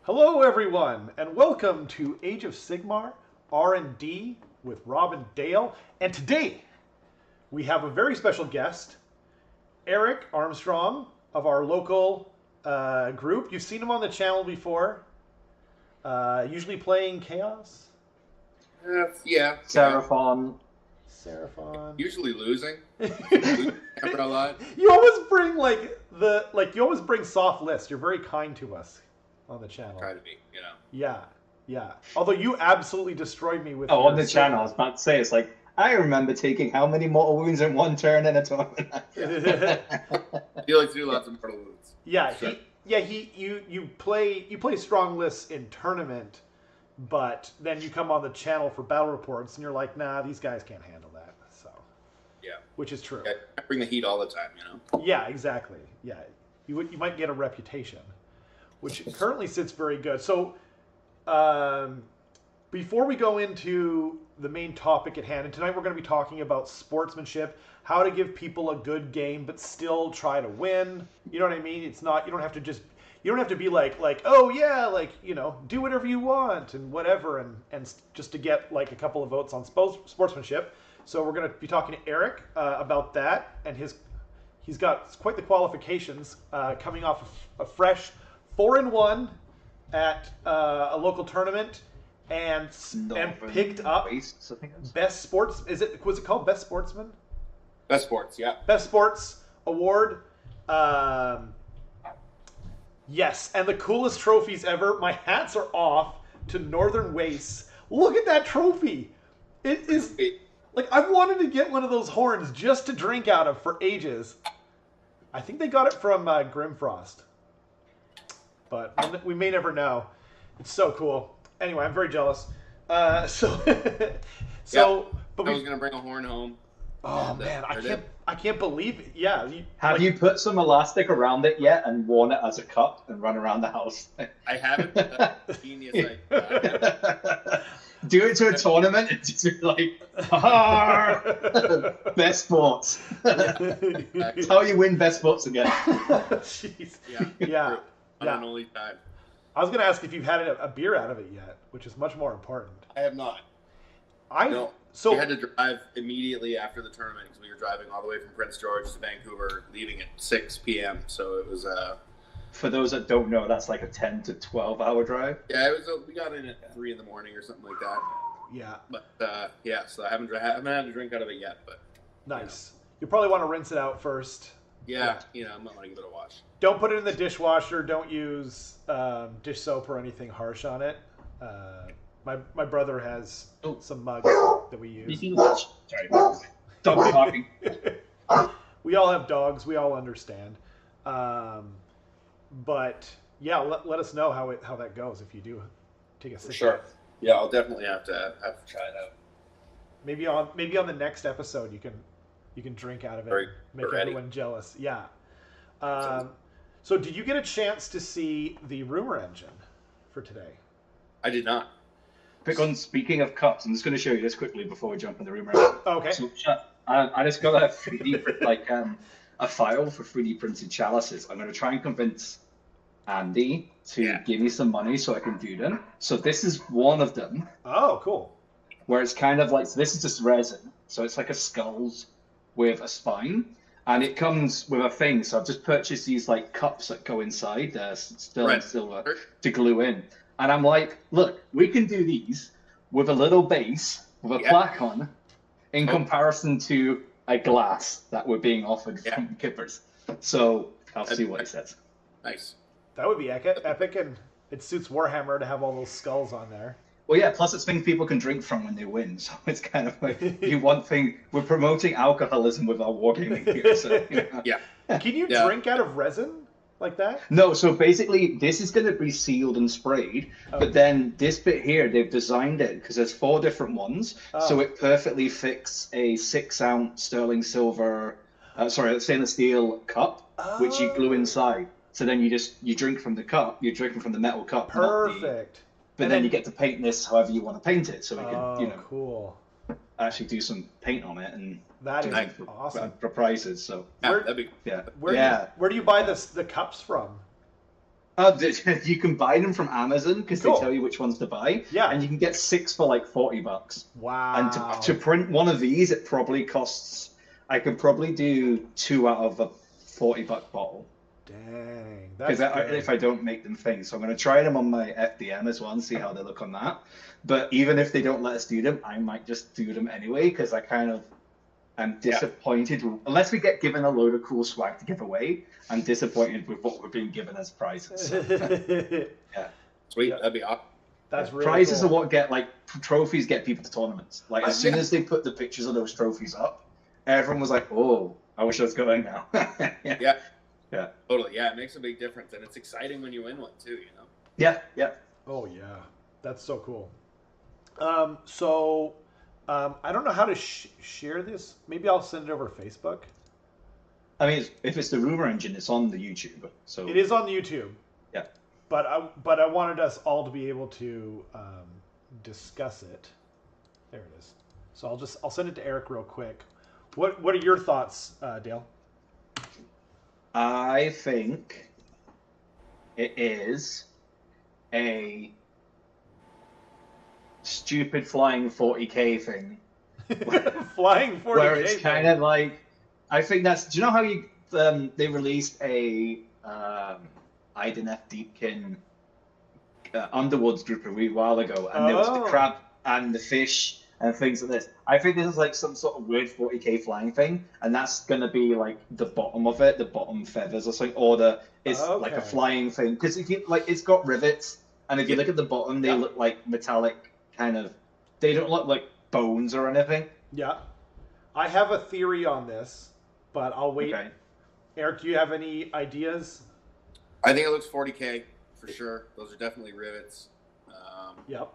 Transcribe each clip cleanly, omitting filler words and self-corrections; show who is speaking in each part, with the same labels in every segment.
Speaker 1: Hello, everyone, and welcome to Age of Sigmar R&D with Rob and Dale. And today we have a very special guest, Eric Armstrong of our local group. You've seen him on the channel before, usually playing Chaos.
Speaker 2: Yeah.
Speaker 3: Seraphon.
Speaker 1: Seraphon.
Speaker 2: Usually losing. Cover a lot.
Speaker 1: You always bring you always bring soft lists. You're very kind to us on the channel.
Speaker 2: Try to be,
Speaker 1: Yeah. Although you absolutely destroyed me with.
Speaker 3: On the channel, I was about to say, it's like, I remember taking how many mortal wounds in one turn in a tournament?
Speaker 2: You like to do lots of mortal wounds.
Speaker 1: Yeah,
Speaker 2: Sure.
Speaker 1: you play strong lists in tournament, but then you come on the channel for battle reports and you're like, nah, these guys can't handle that. So
Speaker 2: Yeah.
Speaker 1: which is true.
Speaker 2: Yeah, I bring the heat all the time,
Speaker 1: Yeah, exactly. Yeah, you might get a reputation, which currently sits very good. So, before we go into the main topic at hand, and tonight we're going to be talking about sportsmanship, how to give people a good game but still try to win. You know what I mean? It's not, you don't have to be like oh yeah, do whatever you want and whatever, and just to get like a couple of votes on sportsmanship. So we're going to be talking to Eric about that, and he's got quite the qualifications, coming off a fresh 4-1 at a local tournament, and picked up
Speaker 3: Wastes, I think it was.
Speaker 1: best sports. Was it called Best Sportsman?
Speaker 2: Best sports, yeah.
Speaker 1: Best Sports Award. Yes, and the coolest trophies ever. My hats are off to Northern Wastes. Look at that trophy. It is like, I've wanted to get one of those horns just to drink out of for ages. I think they got it from Grimfrost, but we may never know. It's so cool. Anyway, I'm very jealous. So, but
Speaker 2: I was gonna bring a horn home.
Speaker 1: Oh
Speaker 2: And,
Speaker 1: man,
Speaker 2: there
Speaker 1: I can't believe it. Yeah.
Speaker 3: Have you put some elastic around it yet and worn it as a cup and run around the house?
Speaker 2: I haven't. But that's genius.
Speaker 3: Do it to a tournament and just be like, best sports. That's how you win best sports again.
Speaker 1: Jeez.
Speaker 2: Yeah. On
Speaker 1: Yeah.
Speaker 2: an only time.
Speaker 1: I was going to ask if you've had a beer out of it yet, which is much more important.
Speaker 2: I have not.
Speaker 1: So
Speaker 2: We had to drive immediately after the tournament because we were driving all the way from Prince George to Vancouver, leaving at 6 p.m. So it was
Speaker 3: For those that don't know, that's like a 10 to 12 hour drive.
Speaker 2: yeah, it was. We got in at 3 in the morning or something like that.
Speaker 1: yeah,
Speaker 2: But yeah, so I haven't had a drink out of it yet. But
Speaker 1: nice. You probably want to rinse it out first.
Speaker 2: yeah, I might want to give it a wash.
Speaker 1: Don't put it in the dishwasher. Don't use dish soap or anything harsh on it. My brother has some mugs that we use.
Speaker 3: Sorry. Dog talking.
Speaker 1: We all have dogs. We all understand. But yeah, let us know how that goes if you do take a sip.
Speaker 2: For sure. Yeah, I'll definitely have to try it out.
Speaker 1: Maybe on the next episode you can drink out of it.
Speaker 2: Right.
Speaker 1: Make
Speaker 2: Ready.
Speaker 1: everyone jealous. Yeah. So did you get a chance to see the rumor engine for today?
Speaker 2: I did not.
Speaker 3: Quick on, speaking of cups, I'm just going to show you this quickly before we jump in the room.
Speaker 1: Okay.
Speaker 3: So I just got a 3D a file for 3D printed chalices. I'm going to try and convince Andy to give me some money so I can do them. So this is one of them.
Speaker 1: Oh, cool.
Speaker 3: Where it's kind of like, so this is just resin. So it's like a skulls with a spine. And it comes with a thing. So I've just purchased these like cups that go inside, sterling silver, to glue in. And I'm like, look, we can do these with a little base, with a plaque on, in comparison to a glass that we're being offered from Kippers. So I'll see what he says.
Speaker 2: Nice.
Speaker 1: That would be epic, and it suits Warhammer to have all those skulls on there.
Speaker 3: Well, yeah, plus it's things people can drink from when they win. So it's kind of like, we're promoting alcoholism with our wargaming here. So,
Speaker 2: Yeah.
Speaker 1: Can you drink out of resin like that?
Speaker 3: No, so basically this is going to be sealed and sprayed, but then this bit here, they've designed it because there's 4 different ones, so it perfectly fits a 6-ounce sterling silver, stainless steel cup, which you glue inside. So then you drink from the cup, you're drinking from the metal cup.
Speaker 1: Perfect.
Speaker 3: But then you get to paint this however you want to paint it, so we can,
Speaker 1: cool.
Speaker 3: actually do some paint on it and
Speaker 1: That is
Speaker 3: for,
Speaker 1: awesome.
Speaker 3: for prizes. So
Speaker 2: That'd be
Speaker 1: Where do you buy the cups from?
Speaker 3: You can buy them from Amazon because they
Speaker 1: Cool.
Speaker 3: tell you which ones to buy,
Speaker 1: Yeah.
Speaker 3: and you can get 6 for like $40. And
Speaker 1: Wow.
Speaker 3: to print one of these, it probably costs. I could probably do 2 out of a $40 bottle.
Speaker 1: Dang. That's
Speaker 3: Because
Speaker 1: good.
Speaker 3: if I don't make them things, so I'm going to try them on my FDM as well and see how they look on that. But even if they don't let us do them, I might just do them anyway because I kind of am disappointed. Unless we get given a load of cool swag to give away, I'm disappointed with what we're being given as prizes. So, yeah.
Speaker 2: Sweet,
Speaker 1: Yeah.
Speaker 2: that'd be awesome.
Speaker 1: That's really
Speaker 3: Prizes
Speaker 1: cool.
Speaker 3: are what get like trophies get people to tournaments. Like as soon as they put the pictures of those trophies up, everyone was like, "Oh, I wish I was going now."
Speaker 2: Yeah.
Speaker 3: Yeah.
Speaker 2: Totally. Yeah, it makes a big difference, and it's exciting when you win one too. You know.
Speaker 3: Yeah. Yeah.
Speaker 1: Oh yeah, that's so cool. I don't know how to share this. Maybe I'll send it over to Facebook.
Speaker 3: I mean, if it's the rumor engine, it's on the YouTube. So
Speaker 1: It is on YouTube.
Speaker 3: Yeah.
Speaker 1: But I wanted us all to be able to discuss it. There it is. So I'll send it to Eric real quick. What are your thoughts, Dale?
Speaker 3: I think it is a stupid flying 40K thing.
Speaker 1: Flying 40K.
Speaker 3: Where it's kind of like, I think that's. Do you know how they released a IDNF Deepkin Underwoods group a wee while ago, and there was the crab and the fish and things like this. I think this is like some sort of weird 40K flying thing, and that's gonna be like the bottom of it, the bottom feathers or something, or it's like a flying thing. Because if you like, it's got rivets, and if you look at the bottom, they look like metallic kind of. They don't look like bones or anything.
Speaker 1: Yeah. I have a theory on this, but I'll wait.
Speaker 3: Okay.
Speaker 1: Eric, do you have any ideas?
Speaker 2: I think it looks 40K for sure. Those are definitely rivets.
Speaker 1: Yep.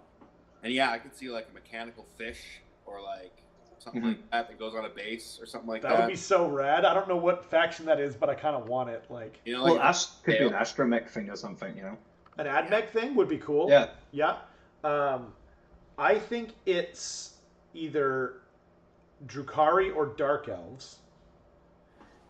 Speaker 2: And yeah, I could see like a mechanical fish or like something like that goes on a base or something like that.
Speaker 1: That would be so rad. I don't know what faction that is, but I kind of want it. Like,
Speaker 2: You know, like
Speaker 3: Well, could be an astromech thing or something, you know.
Speaker 1: an AdMech thing would be cool.
Speaker 3: Yeah.
Speaker 1: Yeah. I think it's either Drukhari or Dark Elves.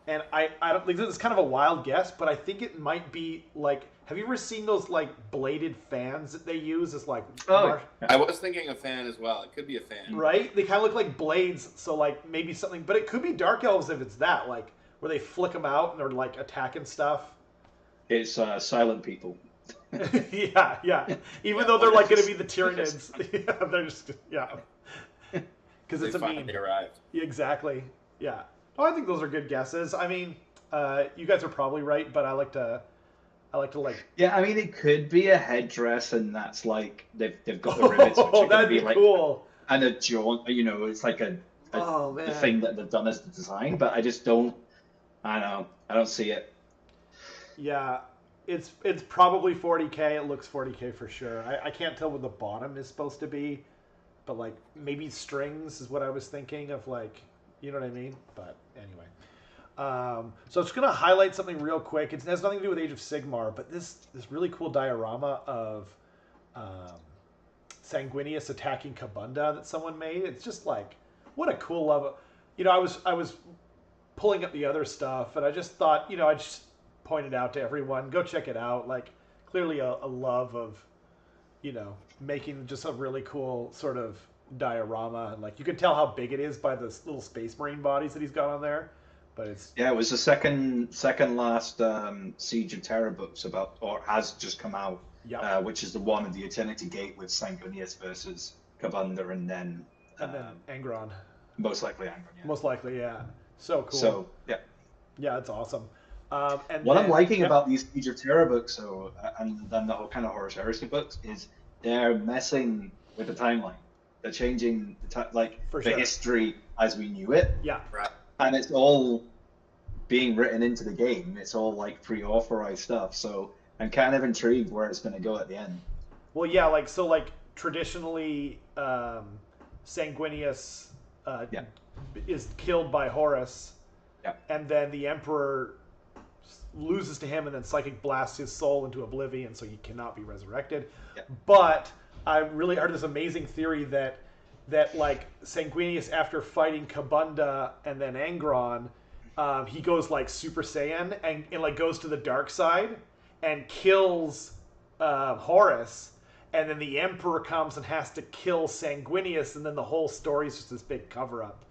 Speaker 1: And I don't think this is kind of a wild guess, but I think it might be like, have you ever seen those like bladed fans that they use as like
Speaker 2: I was thinking a fan as well. It could be a fan.
Speaker 1: right? They kind of look like blades, so like maybe something, but it could be Dark Elves if it's that, like where they flick them out and they're like attacking stuff.
Speaker 3: It's silent people.
Speaker 1: yeah. Even though they're like going to be the Tyranids, they're just because it's a meme.
Speaker 2: They arrived.
Speaker 1: Exactly. Yeah. Oh, I think those are good guesses. I mean, you guys are probably right, but I like to like.
Speaker 3: Yeah, I mean, it could be a headdress, and that's like they've got the rivets, which are going to
Speaker 1: that'd
Speaker 3: be
Speaker 1: be
Speaker 3: like
Speaker 1: cool.
Speaker 3: and a jaunt. You know, it's like the thing that they've done as the design. But I just don't. I don't see it.
Speaker 1: Yeah, it's probably 40K. It looks 40K for sure. I can't tell what the bottom is supposed to be, but like maybe strings is what I was thinking of, like, you know what I mean? But anyway. So I'm just gonna highlight something real quick. It has nothing to do with Age of Sigmar, but this really cool diorama of Sanguineous attacking Kabunda that someone made. It's just like, what a cool love. You know, I was pulling up the other stuff, and I just thought, you know, I just pointed out to everyone, go check it out. Like, clearly a love of, you know, making just a really cool sort of diorama, and like you can tell how big it is by the little Space Marine bodies that he's got on there. But it's
Speaker 3: it was the second last Siege of Terror books about, or has just come out, which is the one of the Eternity Gate with Sanguineous versus Kabunda, and then
Speaker 1: Angron.
Speaker 3: Most likely Angron. Yeah.
Speaker 1: Most likely, yeah. So cool.
Speaker 3: So
Speaker 1: yeah, it's awesome. And
Speaker 3: what I'm liking about these Siege of Terror books, and then the whole kind of Horus Heresy books, is they're messing with the timeline. They're changing the history as we knew it.
Speaker 1: Yeah.
Speaker 2: Right.
Speaker 3: And it's all being written into the game. It's all like pre-authorized stuff. So I'm kind of intrigued where it's going to go at the end.
Speaker 1: Well, yeah, like traditionally, Sanguineous is killed by Horus, and then the Emperor loses to him, and then Psychic blasts his soul into oblivion, so he cannot be resurrected. Yeah. But I really heard this amazing theory that like Sanguineous, after fighting Kabunda and then Angron, he goes like Super Saiyan and like goes to the dark side, and kills Horus, and then the Emperor comes and has to kill Sanguineous, and then the whole story is just this big cover-up.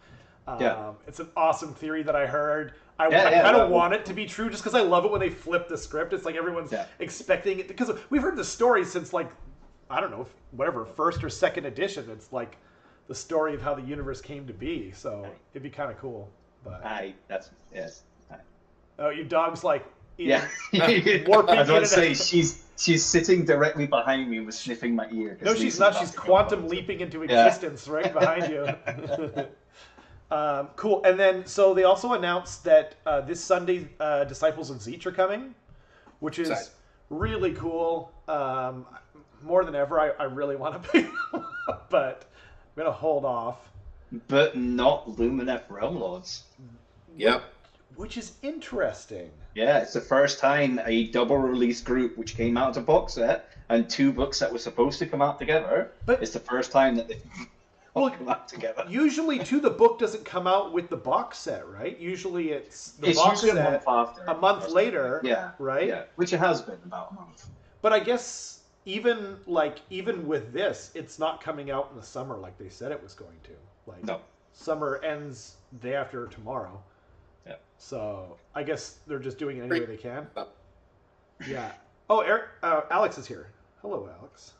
Speaker 1: It's an awesome theory that I heard. I kind of want it to be true just because I love it when they flip the script. It's like everyone's expecting it, because we've heard the story since, like, I don't know, whatever, first or second edition. It's like the story of how the universe came to be. So it'd be kind of cool. But oh, your dog's like warping.
Speaker 3: I was about to say she's sitting directly behind me, was sniffing my ear.
Speaker 1: No, she's not. She's quantum leaping into existence right behind you. Cool. And then, so they also announced that this Sunday, Disciples of Zitra coming, which is really cool. More than ever, I really want to pick them up, but I'm going to hold off.
Speaker 3: But not Lumineth Realm Lords.
Speaker 2: Yep.
Speaker 1: Which is interesting.
Speaker 3: Yeah, it's the first time a double release group, which came out as a box set, and 2 books that were supposed to come out together, but it's the first time that they come out together.
Speaker 1: Usually, too, the book doesn't come out with the box set, right? Usually it's the box
Speaker 3: usually
Speaker 1: set
Speaker 3: a month after.
Speaker 1: A month later, right?
Speaker 3: Yeah, which it has been about a month.
Speaker 1: But I guess even with this, it's not coming out in the summer like they said it was going to. Like,
Speaker 3: no.
Speaker 1: Summer ends day after tomorrow.
Speaker 3: Yeah.
Speaker 1: So I guess they're just doing it any way they can. Yeah. Oh, Alex is here. Hello, Alex.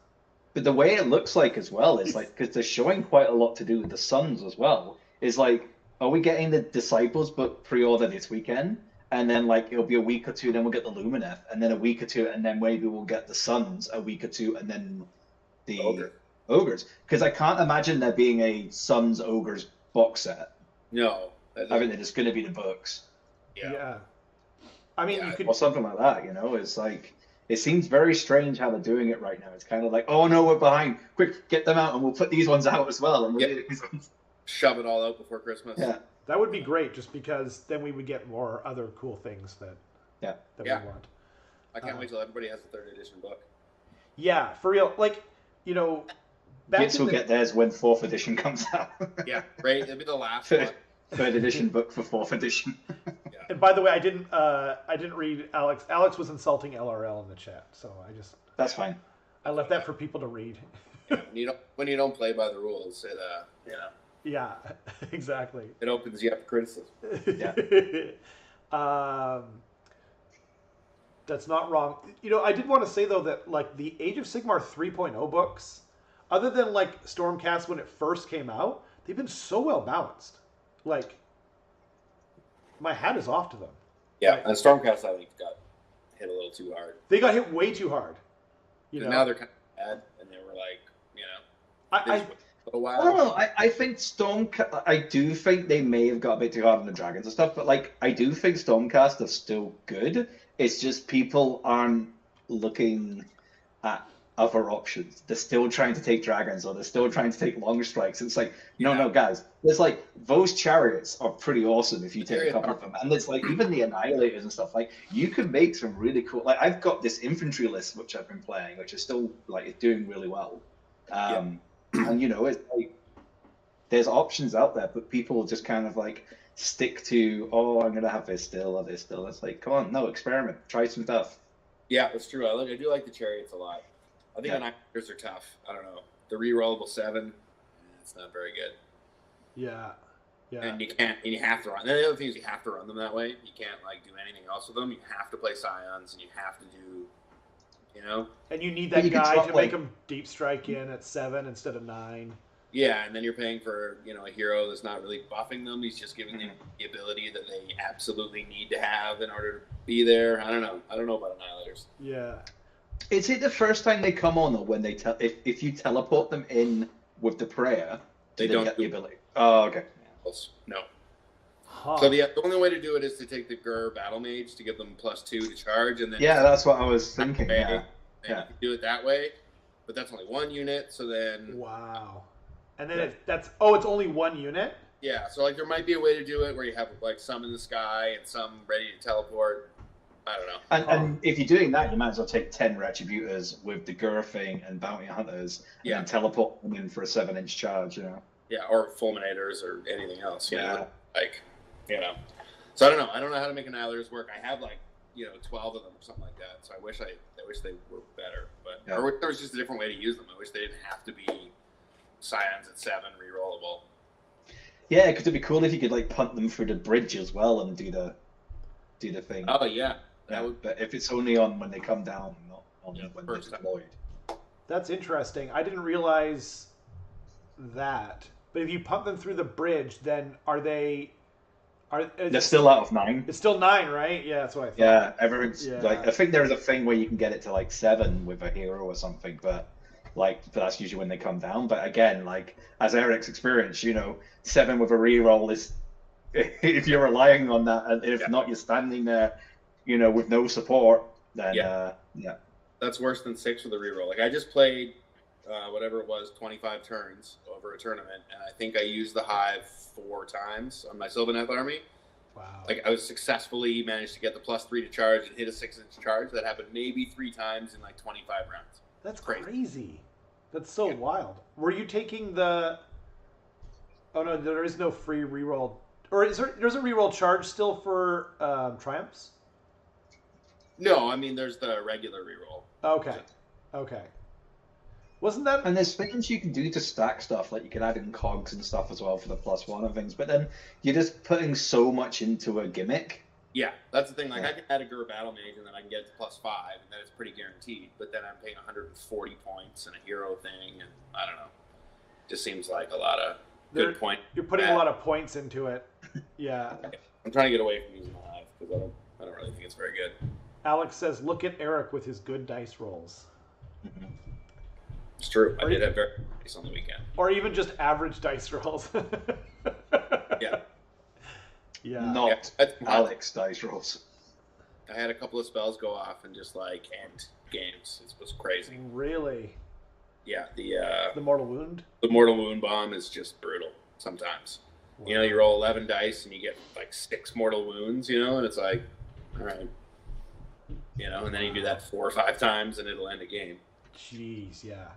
Speaker 3: But the way it looks like as well is like, because they're showing quite a lot to do with the Suns as well, is like, are we getting the Disciples book pre-order this weekend? And then, like, it'll be a week or two, then we'll get the Lumineth, and then a week or two, and then maybe we'll get the Suns a week or two, and then the Ogres. Because I can't imagine there being a Suns Ogres box set.
Speaker 2: No.
Speaker 3: I think they're just going to be the books.
Speaker 1: Yeah. I mean, you could...
Speaker 3: Or something like that, you know? It's like, it seems very strange how they're doing it right now. It's kind of like, oh no, we're behind. Quick, get them out, and we'll put these ones out as well. And we'll do these ones.
Speaker 2: Shove it all out before Christmas.
Speaker 3: Yeah.
Speaker 1: That would be great, just because then we would get more other cool things that we want.
Speaker 2: I can't wait till everybody has the 3rd edition book.
Speaker 1: Yeah, for real. Like, you know,
Speaker 3: kids will get theirs when 4th edition comes out.
Speaker 2: Yeah, right. It'll be the last one.
Speaker 3: 3rd edition book for 4th edition.
Speaker 1: Yeah. And by the way, I didn't read Alex. Alex was insulting LRL in the chat, so
Speaker 3: That's fine.
Speaker 1: I left that for people to read.
Speaker 2: When you don't play by the rules, it
Speaker 1: Yeah, exactly.
Speaker 2: It opens you up to criticism.
Speaker 3: Yeah.
Speaker 1: That's not wrong. You know, I did want to say, though, that, like, the Age of Sigmar 3.0 books, other than, like, Stormcast when it first came out, they've been so well balanced. Like, my hat is off to them.
Speaker 2: Yeah, and Stormcast, I think, got hit a little too hard.
Speaker 1: They got hit way too hard. You know?
Speaker 2: Now they're kind of bad, and they were like,
Speaker 3: I don't know. I think I do think they may have got a bit too hard on the dragons and stuff, but like I do think Stormcast are still good. It's just people aren't looking at other options. They're still trying to take dragons, or they're still trying to take long strikes. It's like, no, guys. There's like, those chariots are pretty awesome if you take a couple of them. And it's like, even the annihilators and stuff, like, you can make some really cool, like, I've got this infantry list which I've been playing, which is still like, it's doing really well. And, you know, it's like, there's options out there, but people just kind of like stick to, oh, I'm going to have this still or this still. It's like, come on, no, experiment, try some stuff.
Speaker 2: Yeah, that's true. I do like the chariots a lot. I think the Niners are tough. I don't know. The rerollable 7, it's not very good.
Speaker 1: Yeah.
Speaker 2: And you have to run. And the other thing is you have to run them that way. You can't like do anything else with them. You have to play Scions, and you have to do, you know.
Speaker 1: And you need that guy to make them deep strike in at 7 instead of 9.
Speaker 2: Yeah, and then you're paying for, you know, a hero that's not really buffing them. He's just giving them the ability that they absolutely need to have in order to be there. I don't know. I don't know about Annihilators.
Speaker 1: Yeah.
Speaker 3: Is it the first time they come on, or when they if you teleport them in with the prayer, they don't get the ability? Oh, okay.
Speaker 2: No.
Speaker 1: Huh.
Speaker 2: So the only way to do it is to take the Gur Battle Mage to give them +2 to charge, and then
Speaker 3: that's what I was thinking. Yeah.
Speaker 2: You can do it that way, but that's only 1 unit. So then
Speaker 1: wow. And then it's only 1 unit?
Speaker 2: Yeah, so like there might be a way to do it where you have like some in the sky and some ready to teleport. I don't know.
Speaker 3: And if you're doing that, you might as well take 10 Retributors with the Gur thing and Bounty Hunters and then teleport them in for a 7-inch charge, you know?
Speaker 2: Yeah, or Fulminators or anything else. You know?
Speaker 3: Yeah.
Speaker 2: Like, you know. So I don't know. I don't know how to make Annihilators work. I have like 12 of them or something like that. So I wish they were better, but
Speaker 3: Yeah.
Speaker 2: or there was just a different way to use them. I wish they didn't have to be Scions at 7 rerollable.
Speaker 3: Yeah, because it'd be cool if you could like punt them through the bridge as well and do the thing.
Speaker 2: Oh yeah,
Speaker 3: But if it's only on when they come down, not only when they're
Speaker 2: first time.
Speaker 3: deployed.
Speaker 1: That's interesting. I didn't realize that. But if you pump them through the bridge, then
Speaker 3: They're still out of 9.
Speaker 1: It's still 9, right? Yeah, that's what I thought.
Speaker 3: Yeah, everything's
Speaker 1: Yeah.
Speaker 3: like I think there's a thing where you can get it to like 7 with a hero or something, but that's usually when they come down. But again, like as Eric's experience, 7 with a reroll is if you're relying on that, and if not, you're standing there, with no support. Then yeah.
Speaker 2: That's worse than 6 with a reroll. Like I just played whatever it was, 25 turns over a tournament, and I think I used the hive 4 times on my Sylvaneth army.
Speaker 1: Wow.
Speaker 2: Like I was successfully managed to get the +3 to charge and hit a 6-inch charge. That happened maybe 3 times in like 25 rounds.
Speaker 1: That's crazy. That's so wild. Were you taking the? Oh no, there is no free reroll. Or there's a reroll charge still for triumphs?
Speaker 2: No, I mean there's the regular reroll.
Speaker 1: Okay. Wasn't that?
Speaker 3: And there's things you can do to stack stuff, like you can add in cogs and stuff as well for the +1 and things. But then you're just putting so much into a gimmick.
Speaker 2: Yeah, that's the thing. Like I can add a Gur Battle Mage and then I can get it to +5, and then it's pretty guaranteed. But then I'm paying 140 points and a hero thing, and I don't know. Just seems like a lot of good points.
Speaker 1: You're putting a lot of points into it. Yeah.
Speaker 2: I'm trying to get away from using the hive because I don't really think it's very good.
Speaker 1: Alex says, "Look at Eric with his good dice rolls."
Speaker 2: It's true. I did have very good dice on the weekend.
Speaker 1: Or even just average dice rolls.
Speaker 2: Yeah.
Speaker 1: Yeah.
Speaker 3: Not Alex dice rolls.
Speaker 2: I had a couple of spells go off and just like end games. It was crazy.
Speaker 1: Really?
Speaker 2: Yeah.
Speaker 1: The Mortal Wound?
Speaker 2: The Mortal Wound bomb is just brutal sometimes. Wow. You roll 11 dice and you get like 6 mortal wounds, and it's like, all right. And then you do that 4 or 5 times and it'll end a game.
Speaker 1: Jeez, yeah.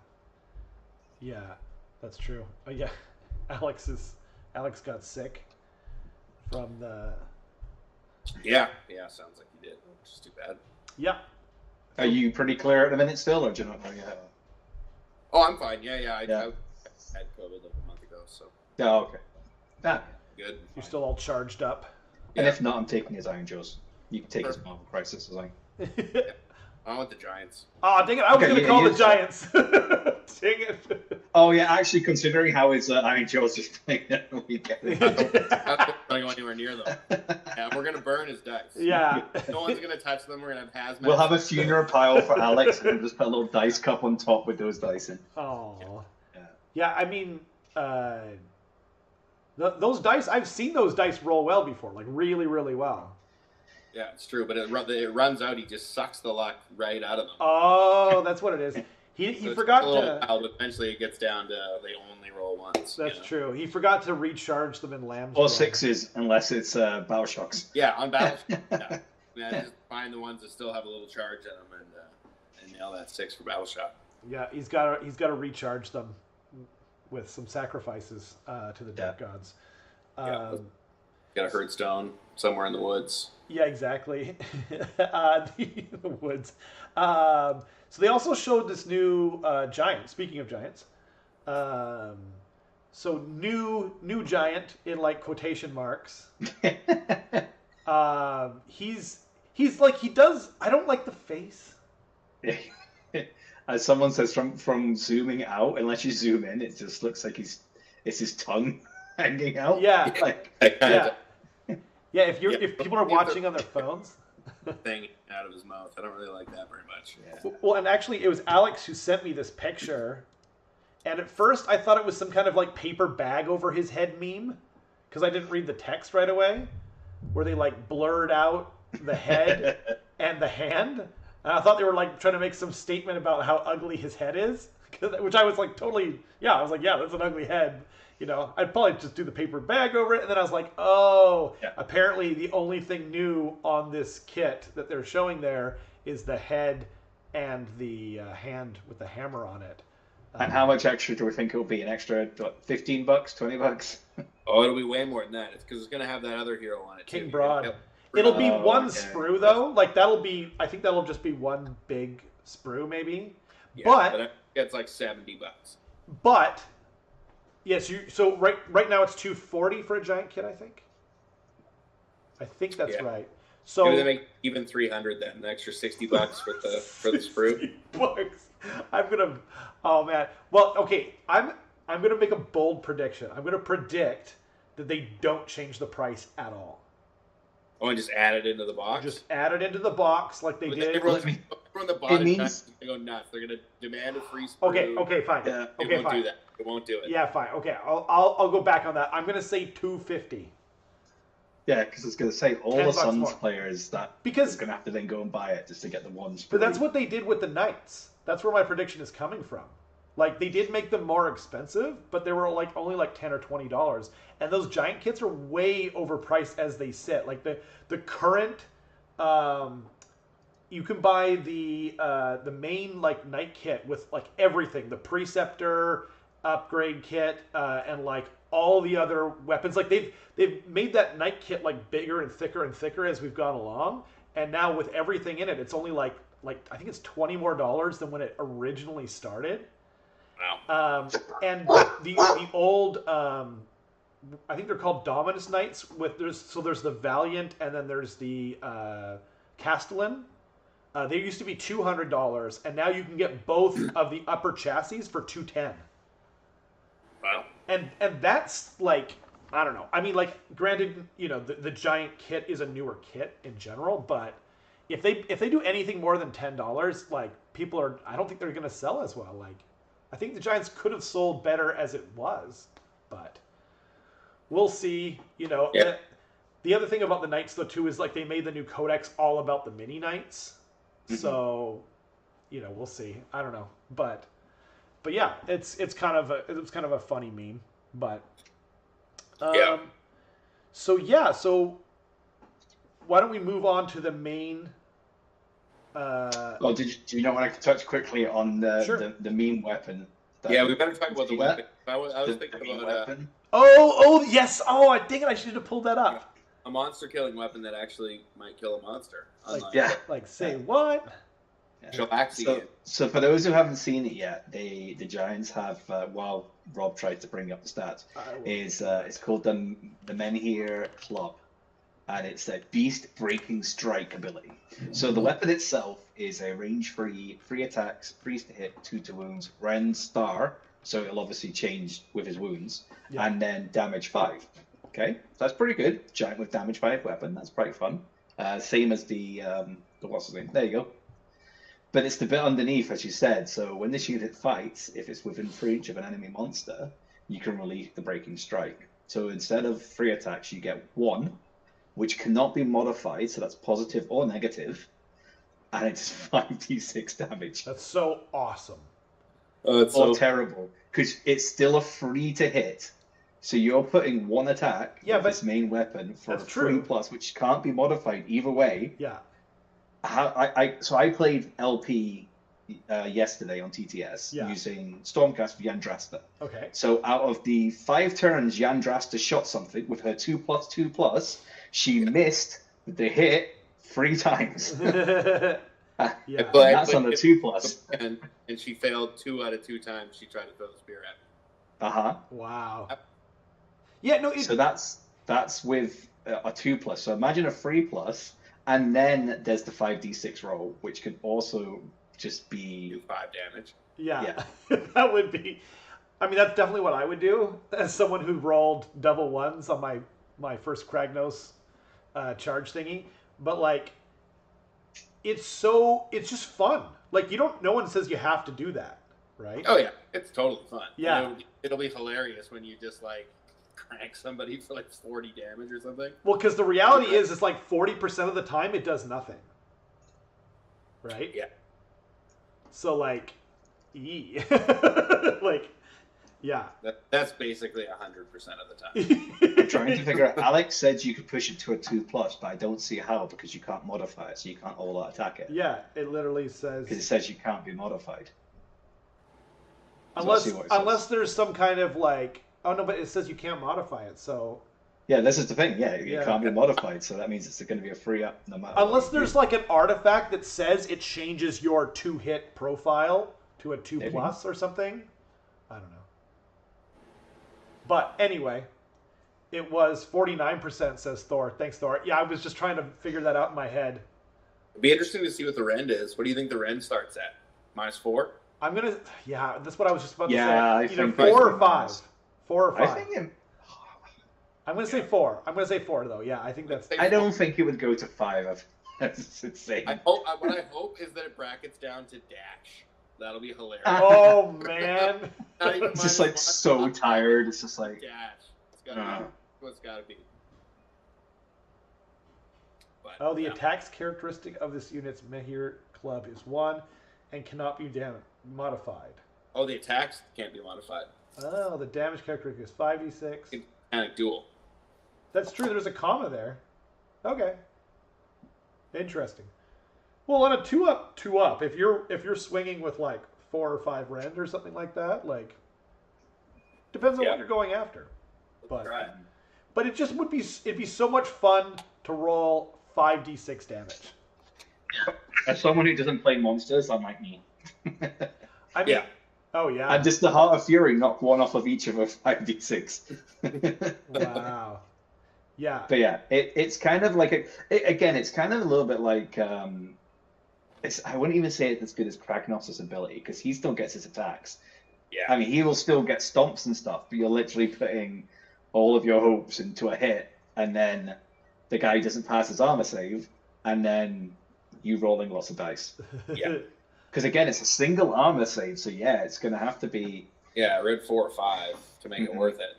Speaker 1: Yeah, that's true. Yeah. Alex got sick from the...
Speaker 2: Yeah, sounds like he did, which is too bad.
Speaker 1: Yeah.
Speaker 3: Are you pretty clear at the minute still, or do you not know yet?
Speaker 2: Oh, I'm fine. Yeah. I had COVID like a month ago, so...
Speaker 3: Oh, okay.
Speaker 2: Good.
Speaker 1: You're still all charged up.
Speaker 3: And if not, I'm taking his Iron Jaws. You can take his Marvel Crisis, I think.
Speaker 2: I want the Giants.
Speaker 1: Oh, dang it. I was going to call the Giants. Dang it.
Speaker 3: Oh, yeah, actually, considering how his Iron Jaws just playing that weekend.
Speaker 2: I'm not going anywhere near them. Yeah, we're going to burn his dice.
Speaker 1: Yeah.
Speaker 2: No one's going to touch them. We're going to have hazmat.
Speaker 3: We'll have a funeral pile for Alex and just put a little dice cup on top with those dice in.
Speaker 1: Oh. Yeah, I mean, those dice, I've seen those dice roll well before, like really, really well.
Speaker 2: Yeah, it's true, but it runs out. He just sucks the luck right out of them.
Speaker 1: Oh, that's what it is. He forgot to.
Speaker 2: Wild, eventually, it gets down to they only roll once.
Speaker 1: That's true. He forgot to recharge them in Lamb's.
Speaker 3: Or 6s, unless it's Battle Shocks.
Speaker 2: Yeah, on Battle Shock. Just find the ones that still have a little charge in them and nail that 6 for Battle Shock.
Speaker 1: Yeah, he's got to recharge them with some sacrifices to the Dark Gods.
Speaker 2: Got a Herdstone somewhere in the woods.
Speaker 1: Yeah, exactly. The woods. So they also showed this new giant. Speaking of giants, so new giant in like quotation marks. He's like he does. I don't like the face.
Speaker 3: As someone says, from zooming out, unless you zoom in, it just looks like it's his tongue hanging out.
Speaker 1: Yeah,
Speaker 2: Yeah,
Speaker 1: if people are watching on their phones,
Speaker 2: thing out of his mouth. I don't really like that very much.
Speaker 3: Yeah.
Speaker 1: Well, and actually, it was Alex who sent me this picture, and at first I thought it was some kind of like paper bag over his head meme, because I didn't read the text right away, where they like blurred out the head and the hand, and I thought they were like trying to make some statement about how ugly his head is, which I was like totally, I was like, yeah, that's an ugly head. I'd probably just do the paper bag over it, and then I was like, apparently the only thing new on this kit that they're showing there is the head and the hand with the hammer on it.
Speaker 3: And how much extra do we think it'll be? An extra, what, $15, $20?
Speaker 2: Oh, it'll be way more than that. It's because it's going to have that other hero on it,
Speaker 1: King
Speaker 2: too.
Speaker 1: Broad. It'll be one
Speaker 3: okay.
Speaker 1: sprue though. Like I think that'll just be one big sprue maybe.
Speaker 2: Yeah,
Speaker 1: but
Speaker 2: it's like $70.
Speaker 1: But yes, so right now it's $240 for a giant kit, I think. I think that's right. So
Speaker 2: maybe they make even $300 then, an extra $60 for the sprue.
Speaker 1: Bucks. Oh man. Well, okay. I'm gonna make a bold prediction. I'm gonna predict that they don't change the price at all.
Speaker 2: Oh, and just add it into the box.
Speaker 1: Just add it into the box like they did.
Speaker 2: Everyone that bought it is going to go nuts. They're going to demand a free sprue.
Speaker 1: Okay, fine.
Speaker 3: Yeah.
Speaker 1: Okay,
Speaker 2: won't do that. It won't do it.
Speaker 1: Yeah, fine. Okay, I'll go back on that. I'm gonna say $250.
Speaker 3: Yeah, because I was going to say all the Suns
Speaker 1: more.
Speaker 3: players that
Speaker 1: Because
Speaker 3: are going to have to then go and buy it just to get the one sprue.
Speaker 1: But that's what they did with the Knights. That's where my prediction is coming from. Like they did make them more expensive, but they were only like $10 or $20, and those giant kits are way overpriced as they sit. Like the current, you can buy the main like Knight kit with like everything, the Preceptor upgrade kit, and like all the other weapons. Like they've made that Knight kit like bigger and thicker as we've gone along, and now with everything in it, it's only like I think it's $20 more than when it originally started.
Speaker 2: Wow.
Speaker 1: And the old, I think they're called Dominus Knights. There's the Valiant, and then there's the Castellan. They used to be $200, and now you can get both of the upper chassis for $210.
Speaker 2: Wow.
Speaker 1: And that's like, I don't know. I mean, like, granted, the giant kit is a newer kit in general, but if they do anything more than $10, like I don't think they're gonna sell as well. Like, I think the Giants could have sold better as it was, but we'll see.
Speaker 2: Yeah.
Speaker 1: The other thing about the Knights though too is like they made the new codex all about the mini Knights, so we'll see. I don't know, but yeah, it's kind of a funny meme, but
Speaker 2: yeah.
Speaker 1: So why don't we move on to the main?
Speaker 3: Do you know what I could touch quickly on the meme weapon?
Speaker 2: Yeah, we better talk about the weapon. I was thinking about
Speaker 3: weapon.
Speaker 1: Oh yes! Oh, dang it! I should have pulled that up.
Speaker 2: A monster killing weapon that actually might kill a monster.
Speaker 1: Say what?
Speaker 3: Yeah. So for those who haven't seen it yet, the Giants have while Rob tried to bring up the stats, it's called the Menhir Club. And it's a beast breaking strike ability. So the weapon itself is a range free attacks, freeze to hit, 2 to wounds, rend star. So it'll obviously change with his wounds, and then damage 5. Okay, so that's pretty good. Giant with damage 5 weapon. That's pretty fun. Same as the what's his name? There you go. But it's the bit underneath, as you said. So when this unit fights, if it's within reach of an enemy monster, you can release the breaking strike. So instead of 3 attacks, you get 1. Which cannot be modified, so that's positive or negative, and it's 5d6 damage.
Speaker 1: That's so awesome.
Speaker 3: It's so terrible, because it's still a free to hit, so you're putting 1 attack with this main weapon for a 3+, which can't be modified either way.
Speaker 1: Yeah.
Speaker 3: So I played LP yesterday on TTS using Stormcast for Yandrasta.
Speaker 1: Okay.
Speaker 3: So out of the 5 turns Yandrasta shot something with her 2+2+, she missed the hit 3 times.
Speaker 1: Yeah.
Speaker 3: That's on the 2+.
Speaker 2: And she failed 2 out of 2 times she tried to throw the spear at.
Speaker 1: Wow. Yeah, no.
Speaker 3: So that's with a 2+. So imagine a 3+, and then there's the 5d6 roll, which can also just be
Speaker 2: do 5 damage.
Speaker 1: Yeah. That would be. I mean, that's definitely what I would do as someone who rolled double 1s on my first Kragnos charge thingy. But like, it's just fun. Like, no one says you have to do that, right?
Speaker 2: Oh yeah, it's totally fun.
Speaker 1: Yeah.
Speaker 2: It'll be hilarious when you just like crank somebody for like 40 damage or something.
Speaker 1: Well, because the reality is like 40% of the time it does nothing. Right?
Speaker 2: Yeah.
Speaker 1: So like, like, yeah.
Speaker 2: That's basically 100% of the time.
Speaker 3: I'm trying to figure out. Alex said you could push it to a 2+, but I don't see how because you can't modify it, so you can't all out attack it.
Speaker 1: Yeah, it literally says
Speaker 3: because it says you can't be modified.
Speaker 1: Unless there's some kind of like, oh no, but it says you can't modify it. So
Speaker 3: Yeah, this is the thing. Yeah, it
Speaker 1: Yeah.
Speaker 3: can't be modified, so that means it's going to be a free up no matter
Speaker 1: Unless
Speaker 3: what you
Speaker 1: there's
Speaker 3: do.
Speaker 1: like an artifact that says it changes your 2-hit profile to a 2
Speaker 3: Maybe.
Speaker 1: plus or something. I don't know. But anyway, it was 49%, says Thor. Thanks, Thor. Yeah, I was just trying to figure that out in my head.
Speaker 2: It'd be interesting to see what the rend is. What do you think the rend starts at? -4?
Speaker 1: I'm gonna, yeah, that's what I was just about to say.
Speaker 3: Yeah, I
Speaker 1: Either
Speaker 3: think
Speaker 1: 4 or
Speaker 3: it's
Speaker 1: 5. 4 or 5.
Speaker 3: I think
Speaker 1: I'm gonna say 4. I'm gonna say 4 though. Yeah, I think that's.
Speaker 3: I don't think it would go to 5. That's insane.
Speaker 2: What I hope is that it brackets down to dash. That'll be hilarious.
Speaker 1: Oh man.
Speaker 2: Not even
Speaker 3: It's just like
Speaker 2: -1,
Speaker 3: so tired. It's just like
Speaker 2: dash. It's gotta be what it's gotta be. But,
Speaker 1: Oh, the
Speaker 2: yeah.
Speaker 1: attacks characteristic of this unit's Mehir Club is 1 and cannot be modified.
Speaker 2: Oh, the attacks can't be modified.
Speaker 1: Oh, the damage characteristic is 5d6.
Speaker 2: It's kind of dual.
Speaker 1: That's true. There's a comma there. Okay. Interesting. Well, on a 2-up, if you're swinging with like 4 or 5 rend or something like that, like depends on what you're going after. But
Speaker 2: Right.
Speaker 1: but it just it'd be so much fun to roll 5d6 damage.
Speaker 3: as someone who doesn't play monsters, unlike me.
Speaker 1: I mean,
Speaker 2: Yeah.
Speaker 1: oh yeah.
Speaker 3: And just the Heart of Fury knocked 1 off of each of a 5d6.
Speaker 1: Wow. Yeah.
Speaker 3: But yeah, it's kind of like again, it's kind of a little bit like I wouldn't even say it's as good as Kragnos' ability because he still gets his attacks.
Speaker 2: Yeah.
Speaker 3: I mean, he will still get stomps and stuff, but you're literally putting all of your hopes into a hit, and then the guy doesn't pass his armor save, and then you rolling lots of dice.
Speaker 2: Yeah.
Speaker 3: Because again, it's a single armor save, so yeah, it's going to have to be.
Speaker 2: Yeah, I read 4 or 5 to make it worth it.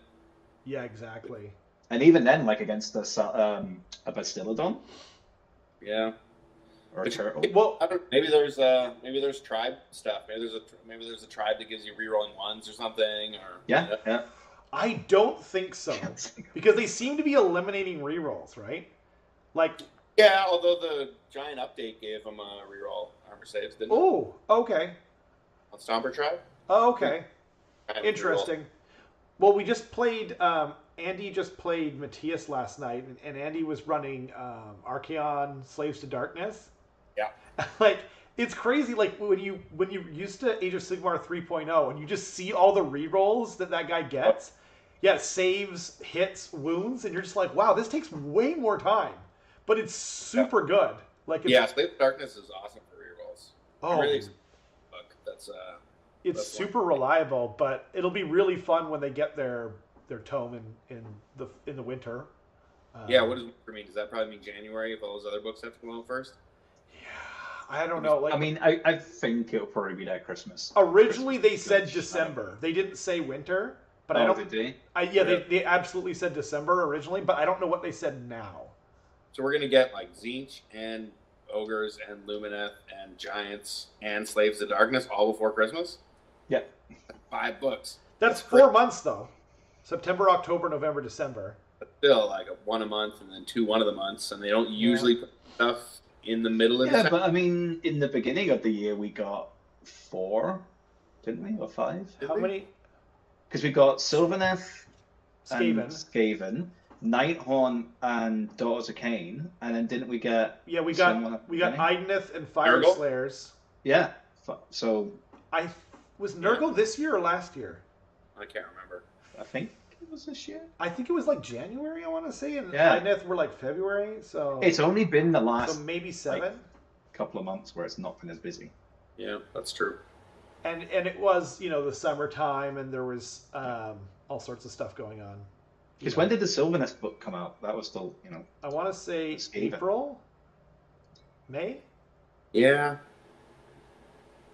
Speaker 1: Yeah, exactly.
Speaker 3: And even then, like against a Bastillodon
Speaker 2: Yeah.
Speaker 3: or a turtle.
Speaker 1: Well,
Speaker 2: I don't, maybe there's tribe stuff. Maybe there's a tribe that gives you rerolling 1s or something. Or
Speaker 3: Yeah.
Speaker 1: I don't think so because they seem to be eliminating rerolls, right? Like,
Speaker 2: Yeah, although the giant update gave them a reroll armor saves, didn't it?
Speaker 1: oh, okay,
Speaker 2: On Stomper Tribe.
Speaker 1: oh, okay,
Speaker 2: Tribe reroll.
Speaker 1: interesting. Well, we just played. Andy just played Matthias last night, and Andy was running Archaon Slaves to Darkness.
Speaker 2: Yeah.
Speaker 1: Like, it's crazy. Like when you used to Age of Sigmar 3.0, and you just see all the rerolls that guy gets. Yeah, saves, hits, wounds, and you're just like, wow, this takes way more time, but it's super good. Like, it's,
Speaker 2: Slave of Darkness is awesome for rerolls.
Speaker 1: oh,
Speaker 2: Really book. That's
Speaker 1: it's
Speaker 2: that's
Speaker 1: super reliable, but it'll be really fun when they get their tome in the winter.
Speaker 2: yeah. What does winter mean? Does that probably mean January if all those other books have to come out first?
Speaker 1: Yeah, I don't know. Like,
Speaker 3: I mean, I think it'll probably be that Christmas.
Speaker 1: originally they said
Speaker 3: Christmas.
Speaker 1: December. They didn't say winter, but I
Speaker 3: Oh,
Speaker 1: don't.
Speaker 3: did they?
Speaker 1: Yeah, they absolutely said December originally, but I don't know what they said now.
Speaker 2: So we're gonna get like Tzeentch and Ogres and Lumineth and Giants and Slaves of Darkness all before Christmas.
Speaker 3: Yeah.
Speaker 2: 5 books.
Speaker 1: That's
Speaker 2: great.
Speaker 1: 4 months though. September, October, November, December.
Speaker 2: But still, like 1 a month and then 2 one of the months, and they don't usually put stuff in the middle of
Speaker 3: Yeah,
Speaker 2: December.
Speaker 3: but I mean, in the beginning of the year, we got 4, didn't we? Or 5?
Speaker 1: How many?
Speaker 3: Because we got Sylvaneth and
Speaker 1: Skaven.
Speaker 3: Skaven, Nighthorn and Daughters of Cain, and then didn't we get?
Speaker 1: Yeah, we
Speaker 3: someone
Speaker 1: got
Speaker 3: at the
Speaker 1: we got
Speaker 3: beginning?
Speaker 1: Ideneth and Fire
Speaker 2: Nurgle?
Speaker 1: Slayers.
Speaker 3: Yeah. So
Speaker 1: Was Nurgle this year or last year?
Speaker 2: I can't remember.
Speaker 3: I think it was this year.
Speaker 1: I think it was like January, I want to say, and
Speaker 3: Yeah.
Speaker 1: Ideneth were like February, so
Speaker 3: It's only been the
Speaker 1: so
Speaker 3: last
Speaker 1: maybe 7.
Speaker 3: couple of months where it's not been as busy.
Speaker 2: Yeah, that's true.
Speaker 1: And it was, the summertime, and there was all sorts of stuff going on.
Speaker 3: Because when did the Sylvaneth book come out? That was still,
Speaker 1: I want to say
Speaker 3: Skaven.
Speaker 1: April, May.
Speaker 2: Yeah,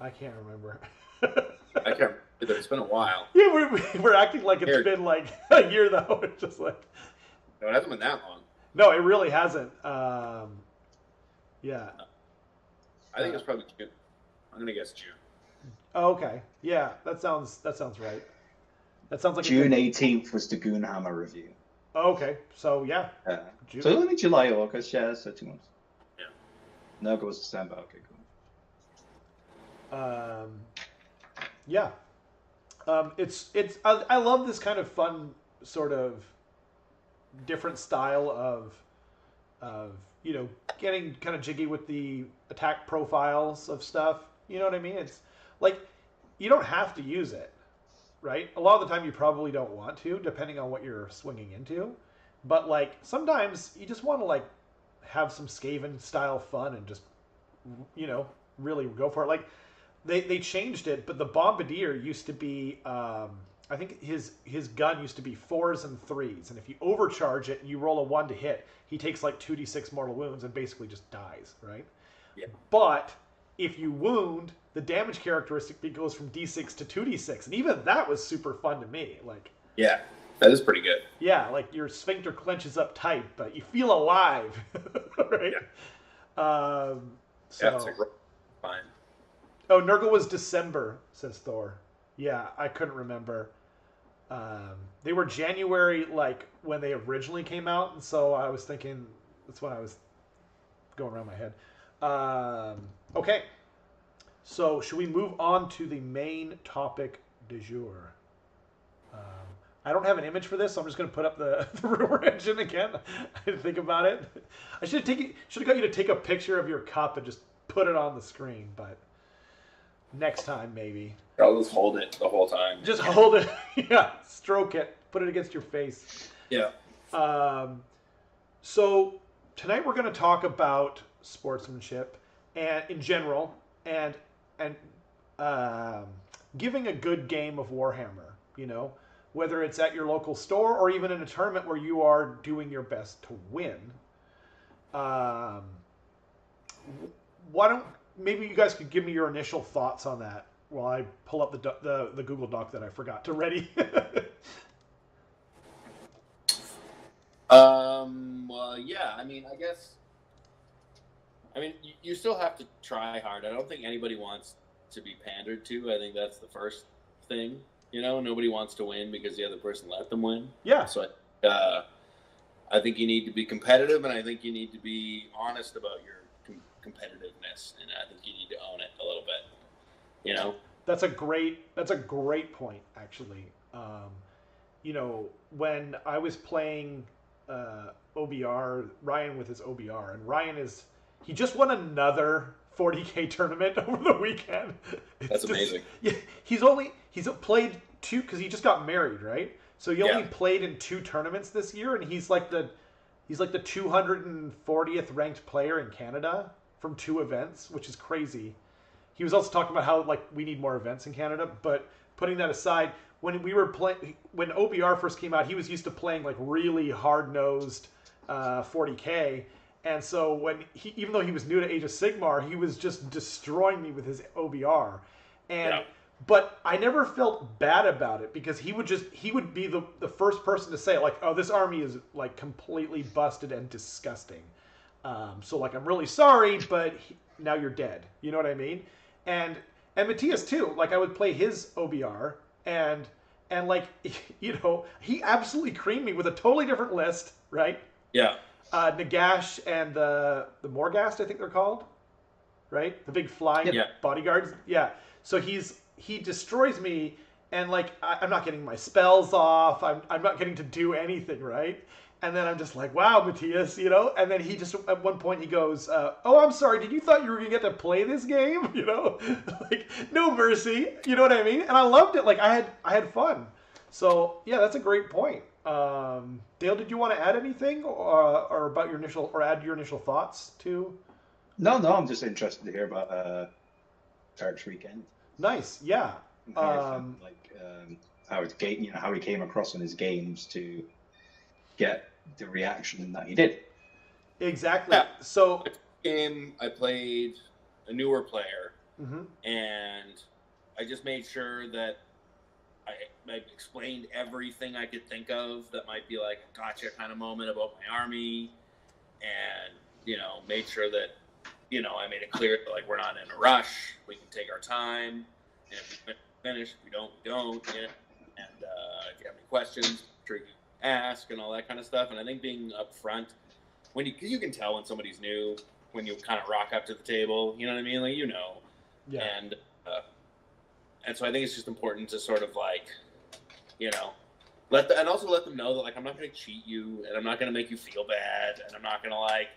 Speaker 1: I can't remember.
Speaker 2: I can't remember either. It's been a while.
Speaker 1: Yeah, we're acting like it's
Speaker 2: Here.
Speaker 1: been like a year though. It's just like
Speaker 2: No, it hasn't been that long.
Speaker 1: no, it really hasn't. Yeah.
Speaker 2: I think it's probably June. I'm gonna guess June.
Speaker 1: Oh, okay. Yeah, that sounds right. That sounds like a
Speaker 3: June
Speaker 1: good-
Speaker 3: 18th was the Goonhammer review.
Speaker 1: Oh, okay. So yeah, June.
Speaker 3: So only July, August, yeah, so 2 months.
Speaker 2: Yeah.
Speaker 3: No, it goes December. Okay, cool.
Speaker 1: Yeah. I love this kind of fun sort of different style of getting kind of jiggy with the attack profiles of stuff. You know what I mean? It's like you don't have to use it, right? A lot of the time you probably don't want to, depending on what you're swinging into. But like sometimes you just want to like have some Skaven style fun and just really go for it. Like they changed it, but the Bombardier used to be I think his gun used to be 4s and 3s, and if you overcharge it and you roll a 1 to hit, he takes like 2d6 mortal wounds and basically just dies, right?
Speaker 2: Yeah.
Speaker 1: But if you wound, the damage characteristic goes from d6 to 2d6, and even that was super fun to me. Like,
Speaker 2: yeah, that is pretty good.
Speaker 1: Yeah, like your sphincter clenches up tight, but you feel alive, right?
Speaker 2: Yeah.
Speaker 1: So.
Speaker 2: That's fine.
Speaker 1: Oh, Nurgle was December, says Thor. Yeah, I couldn't remember. They were January, like when they originally came out, and so I was thinking that's when I was going around my head. Okay, so should we move on to the main topic du jour? I don't have an image for this, so I'm just going to put up the rumor engine again. I didn't think about it. I should have got you to take a picture of your cup and just put it on the screen, but next time maybe.
Speaker 2: I'll just hold it the whole time.
Speaker 1: Just hold it. Yeah, stroke it. Put it against your face.
Speaker 2: Yeah.
Speaker 1: So tonight we're going to talk about sportsmanship and in general and giving a good game of Warhammer, whether it's at your local store or even in a tournament where you are doing your best to win. Why don't maybe you guys could give me your initial thoughts on that while I pull up the Google Doc that I forgot to ready.
Speaker 2: Well, yeah. I mean, you still have to try hard. I don't think anybody wants to be pandered to. I think that's the first thing. Nobody wants to win because the other person let them win. Yeah. So I think you need to be competitive, and I think you need to be honest about your competitiveness, and I think you need to own it a little bit.
Speaker 1: That's a great point, actually. When I was playing OBR, Ryan with his OBR, and he just won another 40K tournament over the weekend.
Speaker 2: That's amazing.
Speaker 1: Yeah, he's played 2 because he just got married, right? So he only played in 2 tournaments this year, and he's like the 240th ranked player in Canada from 2 events, which is crazy. He was also talking about how like we need more events in Canada, but putting that aside, when OBR first came out, he was used to playing like really hard-nosed 40K. And so even though he was new to Age of Sigmar, he was just destroying me with his OBR. But I never felt bad about it because he would be the first person to say like, oh, this army is like completely busted and disgusting. So like, I'm really sorry, but now you're dead. You know what I mean? And Matthias too, like I would play his OBR and like, he absolutely creamed me with a totally different list, right?
Speaker 2: Yeah.
Speaker 1: Nagash and the Morghast, I think they're called, right? The big flying bodyguards. Yeah. So he destroys me, and like I'm not getting my spells off. I'm not getting to do anything, right? And then I'm just like, wow, Matthias, And then he just at one point he goes, "Oh, I'm sorry. Did you thought you were gonna get to play this game? Like no mercy. You know what I mean?" And I loved it. Like I had fun. So yeah, that's a great point. Dale, did you want to add anything or about add your initial thoughts to?
Speaker 3: No, I'm just interested to hear about Turk's weekend.
Speaker 1: Nice, yeah.
Speaker 3: How he came across in his games to get the reaction that he did.
Speaker 1: Exactly.
Speaker 2: Yeah.
Speaker 1: So
Speaker 2: I played a newer player,
Speaker 1: mm-hmm.
Speaker 2: and I just made sure that I explained everything I could think of that might be like a gotcha kind of moment about my army, and made sure that I made it clear that like we're not in a rush, we can take our time, and if we finish, if we don't, we don't. And if you have any questions, I'm sure you can ask and all that kind of stuff. And I think being upfront, because you can tell when somebody's new when you kind of rock up to the table, you know what I mean? Like
Speaker 1: Yeah.
Speaker 2: And so I think it's just important to sort of like, and also let them know that, like, I'm not going to cheat you, and I'm not going to make you feel bad, and I'm not going to, like,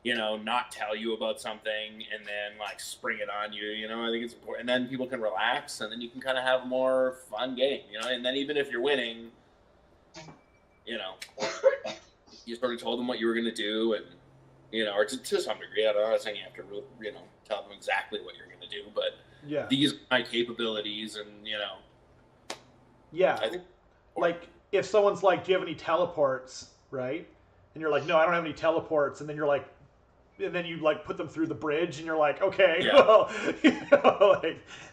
Speaker 2: not tell you about something and then, like, spring it on you. I think it's important. And then people can relax, and then you can kind of have a more fun game, And then even if you're winning, you sort of told them what you were going to do, and, or to some degree. I'm not saying you have to, tell them exactly what you're going to do, but these are my capabilities, and,
Speaker 1: Yeah.
Speaker 2: I think,
Speaker 1: like, if someone's like, do you have any teleports, right? And you're like, no, I don't have any teleports. And then you're like, and then you like put them through the bridge, and you're like, okay, well,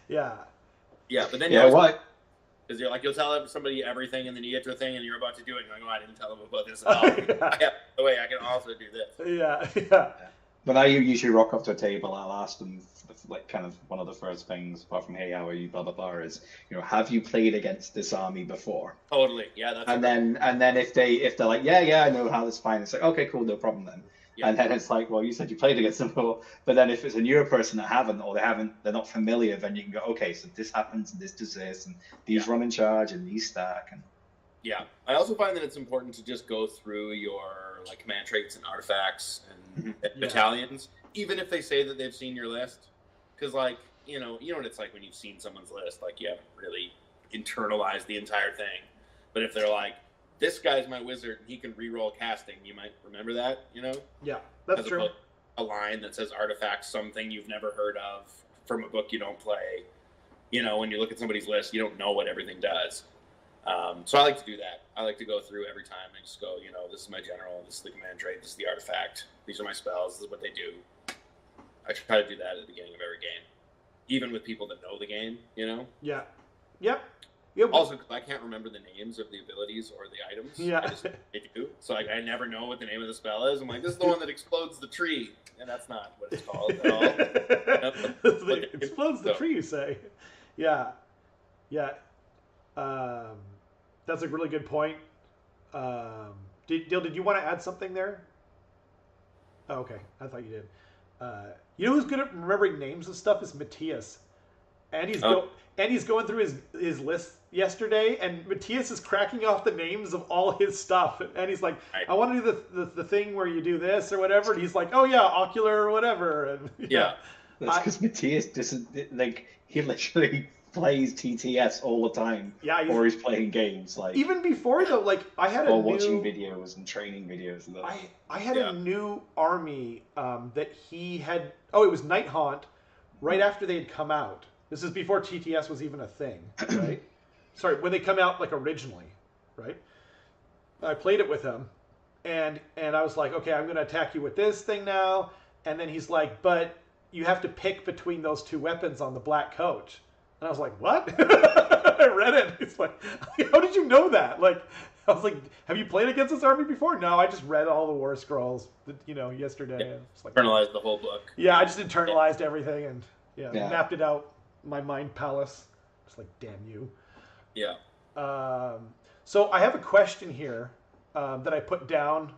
Speaker 2: Yeah, but then
Speaker 3: what?
Speaker 2: Because you're like, you'll tell somebody everything, and then you get to a thing, and you're about to do it, and you're like, oh, I didn't tell them about this at all. By the way, I can also do this.
Speaker 1: Yeah.
Speaker 3: When I usually rock up to a table, I'll ask them, like, kind of one of the first things, apart from, hey, how are you, blah, blah, blah, is, have you played against this army before?
Speaker 2: Totally, yeah. That's
Speaker 3: and then if they're like, yeah, I know how this is fine, it's like, okay, cool, no problem then. Yeah. And then it's like, well, you said you played against them before, but then if it's a newer person that haven't, or they're not familiar, then you can go, okay, so this happens, and this does this, and these run in charge, and these stack, and...
Speaker 2: Yeah, I also find that it's important to just go through your, like, command traits and artifacts and battalions, even if they say that they've seen your list. Because, like, you know what it's like when you've seen someone's list, like, you haven't really internalized the entire thing. But if they're like, this guy's my wizard and he can reroll casting, you might remember that,
Speaker 1: Yeah, that's true.
Speaker 2: A line that says artifact, something you've never heard of from a book you don't play. When you look at somebody's list, you don't know what everything does. So I like to do that. I like to go through every time and just go, this is my general, this is the command trait, this is the artifact, these are my spells, this is what they do. I try to do that at the beginning of every game, even with people that know the game,
Speaker 1: Yeah. Yep.
Speaker 2: Also, because I can't remember the names of the abilities or the items.
Speaker 1: Yeah.
Speaker 2: I do. So, like, I never know what the name of the spell is. I'm like, this is the one that explodes the tree. And that's not what it's called at all.
Speaker 1: It explodes the tree, you say. Yeah. That's a really good point. Did you want to add something there? Oh, okay. I thought you did. You know who's good at remembering names and stuff is Matthias. And he's going through his list yesterday, and Matthias is cracking off the names of all his stuff. And he's like, I want to do the thing where you do this or whatever. And he's like, oh yeah, ocular or whatever. And
Speaker 3: yeah. That's because Matthias doesn't, like, he literally plays TTS all the time.
Speaker 1: Yeah.
Speaker 3: Or he's playing games. Like,
Speaker 1: even before, though, like, I had
Speaker 3: or watching videos and training videos. And
Speaker 1: I had a new army that he had, it was Night Haunt, right after they had come out. This is before TTS was even a thing, right? Sorry, when they come out, like, originally, right? I played it with him, and I was like, okay, I'm going to attack you with this thing now. And then he's like, but you have to pick between those two weapons on the black coach. And I was like, what? I read it. He's like, how did you know that? Like, I was like, have you played against this army before? No, I just read all the war scrolls, yesterday.
Speaker 2: Yeah.
Speaker 1: And it's like,
Speaker 2: internalized the whole book.
Speaker 1: Yeah, I just internalized everything and mapped it out. My mind palace. Just like, damn you.
Speaker 2: Yeah.
Speaker 1: So I have a question here that I put down.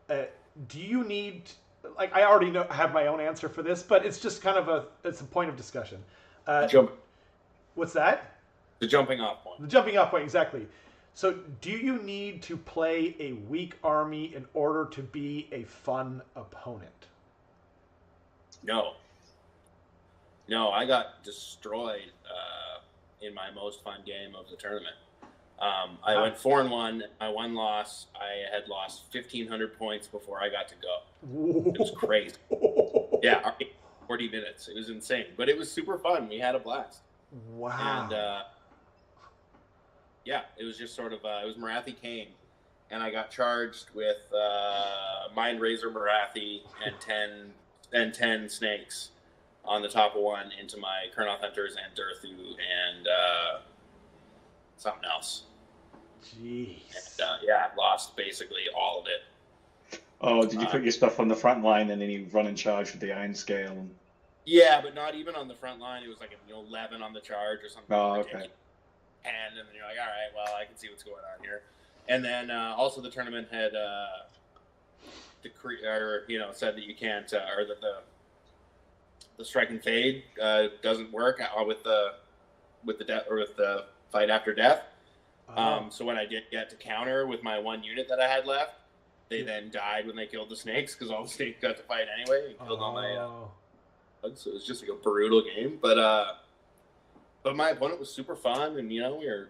Speaker 1: Do you need, like, I already have my own answer for this, but it's just kind of it's a point of discussion. What's that?
Speaker 2: The jumping off point.
Speaker 1: The jumping off point, exactly. So do you need to play a weak army in order to be a fun opponent?
Speaker 2: No, I got destroyed in my most fun game of the tournament. I went 4-1. My one loss, I had lost 1,500 points before I got to go.
Speaker 1: Whoa.
Speaker 2: It was crazy. Yeah, 40 minutes. It was insane, but it was super fun. We had a blast.
Speaker 1: Wow.
Speaker 2: And it was just sort of it was Marathi Kane, and I got charged with Mind Razor Marathi and 10 snakes on the top of one into my Kurnoth Hunters and Durthu and something else.
Speaker 1: Jeez.
Speaker 2: And I lost basically all of it.
Speaker 3: Oh, did you put your stuff on the front line and then you run in charge with the iron scale?
Speaker 2: Yeah, but not even on the front line. It was like 11 on the charge or something.
Speaker 3: Oh, okay.
Speaker 2: And then you're like, all right, well, I can see what's going on here. And then also the tournament had said that you can't, or that the strike and fade doesn't work with the death or with the fight after death.
Speaker 1: Oh.
Speaker 2: So when I did get to counter with my 1 unit that I had left, they then died when they killed the snakes because all the snakes got to fight anyway and killed all my bugs. So it was just like a brutal game. But my opponent was super fun, and we were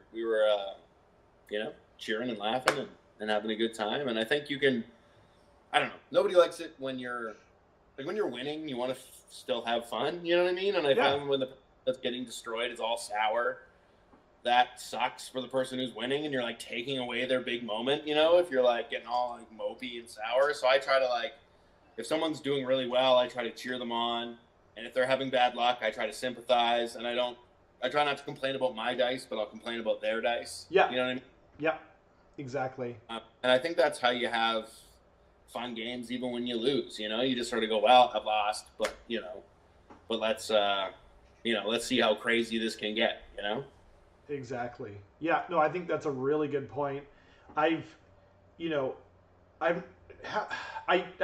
Speaker 2: cheering and laughing and having a good time. And I think you can. I don't know. Nobody likes it when you're winning. You want to still have fun. You know what I mean? And I found when the that's getting destroyed is all sour, that sucks for the person who's winning, and you're like taking away their big moment. If you're like getting all like mopey and sour. So I try to if someone's doing really well, I try to cheer them on, and if they're having bad luck, I try to sympathize, and I try not to complain about my dice, but I'll complain about their dice.
Speaker 1: Yeah.
Speaker 2: You know what I mean?
Speaker 1: Yeah. Exactly.
Speaker 2: And I think that's how you have fun games, even when you lose. You just sort of go, well, I've lost, but let's let's see how crazy this can get.
Speaker 1: Exactly. Yeah. No, I think that's a really good point. I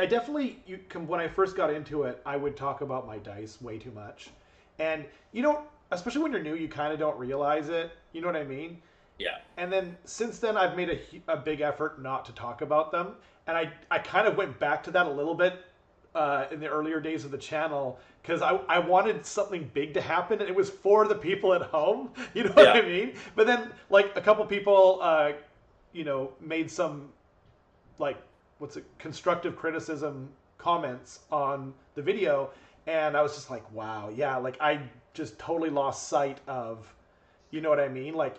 Speaker 1: definitely when I first got into it, I would talk about my dice way too much, and especially when you're new, you kind of don't realize it. You know what I mean?
Speaker 2: Yeah.
Speaker 1: And then since then, I've made a big effort not to talk about them. And I kind of went back to that a little bit in the earlier days of the channel because I wanted something big to happen, and it was for the people at home. You know what I mean? But then, like, a couple people, made some, like, constructive criticism comments on the video, and I was just like, wow, yeah, like, I just totally lost sight of, you know what I mean? Like,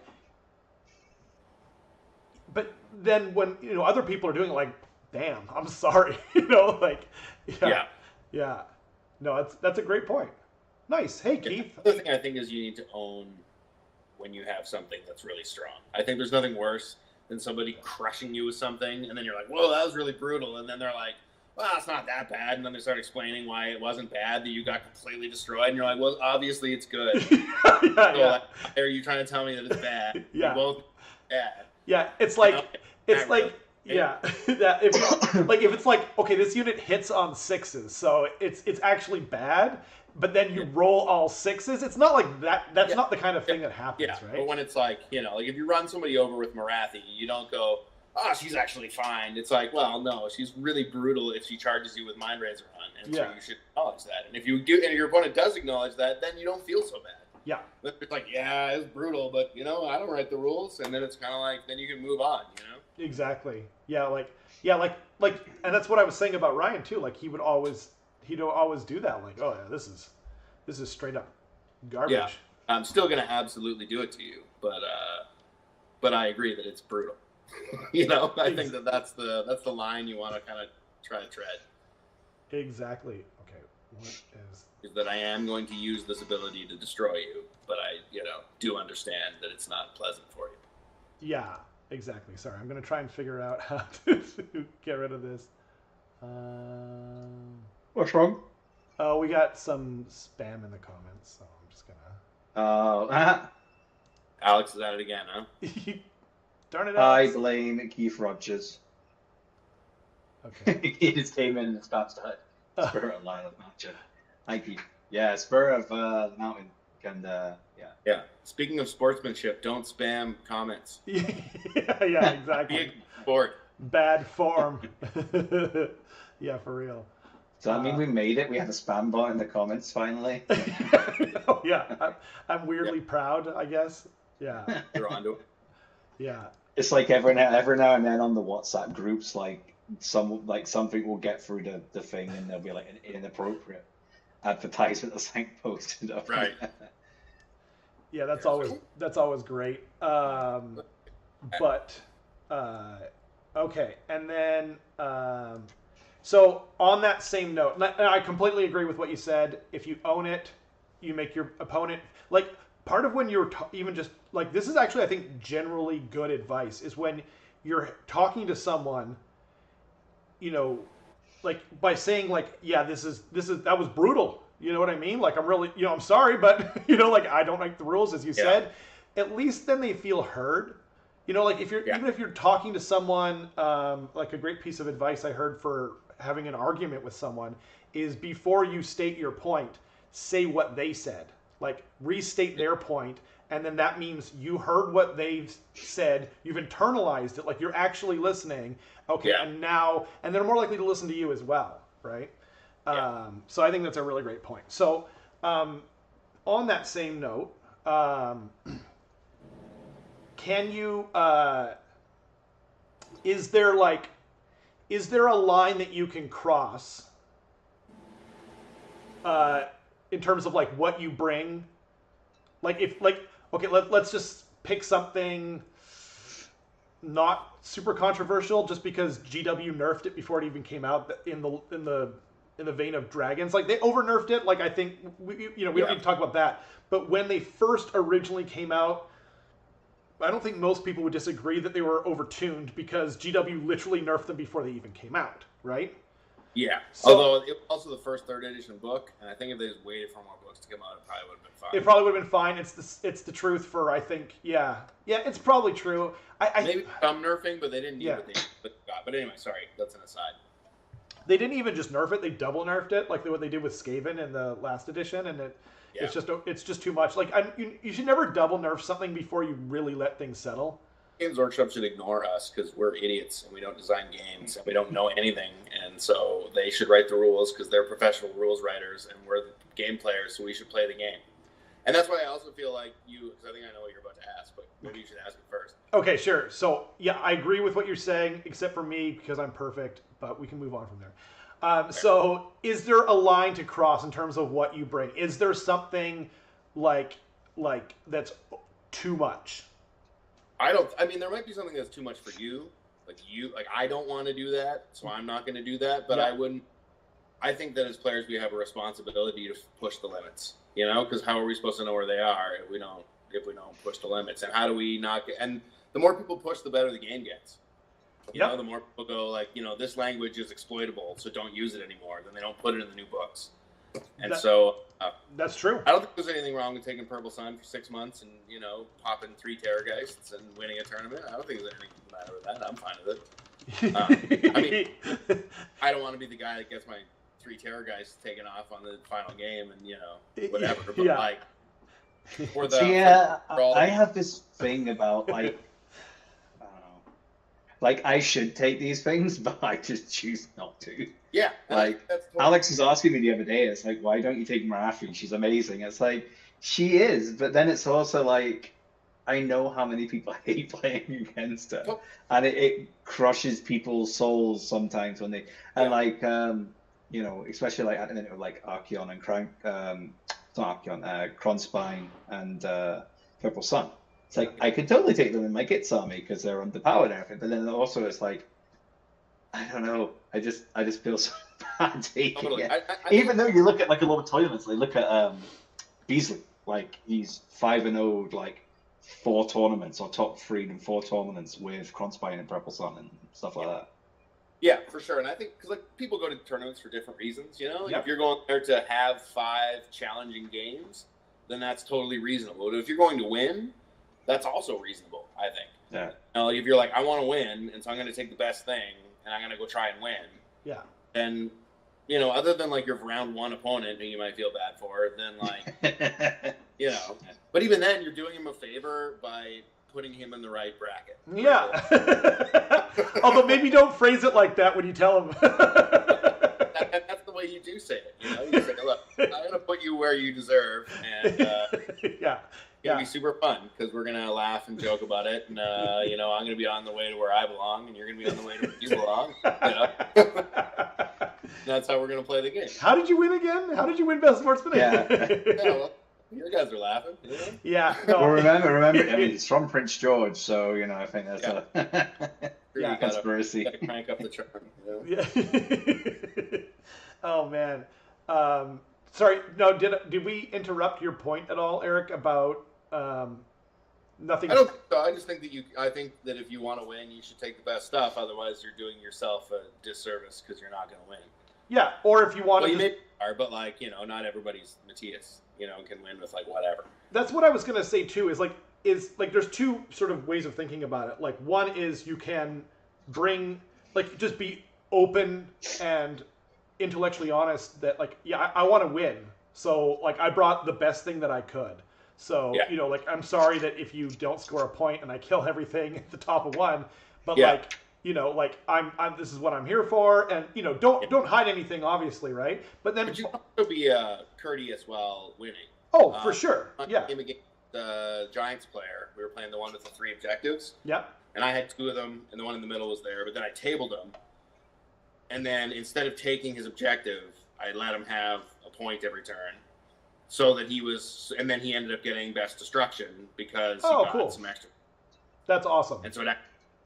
Speaker 1: but then when other people are doing it, like, damn, I'm sorry, yeah. No, that's a great point. Nice. Hey, Keith.
Speaker 2: The other thing I think is you need to own when you have something that's really strong. I think there's nothing worse than somebody crushing you with something, and then you're like, whoa, that was really brutal, and then they're like, well, it's not that bad, and then they start explaining why it wasn't bad, that you got completely destroyed, and you're like, well, obviously it's good. Like, are you trying to tell me that it's bad?
Speaker 1: Yeah.
Speaker 2: Well, bad.
Speaker 1: Yeah, it's like, yeah, that if it's like, okay, this unit hits on 6s, so it's actually bad, but then you roll all 6s. It's not like that. That's not the kind of thing that happens, right?
Speaker 2: But when it's like, like if you run somebody over with Marathi, you don't go, oh, she's actually fine. It's like, well, no, she's really brutal if she charges you with Mind Razor Hunt, and so you should acknowledge that. And if your opponent does acknowledge that, then you don't feel so bad.
Speaker 1: Yeah.
Speaker 2: It's like, yeah, it's brutal, but I don't write the rules, and then it's kind of like, then you can move on,
Speaker 1: Exactly. Yeah, like, and that's what I was saying about Ryan too. Like, he'd always do that. Like, oh yeah, this is straight up garbage.
Speaker 2: Yeah, I'm still gonna absolutely do it to you, but I agree that it's brutal. I think that's the line you want to kind of try to tread.
Speaker 1: Exactly. Okay. What is
Speaker 2: that I am going to use this ability to destroy you, but I, do understand that it's not pleasant for you.
Speaker 1: Yeah, exactly. Sorry, I'm going to try and figure out how to get rid of this.
Speaker 3: What's wrong?
Speaker 1: Oh, we got some spam in the comments, so I'm just going to...
Speaker 3: Oh,
Speaker 2: Alex is at it again, huh?
Speaker 1: Darn it,
Speaker 3: I
Speaker 1: Alex.
Speaker 3: blame Keith Rogers.
Speaker 1: Okay.
Speaker 3: He just came in and started Spirit of Line of Matcha. Thank you. Yeah, Spirit of the Mountain. And,
Speaker 2: Yeah. Speaking of sportsmanship, don't spam comments.
Speaker 1: yeah, exactly. Bad form. Yeah, for real.
Speaker 3: So I mean, we made it. We had a spam bot in the comments finally.
Speaker 1: Oh, yeah, I'm weirdly proud, I guess. Yeah.
Speaker 2: You're onto it.
Speaker 1: Yeah.
Speaker 3: It's like every now and then on the WhatsApp groups, like something will get through the thing, and there'll be like an inappropriate advertisement that's like posted up.
Speaker 2: Right.
Speaker 1: Yeah, that's always great. But okay, and then so on that same note, and I completely agree with what you said. If you own it, you make your opponent like part of when you're even just like this is actually I think generally good advice is when you're talking to someone, like by saying like, yeah, this is that was brutal. You know what I mean? Like, I'm really, I'm sorry, but, like, I don't like the rules, as you said. At least then they feel heard. Like, even if you're talking to someone, like a great piece of advice I heard for having an argument with someone is before you state your point, say what they said. Like, restate their point, and then that means you heard what they've said, you've internalized it, like you're actually listening. Okay,
Speaker 2: Yeah.
Speaker 1: and they're more likely to listen to you as well, right?
Speaker 2: Yeah.
Speaker 1: So I think that's a really great point. So on that same note, can you is there a line that you can cross in terms of like what you bring? Like if okay, let's just pick something not super controversial, just because GW nerfed it before it even came out in the vein of dragons. Like they over nerfed it. Like I think we don't need to talk about that. But when they first originally came out, I don't think most people would disagree that they were overtuned, because GW literally nerfed them before they even came out, right?
Speaker 2: Yeah.
Speaker 1: So,
Speaker 2: although it was also the first 3rd edition book, and I think if they just waited for more books to come out, it probably would have been fine.
Speaker 1: it probably would have been fine. It's the truth for, I think, yeah, it's probably true.
Speaker 2: Maybe some nerfing, but they didn't need what they got. But anyway, sorry, that's an aside.
Speaker 1: They didn't even just nerf it; they double nerfed it, like what they did with Skaven in the last edition, and it's just too much. Like you should never double nerf something before you really let things settle.
Speaker 2: Games Workshop should ignore us because we're idiots and we don't design games and we don't know anything, and so they should write the rules because they're professional rules writers and we're the game players, so we should play the game. And that's why I also feel like because I think I know what you're about to ask, but maybe you should ask it first.
Speaker 1: Okay, sure. So yeah, I agree with what you're saying, except for me because I'm perfect, but we can move on from there. So is there a line to cross in terms of what you bring? Is there something like that's too much?
Speaker 2: I mean, there might be something that's too much for you. Like I don't want to do that, so I'm not going to do that. But I think that as players, we have a responsibility to push the limits. Because how are we supposed to know where they are if we don't push the limits? And how do we not get? And the more people push, the better the game gets. The more people go this language is exploitable, so don't use it anymore. Then they don't put it in the new books. And
Speaker 1: that's true.
Speaker 2: I don't think there's anything wrong with taking Purple Sun for 6 months and popping 3 Terrorgeists and winning a tournament. I don't think there's anything the matter with that. I'm fine with it. I mean, I don't want to be the guy that gets my 3 Terrorgeists taken off on the final game and whatever. But for the
Speaker 3: I have this thing about I don't know. Like I should take these things, but I just choose not to.
Speaker 2: Yeah.
Speaker 3: Like
Speaker 2: that's
Speaker 3: Alex was asking me the other day, it's like, why don't you take Marathi? She's amazing. It's like, she is, but then it's also like, I know how many people hate playing against her, and it crushes people's souls sometimes when they especially like at the minute like Archeon and Kronspine and Purple Sun. It's like I could totally take them in my Gits army because they're underpowered and everything, but then also it's like, I don't know. I just feel so bad taking it. Even though you look at like a lot of tournaments, they look at Beasley, like he's 5-0, like 4 tournaments or top 3 in 4 tournaments with Kronspine and Purple Sun and stuff like that.
Speaker 2: Yeah, for sure. And I think because people go to tournaments for different reasons, If you're going there to have 5 challenging games, then that's totally reasonable. But if you're going to win, that's also reasonable, I think.
Speaker 3: Yeah.
Speaker 2: If you're like, I want to win, and so I'm going to take the best thing, and I'm going to go try and win.
Speaker 1: Yeah.
Speaker 2: And, other than like your round 1 opponent who you might feel bad for, then but even then you're doing him a favor by putting him in the right bracket.
Speaker 1: Yeah. Although maybe don't phrase it like that when you tell him.
Speaker 2: That's the way you do say it. You say, look, I'm going to put you where you deserve. And it's going to be super fun because we're going to laugh and joke about it. And, I'm going to be on the way to where I belong and you're going to be on the way to where you belong. That's how we're going to play the game.
Speaker 1: How did you win again? How did you win Best Sportsman?
Speaker 2: Well, you guys are laughing.
Speaker 1: Yeah. No.
Speaker 3: Well, remember. I mean, it's from Prince George, so I think that's a conspiracy.
Speaker 2: You gotta crank up the charm.
Speaker 1: Yeah. Oh man. Sorry. No. Did we interrupt your point at all, Eric? About nothing.
Speaker 2: I don't think so. I just think I think that if you want to win, you should take the best stuff. Otherwise, you're doing yourself a disservice because you're not going to win.
Speaker 1: Yeah. Or if you want
Speaker 2: to. Maybe are, but not everybody's Matthias. Can win with whatever.
Speaker 1: That's what I was gonna say too. Is there's 2 sort of ways of thinking about it. Like one is you can bring just be open and intellectually honest that I want to win. So I brought the best thing that I could. So,
Speaker 2: Yeah.
Speaker 1: you know, like, I'm sorry that if you don't score a point and I kill everything at the top of one, but
Speaker 2: Yeah.
Speaker 1: like, you know, like I'm this is what I'm here for, and you know, don't hide anything, obviously, right? But then,
Speaker 2: But you can also be courteous while winning.
Speaker 1: oh, for sure, yeah,
Speaker 2: Game against the Giants player, we were playing the one with the 3 objectives.
Speaker 1: yeah,
Speaker 2: And I had 2 of them, and the one in the middle was there. But then I tabled him, and then instead of taking his objective, I let him have a point every turn, so that he was, and then he ended up getting best destruction because he got
Speaker 1: cool.
Speaker 2: some extra.
Speaker 1: That's awesome.
Speaker 2: And so it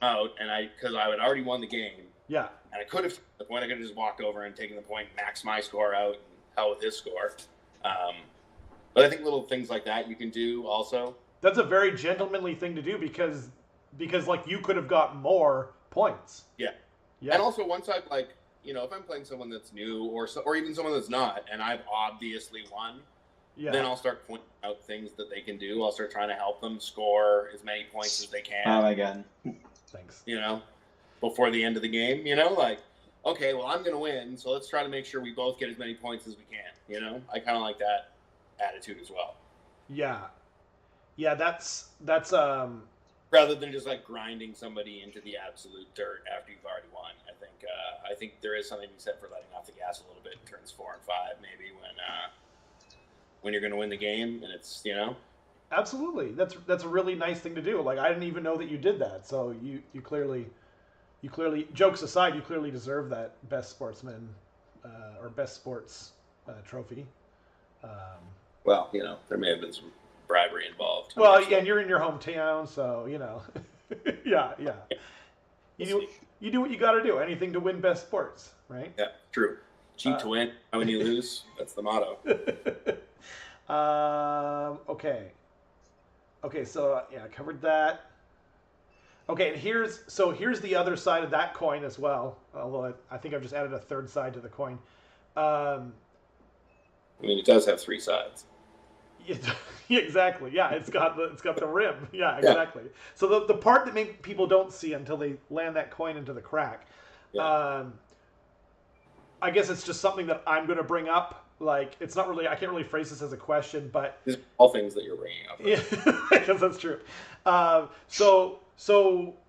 Speaker 2: out, and because I had already won the game,
Speaker 1: Yeah,
Speaker 2: and I could have the point, I could have just walked over and taken the point, max my score out, and hell with his score. But I think little things like that you can do also.
Speaker 1: that's a very gentlemanly thing to do because like you could have got more points.
Speaker 2: Yeah.
Speaker 1: Yeah,
Speaker 2: And also, once I've like, you know, if I'm playing someone that's new or even someone that's not, and I've obviously won,
Speaker 1: yeah.
Speaker 2: then I'll start pointing out things that they can do. I'll start trying to help them score as many points as they can.
Speaker 3: Again.
Speaker 1: Thanks.
Speaker 2: You know, before the end of the game. You know, like, okay, well, I'm going to win, so let's try to make sure we both get as many points as we can. You know, I kind of like that attitude as well.
Speaker 1: Yeah, yeah. That's
Speaker 2: Rather than just like grinding somebody into the absolute dirt after you've already won. I think there is something to be said for letting off the gas a little bit in turns 4 and 5, maybe when you're going to win the game, and it's, you know.
Speaker 1: absolutely. That's a really nice thing to do. Like, I didn't even know that you did that. So you clearly, jokes aside, you clearly deserve that best sportsman or best sports trophy.
Speaker 2: Well, you know, there may have been some bribery involved.
Speaker 1: Well, yeah, and you're in your hometown, so you know. yeah. You do what you got to do. Anything to win best sports, right?
Speaker 2: Yeah, true. Cheat to win, when you lose. That's the motto.
Speaker 1: Okay. Okay, so yeah, I covered that. Okay, and here's the other side of that coin as well. Although I think I've just added a third side to the coin.
Speaker 2: I mean, it does have 3 sides.
Speaker 1: Yeah, exactly. Yeah, it's got the rim. Yeah, exactly. Yeah. So the part that people don't see until they land that coin into the crack. Yeah. I guess it's just something that I'm going to bring up. Like, it's not really, I can't really phrase this as a question, but
Speaker 2: these are all things that you're bringing up.
Speaker 1: Right? Yeah, because that's true. So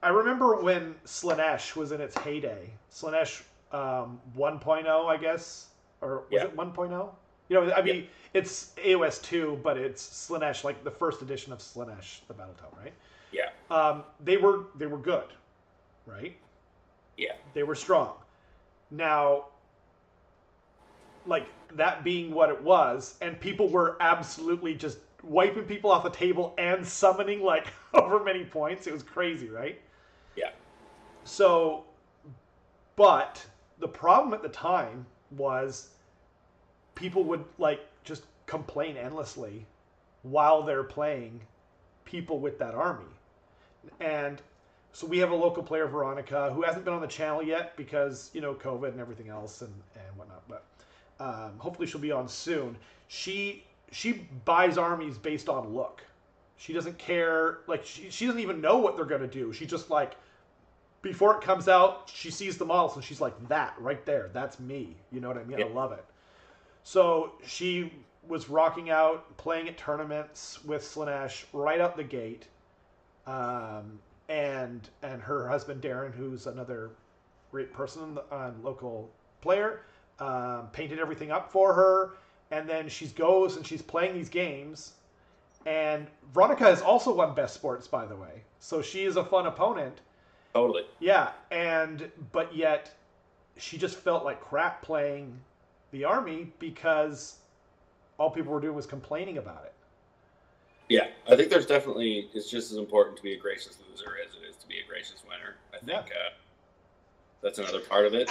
Speaker 1: I remember when Slaanesh was in its heyday. Slaanesh 1.0, I guess, or was it 1.0? You know, I mean, it's AoS 2, but it's Slaanesh, like the first edition of Slaanesh, the Battletome, right?
Speaker 2: Yeah.
Speaker 1: They were good, right?
Speaker 2: Yeah.
Speaker 1: They were strong. Now, like, that being what it was, and people were absolutely just wiping people off the table and summoning, like, over many points. It was crazy, right?
Speaker 2: Yeah.
Speaker 1: So, but the problem at the time was people would, like, just complain endlessly while they're playing people with that army. And so we have a local player, Veronica, who hasn't been on the channel yet because, you know, COVID and everything else and whatnot. But hopefully she'll be on soon. She buys armies based on look. She doesn't care. Like, she doesn't even know what they're going to do. She just, like, before it comes out, she sees the models and she's like, that right there, that's me. You know what I mean? Yeah. I love it. So she was rocking out, playing at tournaments with Slaanesh right out the gate. And her husband, Darren, who's another great person, local player, painted everything up for her. And then she goes and she's playing these games. And Veronica has also won Best Sports, by the way. So she is a fun opponent.
Speaker 2: Totally.
Speaker 1: Yeah, but yet she just felt like crap playing the army because all people were doing was complaining about it.
Speaker 2: Yeah, I think there's definitely, it's just as important to be a gracious loser as it is to be a gracious winner. I think that's another part of it.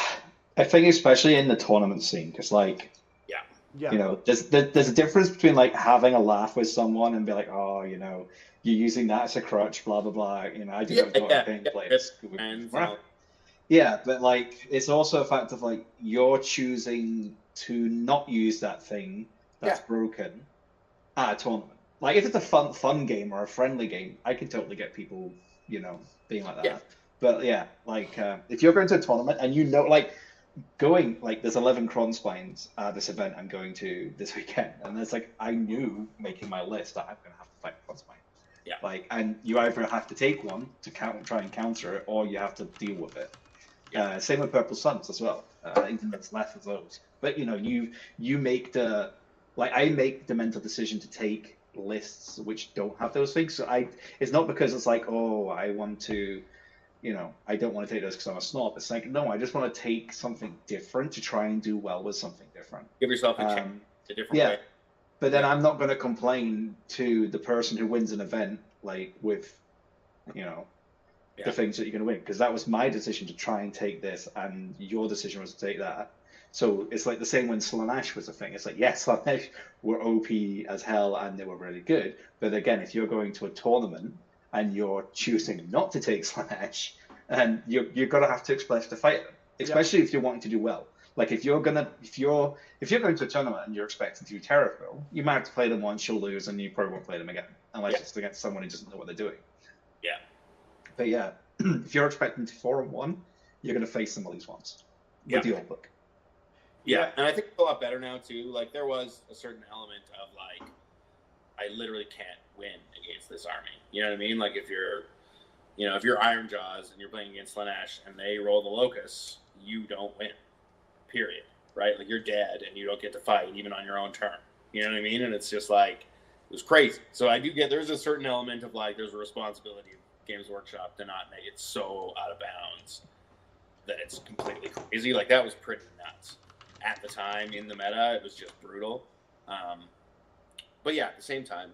Speaker 3: I think especially in the tournament scene, because like,
Speaker 1: yeah,
Speaker 3: you know, there's a difference between like having a laugh with someone and be like, oh, you know, you're using that as a crutch, blah blah blah. You know, I do have gameplay. Yeah, but like, it's also a fact of like you're choosing to not use that thing that's broken at a tournament. Like, if it's a fun game or a friendly game, I can totally get people, you know, being like that. Yeah. But yeah, like if you're going to a tournament and you know, like going like there's 11 cron spines at this event I'm going to this weekend, and it's like I knew making my list that I'm gonna have to fight a cron spine.
Speaker 2: Yeah.
Speaker 3: Like, and you either have to take one to try and counter it, or you have to deal with it.
Speaker 2: Yeah.
Speaker 3: Same with Purple Suns as well. Even there's less of those. But you make I make the mental decision to take lists which don't have those things. So it's not because it's like, oh, I want to, I don't want to take those because I'm a snob. It's like, no, I just want to take something different to try and do well with something different.
Speaker 2: Give yourself a chance, a different way.
Speaker 3: But then I'm not going to complain to the person who wins an event, like with, the things that you're going to win, because that was my decision to try and take this, and your decision was to take that. So it's like the same when Slaanesh was a thing. It's like, yes, Slaanesh were OP as hell and they were really good. But again, if you're going to a tournament and you're choosing not to take Slaanesh, and you're going to have to expect to fight them, especially if you're wanting to do well. Like if you're going to a tournament and you're expecting to do terrible, you might have to play them once, you'll lose, and you probably won't play them again unless it's against someone who doesn't know what they're doing.
Speaker 2: Yeah.
Speaker 3: But yeah, if you're expecting to 4-1, you're going to face them at least once with the old book.
Speaker 2: Yeah, and I think it's a lot better now too. Like there was a certain element of like, I literally can't win against this army. You know what I mean? Like if you're Iron Jaws and you're playing against Slaanesh and they roll the Locusts, you don't win. Period. Right? Like you're dead and you don't get to fight even on your own turn. You know what I mean? And it's just like, it was crazy. So I do get, there's a certain element of like, there's a responsibility of Games Workshop to not make it so out of bounds that it's completely crazy. Like that was pretty nuts at the time in the meta. It was just brutal. But yeah, at the same time,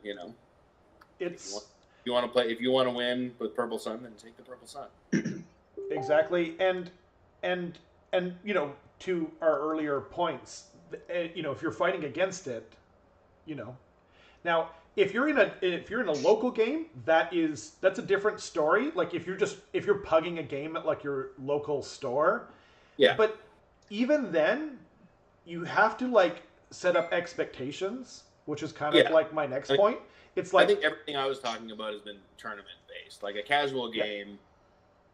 Speaker 1: it's
Speaker 2: if you want to play, if you want to win with Purple Sun, then take the Purple Sun.
Speaker 1: Exactly, and to our earlier points, if you're fighting against it, now if you're in a local game, that's a different story. Like if you're pugging a game at like your local store, but even then, you have to like set up expectations, which is kind of like my next point. It's like
Speaker 2: I think everything I was talking about has been tournament based. Like a casual game,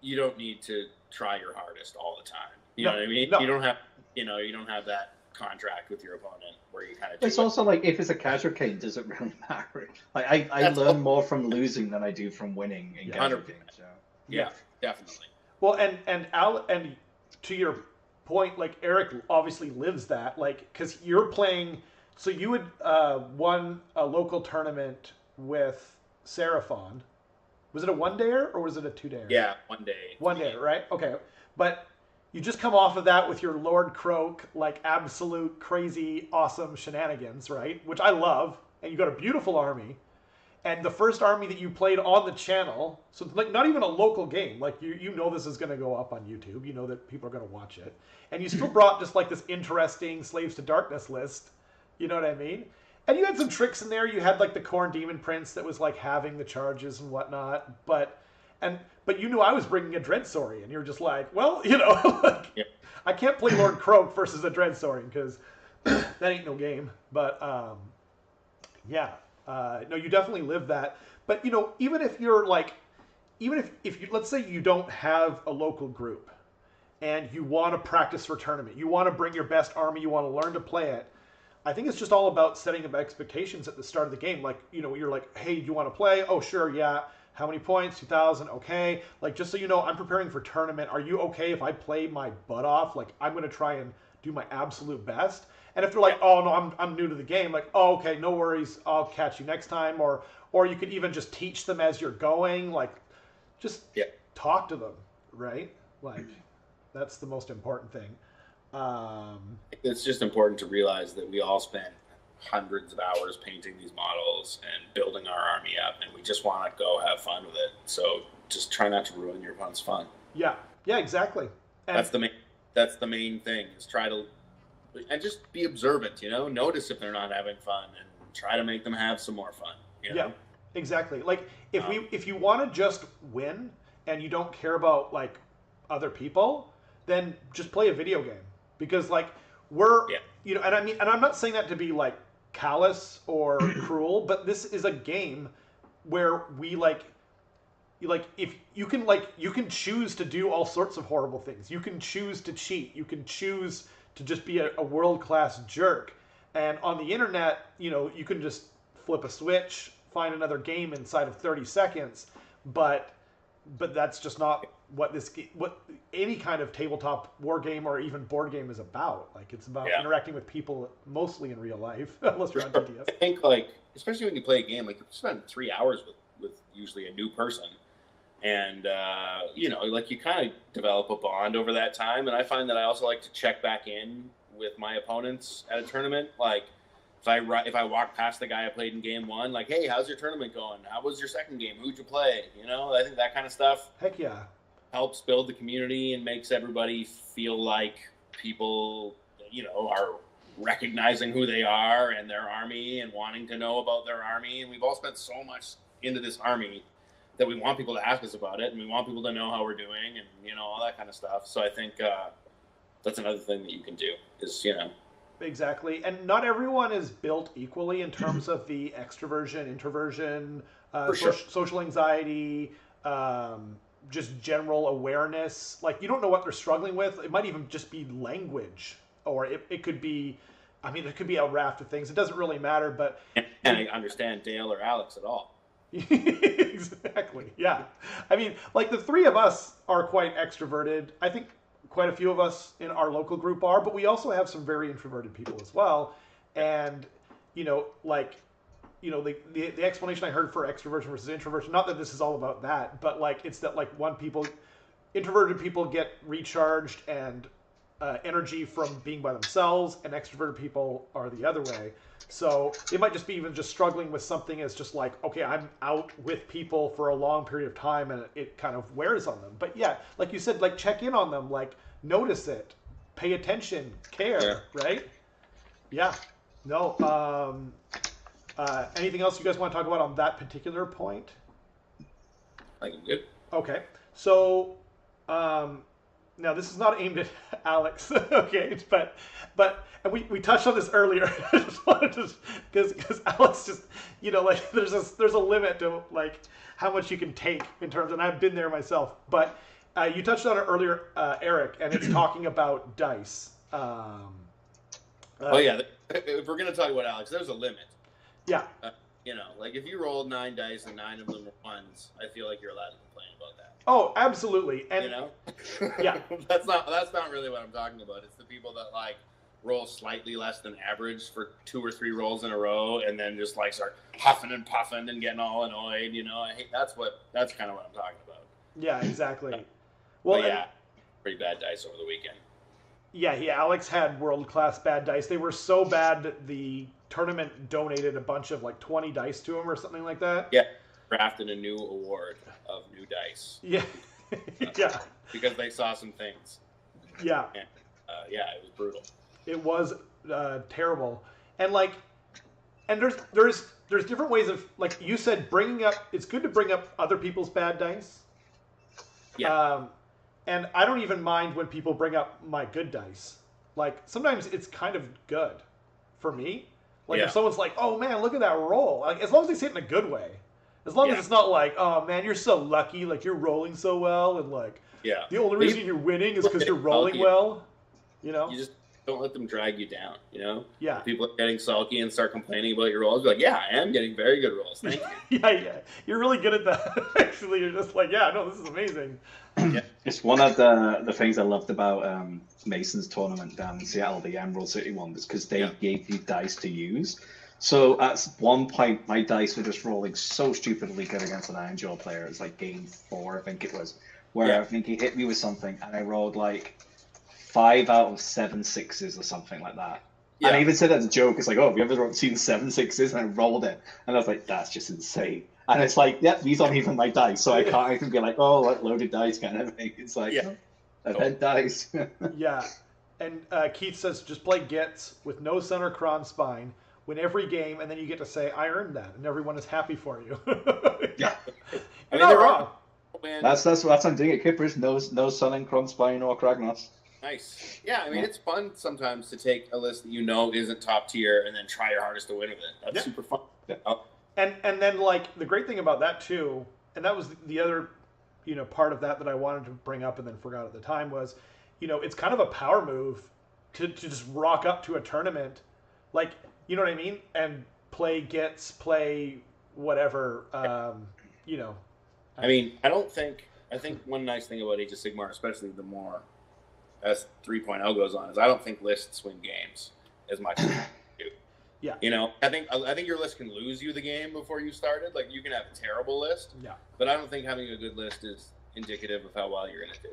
Speaker 2: you don't need to try your hardest all the time. You know what I mean? No. You don't have that contract with your opponent where you kind of.
Speaker 3: It's also like if it's a casual game, does it really matter? Like I learn more from losing than I do from winning in casual games. So.
Speaker 2: Yeah, definitely.
Speaker 1: Well, and to your point, like Eric obviously lives that, like because you're playing. So you had won a local tournament with Seraphon. Was it a 1-dayer or was it a 2-dayer?
Speaker 2: Yeah, 1 day.
Speaker 1: 1-dayer, right? Okay, but you just come off of that with your Lord Croak, like absolute crazy awesome shenanigans, right? Which I love, and you got a beautiful army. And the first army that you played on the channel, so it's like not even a local game, like you know this is going to go up on YouTube, you know that people are going to watch it, and you still brought just like this interesting Slaves to Darkness list, you know what I mean? And you had some tricks in there. You had like the Khorne Demon Prince that was like having the charges and whatnot, but you knew I was bringing a Dreadsaurian, and you're just like, well, like, I can't play Lord Croak versus a Dreadsaurian because that ain't no game. But no, you definitely live that. But even if you're like, even if you, let's say you don't have a local group, and you want to practice for tournament, you want to bring your best army, you want to learn to play it. I think it's just all about setting up expectations at the start of the game. Like, you're like, hey, do you want to play? Oh, sure, yeah. How many points? 2,000. Okay. Like, just so you know, I'm preparing for tournament. Are you okay if I play my butt off? Like, I'm going to try and do my absolute best. And if they're like, oh, no, I'm new to the game. Like, oh, okay, no worries. I'll catch you next time. Or you could even just teach them as you're going. Like, just talk to them, right? Like, that's the most important thing.
Speaker 2: It's just important to realize that we all spend hundreds of hours painting these models and building our army up, and we just want to go have fun with it. So just try not to ruin your opponent's fun.
Speaker 1: Yeah, exactly. And
Speaker 2: that's the main thing, is try to and just be observant. Notice if they're not having fun and try to make them have some more fun.
Speaker 1: Yeah, exactly. Like if you want to just win and you don't care about like other people, then just play a video game. Because like and I mean, and I'm not saying that to be like callous or cruel, but this is a game where we like if you can choose to do all sorts of horrible things. You can choose to cheat. You can choose to just be a world-class jerk. And on the internet, you can just flip a switch, find another game inside of 30 seconds. But that's just not what any kind of tabletop war game or even board game is about. Like, it's about interacting with people mostly in real life, unless you're on DDS.
Speaker 2: I think, especially when you play a game, you spend 3 hours with usually a new person. And, you kind of develop a bond over that time. And I find that I also like to check back in with my opponents at a tournament. Like, if I walk past the guy I played in game one, like, hey, how's your tournament going? How was your second game? Who'd you play? I think that kind of stuff.
Speaker 1: Heck yeah.
Speaker 2: Helps build the community and makes everybody feel like people, are recognizing who they are and their army and wanting to know about their army. And we've all spent so much into this army that we want people to ask us about it, and we want people to know how we're doing, and all that kind of stuff. So I think that's another thing that you can do is
Speaker 1: Exactly, and not everyone is built equally in terms of the extroversion, introversion, social anxiety, just general awareness. Like, you don't know what they're struggling with. It might even just be language, or it could be. I mean, it could be a raft of things. It doesn't really matter, but
Speaker 2: and I understand Dale or Alex at all.
Speaker 1: Exactly. Yeah. I mean, like, the three of us are quite extroverted. I think quite a few of us in our local group are, but we also have some very introverted people as well. And, the explanation I heard for extroversion versus introversion, not that this is all about that, but it's that introverted people get recharged and energy from being by themselves, and extroverted people are the other way. So it might just be even just struggling with something as just like, okay, I'm out with people for a long period of time and it kind of wears on them. But yeah, like you said, check in on them, notice it, pay attention, care, right? Yeah. No. Anything else you guys want to talk about on that particular point?
Speaker 2: I think I'm good.
Speaker 1: Okay. So, now this is not aimed at Alex, okay? But and we touched on this earlier. I just wanted to, because Alex just, there's a limit to how much you can take in terms, and I've been there myself. But you touched on it earlier, Eric, and it's talking about dice.
Speaker 2: If we're gonna talk about Alex, there's a limit.
Speaker 1: Yeah.
Speaker 2: If you rolled 9 dice and 9 of them were ones, I feel like you're allowed to complain about that.
Speaker 1: Oh, absolutely. And yeah,
Speaker 2: that's not really what I'm talking about. It's the people that roll slightly less than average for 2 or 3 rolls in a row, and then just start huffing and puffing and getting all annoyed. I hate that's kind of what I'm talking about.
Speaker 1: Yeah, exactly.
Speaker 2: Well, pretty bad dice over the weekend.
Speaker 1: Yeah, Alex had world-class bad dice. They were so bad that the tournament donated a bunch of 20 dice to him or something like that.
Speaker 2: Yeah, drafted a new award of new dice.
Speaker 1: Yeah, yeah.
Speaker 2: Because they saw some things.
Speaker 1: Yeah.
Speaker 2: And, it was brutal.
Speaker 1: It was terrible, and there's different ways of, you said, bringing up. It's good to bring up other people's bad dice.
Speaker 2: Yeah.
Speaker 1: And I don't even mind when people bring up my good dice. Sometimes it's kind of good for me. If someone's like, oh man, look at that roll. As long as they say it in a good way. As long as it's not oh man, you're so lucky, you're rolling so well, and the only reason you're winning is because you're rolling well. You
Speaker 2: just don't let them drag you down,
Speaker 1: Yeah.
Speaker 2: If people are getting salky and start complaining about your rolls, be like, yeah, I am getting very good rolls. Thank you.
Speaker 1: Yeah. You're really good at that. Actually, you're just this is amazing.
Speaker 3: Yeah. It's one of the things I loved about Mason's tournament down in Seattle, the Emerald City one, was because they gave you dice to use. So at one point, my dice were just rolling so stupidly good against an Iron Jaw player. It was game 4, I think it was, where I think he hit me with something, and I rolled 5 out of 7 sixes or something like that. Yeah. And I even said as a joke, it's have you ever seen 7 sixes? And I rolled it, and I was like, that's just insane. And it's these aren't even my dice, so I can't even be loaded dice kind of thing. It's event dice.
Speaker 1: Yeah. And Keith says, just play Gits with no center cron spine, win every game, and then you get to say, I earned that, and everyone is happy for you.
Speaker 3: Yeah.
Speaker 1: You're not wrong.
Speaker 3: That's what I'm doing at Kippers. No sun and cron spine or Kragnos.
Speaker 2: Nice. Yeah, it's fun sometimes to take a list that isn't top tier and then try your hardest to win with it. That's super fun.
Speaker 1: Yeah. And then the great thing about that too and that was the other, part of that I wanted to bring up and then forgot at the time was, it's kind of a power move to just rock up to a tournament, like, you know what I mean, and play whatever,
Speaker 2: I mean, I think one nice thing about Age of Sigmar, especially the more as 3.0 goes on, is I don't think lists win games as much as they do.
Speaker 1: Yeah.
Speaker 2: I think your list can lose you the game before you started. Like, you can have a terrible list.
Speaker 1: Yeah.
Speaker 2: But I don't think having a good list is indicative of how well you're going to do.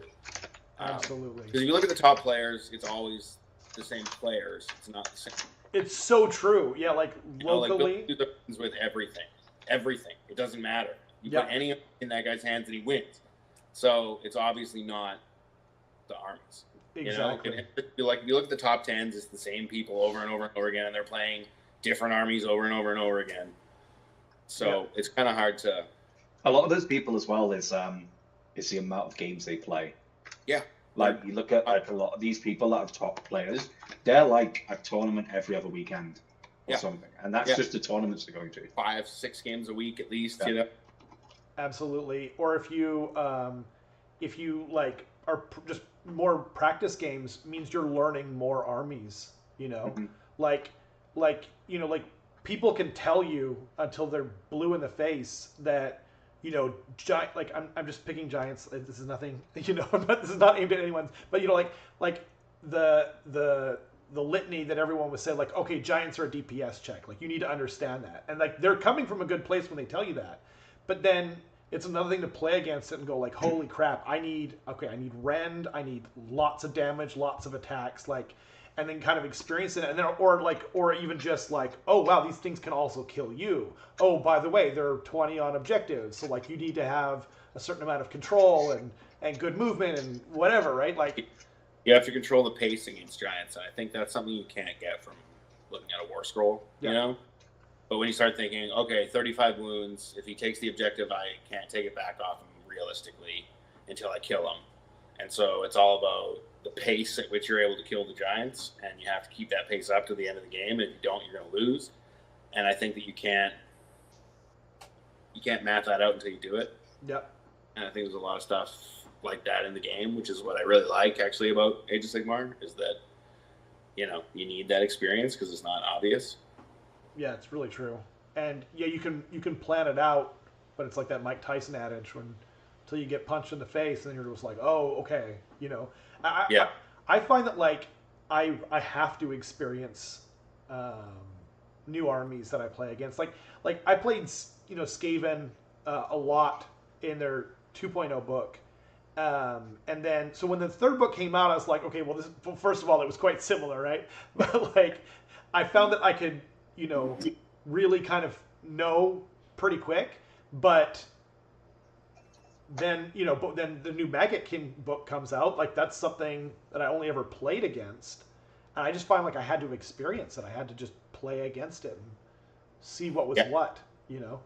Speaker 1: Absolutely.
Speaker 2: Because if you look at the top players, it's always the same players. It's not the same.
Speaker 1: It's so true. Yeah, like locally.
Speaker 2: Like, Bill wins with everything. Everything. It doesn't matter. You
Speaker 1: Yeah.
Speaker 2: put any in that guy's hands and he wins. So it's obviously not the armies.
Speaker 1: Exactly.
Speaker 2: If you look at the top tens, it's the same people over and over and over again, and they're playing different armies over and over and over again. So it's kind of hard to.
Speaker 3: A lot of those people as well is the amount of games they play.
Speaker 2: Yeah.
Speaker 3: Like, you look at like a lot of these people that are top players, they're like a tournament every other weekend or something, and that's just the tournaments they're going to.
Speaker 2: 5-6 games a week at least.
Speaker 3: Yeah.
Speaker 1: Absolutely. Or if you like are just more practice games, means you're learning more armies. Like people can tell you until they're blue in the face that giant. Like I'm just picking giants. This is nothing. This is not aimed at anyone. But like the litany that everyone was saying, like, okay, giants are a DPS check. Like, you need to understand that, and like they're coming from a good place when they tell you that. But then it's another thing to play against it and go like, holy crap, I need rend, I need lots of damage, lots of attacks, like, and then kind of experience it, and then or even just like, oh wow, these things can also kill you. Oh, by the way, they're 20 on objectives, so like you need to have a certain amount of control and good movement and whatever, right? Like,
Speaker 2: you have to control the pace against giants, and I think that's something you can't get from looking at a war scroll. But when you start thinking, okay, 35 wounds, if he takes the objective, I can't take it back off him realistically until I kill him. And so it's all about the pace at which you're able to kill the giants, and you have to keep that pace up to the end of the game. If you don't, you're going to lose. And I think that you can't map that out until you do it.
Speaker 1: Yep.
Speaker 2: And I think there's a lot of stuff like that in the game, which is what I really like actually about Age of Sigmar, is that, you need that experience because it's not obvious.
Speaker 1: Yeah, it's really true. And yeah, you can plan it out, but it's like that Mike Tyson adage, until you get punched in the face, and you're just like, oh, okay, I find that like I have to experience new armies that I play against. Like I played Skaven a lot in their 2.0 book. And then so when the third book came out, I was like, okay, well, first of all, it was quite similar, right? But like I found that I could really kind of know pretty quick, but then then the new Maggot King book comes out, like that's something that I only ever played against, and I just find like I had to experience it. I had to just play against it and see what was what. You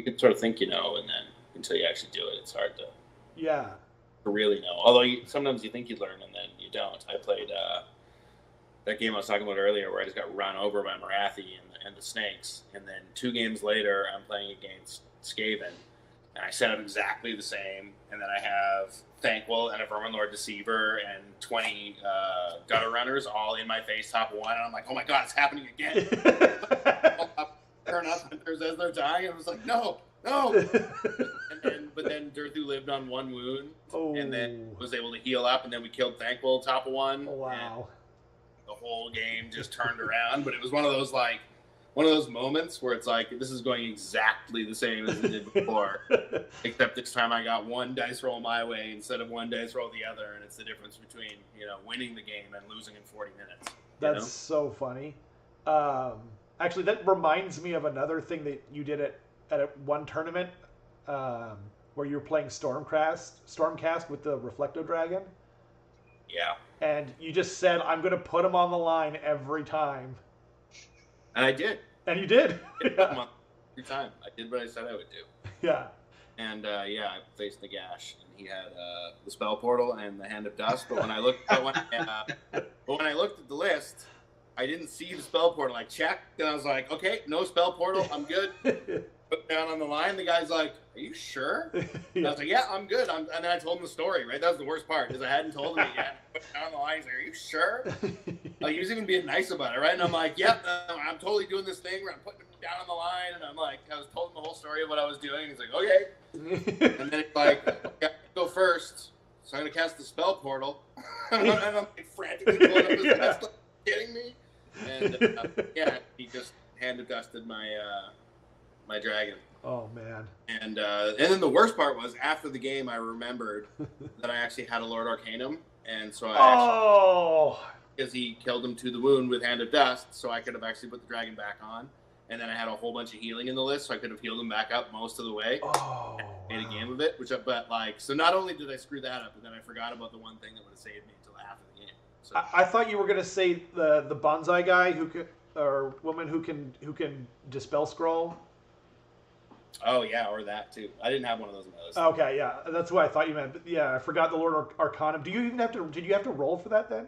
Speaker 1: can sort of think and then until you actually do it, it's hard to really know. Although
Speaker 2: sometimes you think you learn and then you don't. I played that game I was talking about earlier where I just got run over by Marathi and the Snakes. And then 2 games later, I'm playing against Skaven. And I set up exactly the same. And then I have Thanquil and a Verminlord Deceiver and 20 Gutter Runners all in my face, top 1. And I'm like, oh my god, it's happening again. Turn up hunters as they're dying. I was like, no. But then Durthu lived on 1 wound. And then was able to heal up. And then we killed Thanquil top of 1.
Speaker 1: Oh, wow.
Speaker 2: The whole game just turned around, but it was one of those moments where it's like, this is going exactly the same as it did before, except this time I got 1 dice roll my way instead of 1 dice roll the other, and it's the difference between winning the game and losing in 40 minutes.
Speaker 1: That's so funny. Actually, that reminds me of another thing that you did at one tournament where you were playing Stormcast with the Reflecto Dragon.
Speaker 2: Yeah.
Speaker 1: And you just said, I'm going to put him on the line every time.
Speaker 2: And I did.
Speaker 1: And you did.
Speaker 2: Every time. I did what I said I would do.
Speaker 1: Yeah.
Speaker 2: And I faced Nagash, and he had the Spell Portal and the Hand of Dust. But when I looked at the list, I didn't see the Spell Portal. I checked, and I was like, okay, no Spell Portal, I'm good. put down on the line. The guy's like, "Are you sure?" And I was like, "Yeah, I'm good." And then I told him the story. Right, that was the worst part because I hadn't told him it yet. Put down on the line. He's like, "Are you sure?" Like, he was even being nice about it, right? And I'm like, "Yeah, I'm totally doing this thing where I'm putting him down on the line." And I'm like, I was told him the whole story of what I was doing. And he's like, "Okay." And then he's like, "Okay, go first. So I'm gonna cast the spell portal." And I'm like frantically pulling up his chest, like, kidding me? And yeah, he just hand-dusted my dragon.
Speaker 1: Oh man.
Speaker 2: And then the worst part was after the game, I remembered that I actually had a Lord Arcanum, and so because he killed him to the wound with Hand of Dust, so I could have actually put the dragon back on, and then I had a whole bunch of healing in the list, so I could have healed him back up most of the way. Made a game of it, so not only did I screw that up, but then I forgot about the one thing that would have saved me until after the game. So
Speaker 1: I thought you were gonna say the bonsai guy who could, or woman who can dispel scroll.
Speaker 2: Oh yeah, or that too. I didn't have one of those in my list.
Speaker 1: Okay, yeah, that's what I thought you meant. But yeah, I forgot the Lord Arcanum. Do you even have to? Did you have to roll for that then?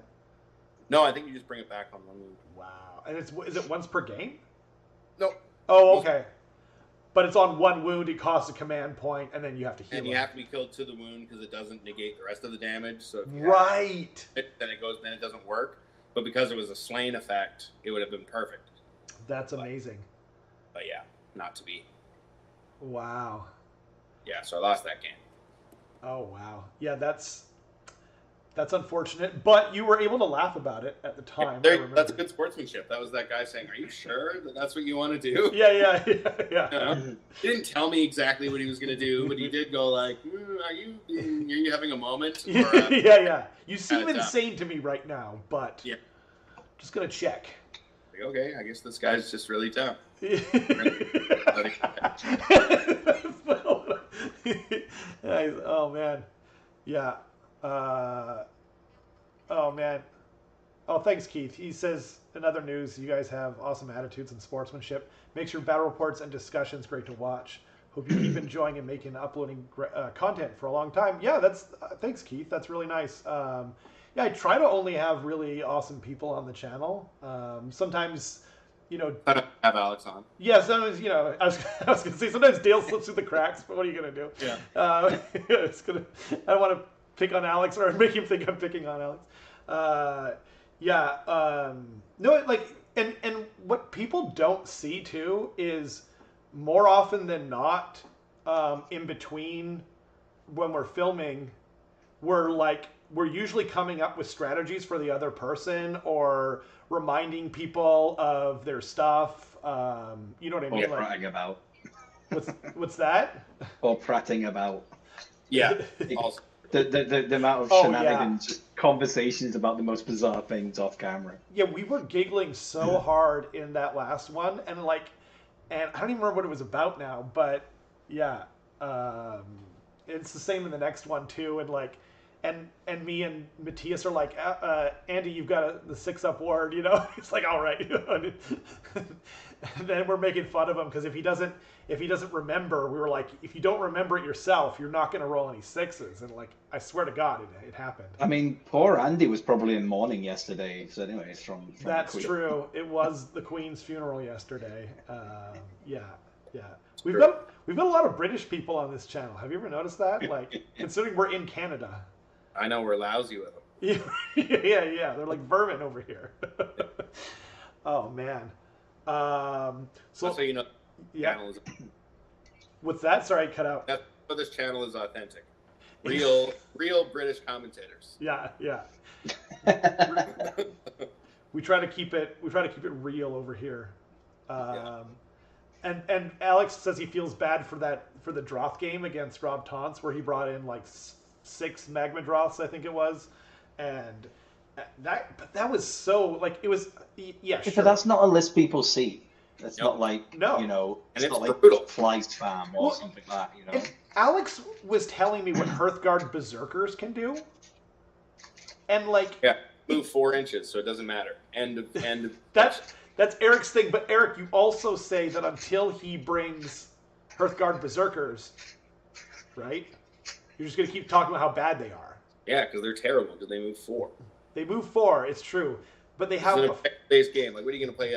Speaker 2: No, I think you just bring it back on one move.
Speaker 1: Wow, and is it once per game?
Speaker 2: No.
Speaker 1: Oh, okay. But it's on one wound. It costs a command point, and then you have to heal.
Speaker 2: And you have to be killed to the wound because it doesn't negate the rest of the damage. So if you
Speaker 1: right.
Speaker 2: Then it doesn't work. But because it was a slain effect, it would have been perfect.
Speaker 1: That's amazing.
Speaker 2: But yeah, not to be.
Speaker 1: Wow.
Speaker 2: Yeah, so I lost that game.
Speaker 1: Oh wow. Yeah, that's unfortunate. But you were able to laugh about it at the time.
Speaker 2: That's good sportsmanship. That was that guy saying, "Are you sure that that's what you want to do?"
Speaker 1: Yeah.
Speaker 2: He didn't tell me exactly what he was going to do, but he did go like, "Are you having a moment?" Or,
Speaker 1: yeah. You seem insane to me right now, but
Speaker 2: yeah,
Speaker 1: just gonna check.
Speaker 2: Like, okay, I guess this guy's just really tough.
Speaker 1: Oh man, yeah. Oh man. Oh, thanks, Keith. He says, in other news, you guys have awesome attitudes and sportsmanship. Makes your battle reports and discussions great to watch. Hope you keep enjoying and making uploading content for a long time. Yeah, that's thanks, Keith. That's really nice. Yeah, I try to only have really awesome people on the channel. Sometimes,
Speaker 2: I don't have Alex on.
Speaker 1: Yeah, sometimes, I was going to say, sometimes Dale slips through the cracks, but what are you going to do?
Speaker 2: Yeah.
Speaker 1: I don't want to pick on Alex or make him think I'm picking on Alex. No, like, and what people don't see too is more often than not, in between when we're filming, we're usually coming up with strategies for the other person or reminding people of their stuff. You know what I mean?
Speaker 3: Or prattling about.
Speaker 1: What's that?
Speaker 3: Or prattling about.
Speaker 2: Yeah.
Speaker 3: Also. The amount of shenanigans, just conversations about the most bizarre things off camera.
Speaker 1: Yeah, we were giggling so hard in that last one, and I don't even remember what it was about now, but yeah, it's the same in the next one too, and me and Matthias are like, Andy, you've got the 6-up ward, It's like, all right, and then we're making fun of him because if he doesn't remember, we were like, if you don't remember it yourself, you're not going to roll any 6s, and I swear to God, it happened.
Speaker 3: I mean, poor Andy was probably in mourning yesterday. So anyways, from
Speaker 1: that's true. It was the Queen's funeral yesterday. Yeah. We've got a lot of British people on this channel. Have you ever noticed that? Considering we're in Canada.
Speaker 2: I know we're lousy with them.
Speaker 1: Yeah. They're like vermin over here. Oh man. So
Speaker 2: you know,
Speaker 1: yeah.
Speaker 2: channel is,
Speaker 1: what's that? Sorry, I cut out.
Speaker 2: that's why this channel is authentic. Real British commentators.
Speaker 1: Yeah. We try to keep it real over here. And Alex says he feels bad for the Droth game against Rob Taunts, where he brought in 6 magma Droths, I think it was, and that was so it was sure.
Speaker 3: But that's not a list people see. It's not
Speaker 1: no.
Speaker 3: It's not
Speaker 2: brutal.
Speaker 3: like Fly's Farm or something like that.
Speaker 1: Alex was telling me what Hearthguard Berserkers can do, and
Speaker 2: move 4 inches, so it doesn't matter. End.
Speaker 1: That's Eric's thing, but Eric, you also say that until he brings Hearthguard Berserkers, right? You're just going to keep talking about how bad they are.
Speaker 2: Yeah, because they're terrible. Because they move 4.
Speaker 1: They move 4. It's true, but they have
Speaker 2: a base game. What are you going to play?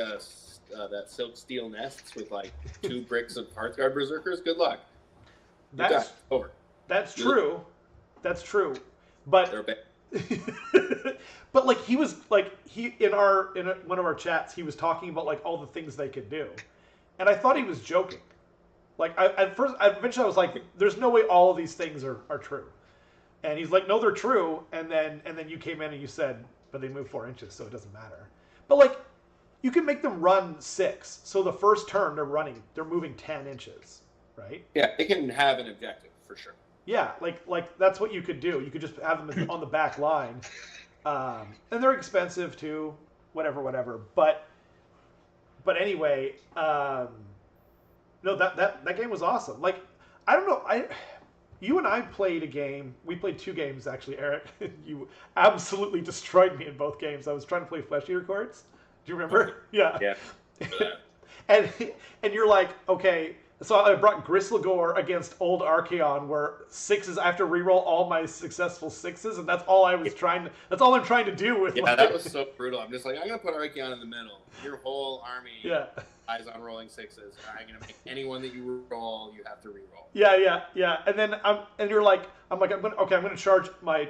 Speaker 2: that silk steel nests with like 2 bricks of Hearthguard Berserkers, good luck.
Speaker 1: That's
Speaker 2: over.
Speaker 1: That's true. That's true. But
Speaker 2: They're bad.
Speaker 1: but like he was like in one of our chats he was talking about like all the things they could do, and I thought he was joking. Like eventually I was like, there's no way all of these things are true, and he's like, no, they're true. And then you came in and you said, but they move 4 inches, so it doesn't matter. But like, you can make them run 6, so the first turn they're moving 10 inches, right?
Speaker 2: Yeah, they can have an objective for sure.
Speaker 1: Yeah, like that's what you could do. You could just have them on the back line, and they're expensive too. Whatever. But anyway, no, that game was awesome. Like, I don't know, you and I played a game. We played 2 games actually, Eric. You absolutely destroyed me in both games. I was trying to play Flesh Eater Courts. Do you remember? Yeah.
Speaker 2: Yeah.
Speaker 1: and you're like, okay. So I brought Grislagor against Old Archaon, where 6s, I have to reroll all my successful 6s, and that's all I'm trying to do with.
Speaker 2: Yeah, that was so brutal. I'm just like, I'm gonna put Archaon in the middle. Your whole army relies on rolling 6s. I'm gonna make anyone that you roll, you have to reroll.
Speaker 1: Yeah. And then I'm gonna charge my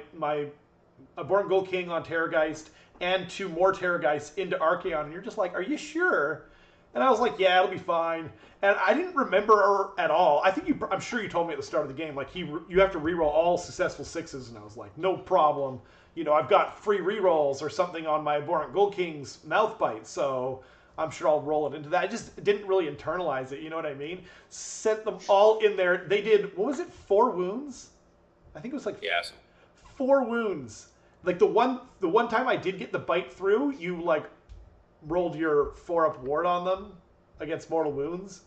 Speaker 1: Born Gold King on Terrorgeist and 2 more Terrorgeists into Archaon, and you're just like, are you sure? And I was like, yeah, it'll be fine. And I didn't remember at all. I'm sure you told me at the start of the game, like you have to reroll all successful 6s, and I was like, no problem. I've got free rerolls or something on my Abhorrent Gold King's mouth bite, so I'm sure I'll roll it into that. I just didn't really internalize it, you know what I mean? Sent them all in there. They did, what was it, 4 wounds? I think it was like 4 wounds. Like the one time I did get the bite through, you like rolled your 4-up ward on them against mortal wounds.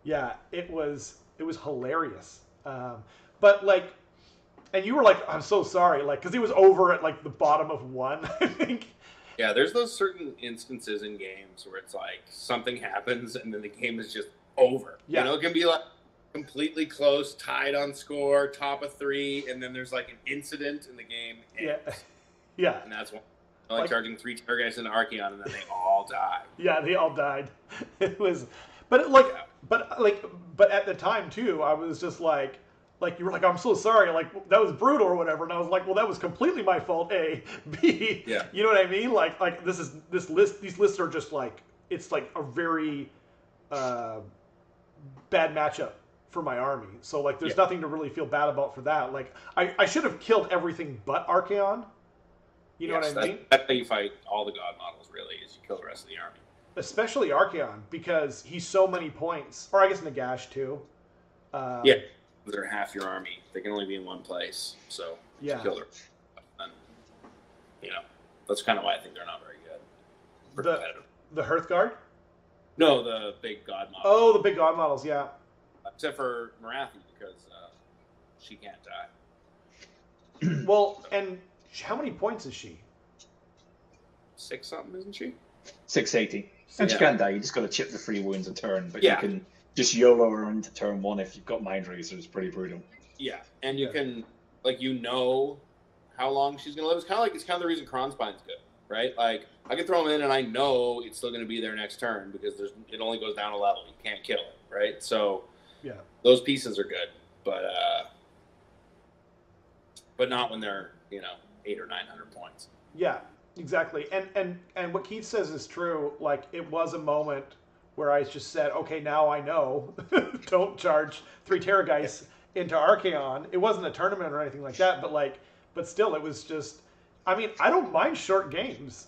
Speaker 1: Yeah, it was hilarious. But like, and you were like, I'm so sorry, like, because he was over at like the bottom of 1, I think.
Speaker 2: Yeah, there's those certain instances in games where it's like something happens and then the game is just over.
Speaker 1: Yeah.
Speaker 2: It can be like completely close, tied on score, top of 3, and then there's like an incident in the game.
Speaker 1: Yeah.
Speaker 2: And that's one. Like charging 3 Terrorgeists into Archaon, and then they all die.
Speaker 1: Yeah, they all died. It was, but at the time too, I was just like you were like, I'm so sorry, like that was brutal or whatever, and I was like, well, that was completely my fault. A, B.
Speaker 2: Yeah.
Speaker 1: You know what I mean? Like these lists are just like, it's like a very bad matchup for my army. So like, there's nothing to really feel bad about for that. Like I should have killed everything but Archaon. You know what I mean?
Speaker 2: That's how you fight all the god models, really, is you kill the rest of the army.
Speaker 1: Especially Archaon, because he's so many points. Or I guess Nagash, too.
Speaker 2: They're half your army. They can only be in one place, so you kill them. And, that's kind of why I think they're not very good.
Speaker 1: The Hearthguard?
Speaker 2: No, the big god models.
Speaker 1: Oh, the big god models, yeah.
Speaker 2: Except for Marathi, because she can't die.
Speaker 1: Well, and how many points is she?
Speaker 2: 6 something, isn't she?
Speaker 3: 680. And she can't die. You just got to chip the 3 wounds a turn, but
Speaker 2: you
Speaker 3: can just YOLO her into turn 1 if you've got Mind Razor. It's pretty brutal.
Speaker 2: Yeah, and you can, like, how long she's gonna live. It's kind of the reason Kronspine's good, right? Like, I can throw him in and I know it's still gonna be there next turn because it only goes down a level. You can't kill it, right? So those pieces are good, but not when they're 800 or 900 points.
Speaker 1: Yeah, exactly. And what Keith says is true. Like, it was a moment where I just said, okay, now I know. Don't charge 3 Terrorgeists into Archaon. It wasn't a tournament or anything like that, but still, it was just. I mean, I don't mind short games,